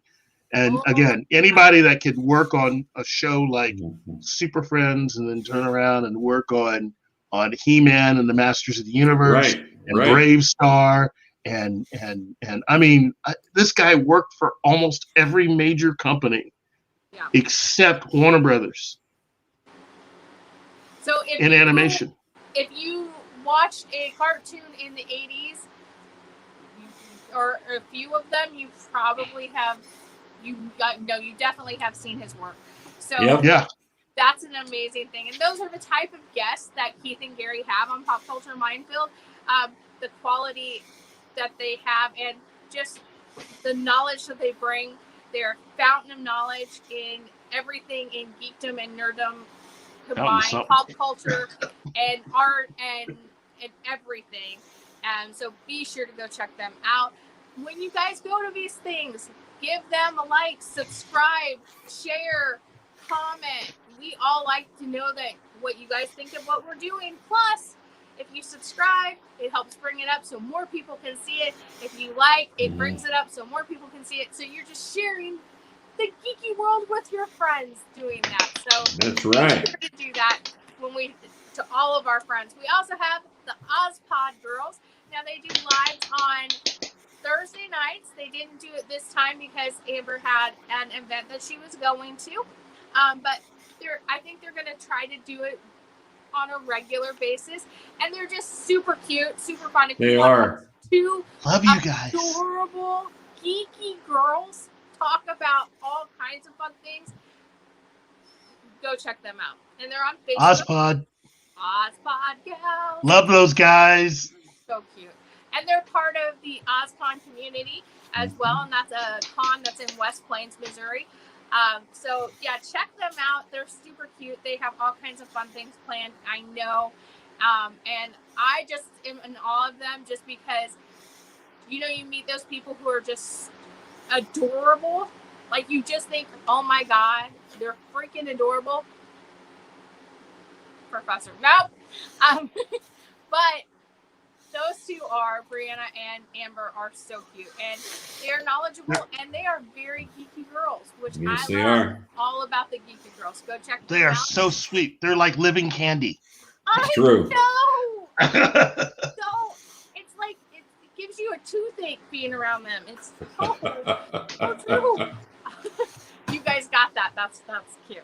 And again, anybody that could work on a show like Super Friends and then turn around and work on He-Man and the Masters of the Universe and Brave Star and I mean, this guy worked for almost every major company except Warner Brothers. So in animation. If you watched a cartoon in the 80s, or a few of them, you probably have. You definitely have seen his work. So that's an amazing thing. And those are the type of guests that Keith and Gary have on Pop Culture Minefield. The quality that they have and just the knowledge that they bring. They're a fountain of knowledge in everything in geekdom and nerddom combined, pop culture and art and and everything. And so be sure to go check them out. When you guys go to these things, give them a like, subscribe, share, comment. We all like to know that what you guys think of what we're doing. Plus, if you subscribe, it helps bring it up so more people can see it. If you like, it brings it up so more people can see it. So you're just sharing the geeky world with your friends doing that. So that's right. Be sure to do that to all of our friends. We also have the OzPod girls. Now they do lives on Thursday nights. They didn't do it this time because Amber had an event that she was going to. But I think they're going to try to do it on a regular basis. And they're just super cute, super fun. If They you want are. Two Love you guys. adorable, geeky girls talk about all kinds of fun things, go check them out. And they're on Facebook. OzPod Gals. Love those guys. So cute. And they're part of the OzCon community as well. And that's a con that's in West Plains, Missouri. So, yeah, check them out. They're super cute. They have all kinds of fun things planned, I know. And I just am in awe of them just because, you meet those people who are just adorable. Like, you just think, oh, my God, they're freaking adorable. Professor. Nope. But those two are, Brianna and Amber, are so cute. And they're knowledgeable, and they are very geeky girls, which Yes, I they love. are. All about the geeky girls. Go check them They are out. so sweet. They're like living candy. I True. know. So it's like it gives you a toothache being around them. It's so true. You guys got that. That's cute.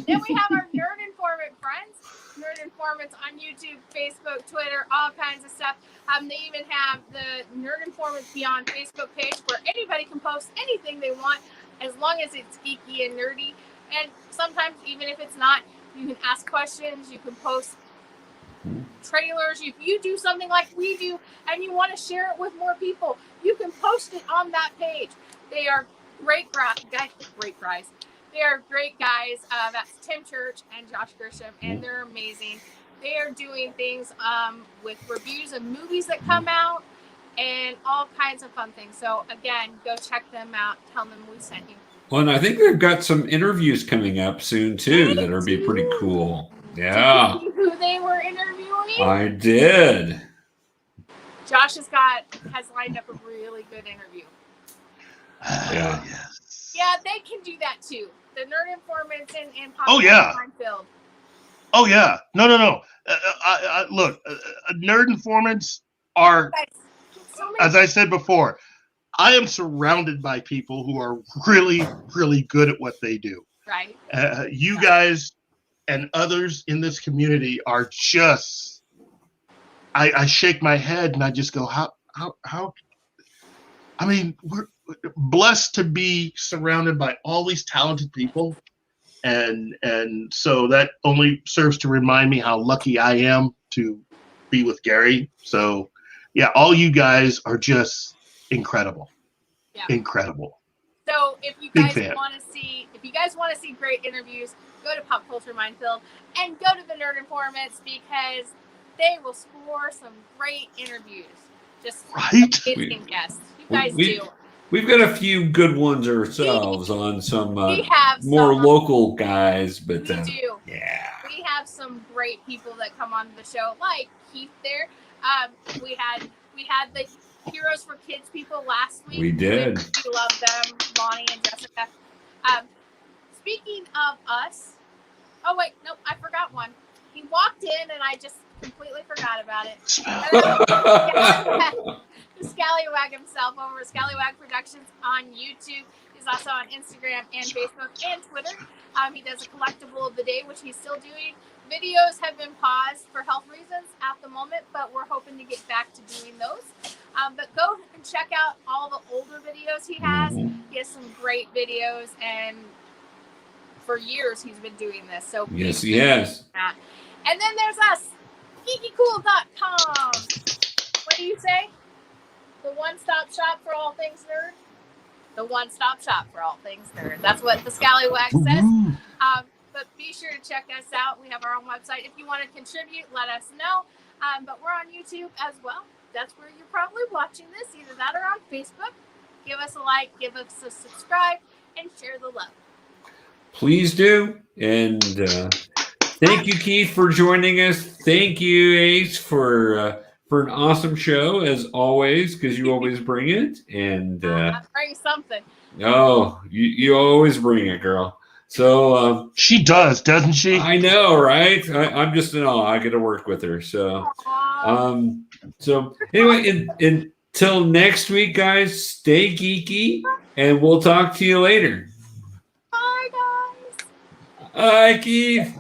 Then we have our Nerd Informant friends. Nerd Informants on YouTube, Facebook, Twitter, all kinds of stuff. They even have the Nerd Informants Beyond Facebook page where anybody can post anything they want as long as it's geeky and nerdy. And sometimes, even if it's not, you can ask questions, you can post trailers. If you do something like we do and you want to share it with more people, you can post it on that page. They are great guys. They are great guys. That's Tim Church and Josh Grisham, and they're amazing. They are doing things with reviews of movies that come out and all kinds of fun things. So again, go check them out. Tell them we sent you. Well, and I think they've got some interviews coming up soon too that'll be pretty cool. Yeah. Did you see who they were interviewing? I did. Josh has lined up a really good interview. Yeah. Yes. Yeah, they can do that too. The Nerd Informants and Oh, yeah. Minefield. Oh yeah. No. Look, Nerd Informants are, as I said before, I am surrounded by people who are really, really good at what they do. Right. You guys and others in this community are just, I shake my head and I just go, how, I mean, we're blessed to be surrounded by all these talented people. And so that only serves to remind me how lucky I am to be with Gary. So yeah, all you guys are just incredible. Yeah. Incredible. So if you guys want to see great interviews, go to Pop Culture Minefield and go to the Nerd Informants because they will score some great interviews. Just amazing guests. You guys do. We've got a few good ones ourselves on some more local guys, but we do. Yeah, we have some great people that come on the show, like Keith. There, we had the Heroes for Kids people last week. We did. We love them, Lonnie and Jessica. Speaking of us, oh wait, nope, I forgot one. He walked in and I just completely forgot about it. The Scallywag himself over at Scallywag Productions on YouTube. He's also on Instagram and Facebook and Twitter. He does a collectible of the day, which he's still doing. Videos have been paused for health reasons at the moment, but we're hoping to get back to doing those. But go and check out all the older videos he has. He has some great videos, and for years he's been doing this. So yes, he has. And then there's us, GeekyKOOL.com. What do you say? The one-stop shop for all things nerd. The one-stop shop for all things nerd. That's what the Scallywag says. But be sure to check us out. We have our own website. If you want to contribute, let us know. But we're on YouTube as well. That's where you're probably watching this, either that or on Facebook. Give us a like, give us a subscribe, and share the love. Please do. And thank you, Keith, for joining us. Thank you, Ace, for an awesome show, as always, because you always bring it. And I bring something. oh, you always bring it, girl. So she does, doesn't she? I know, right? I'm just in awe. I get to work with her. So, so anyway, until next week, guys, stay geeky, and we'll talk to you later. Bye, guys. Hi, Keith.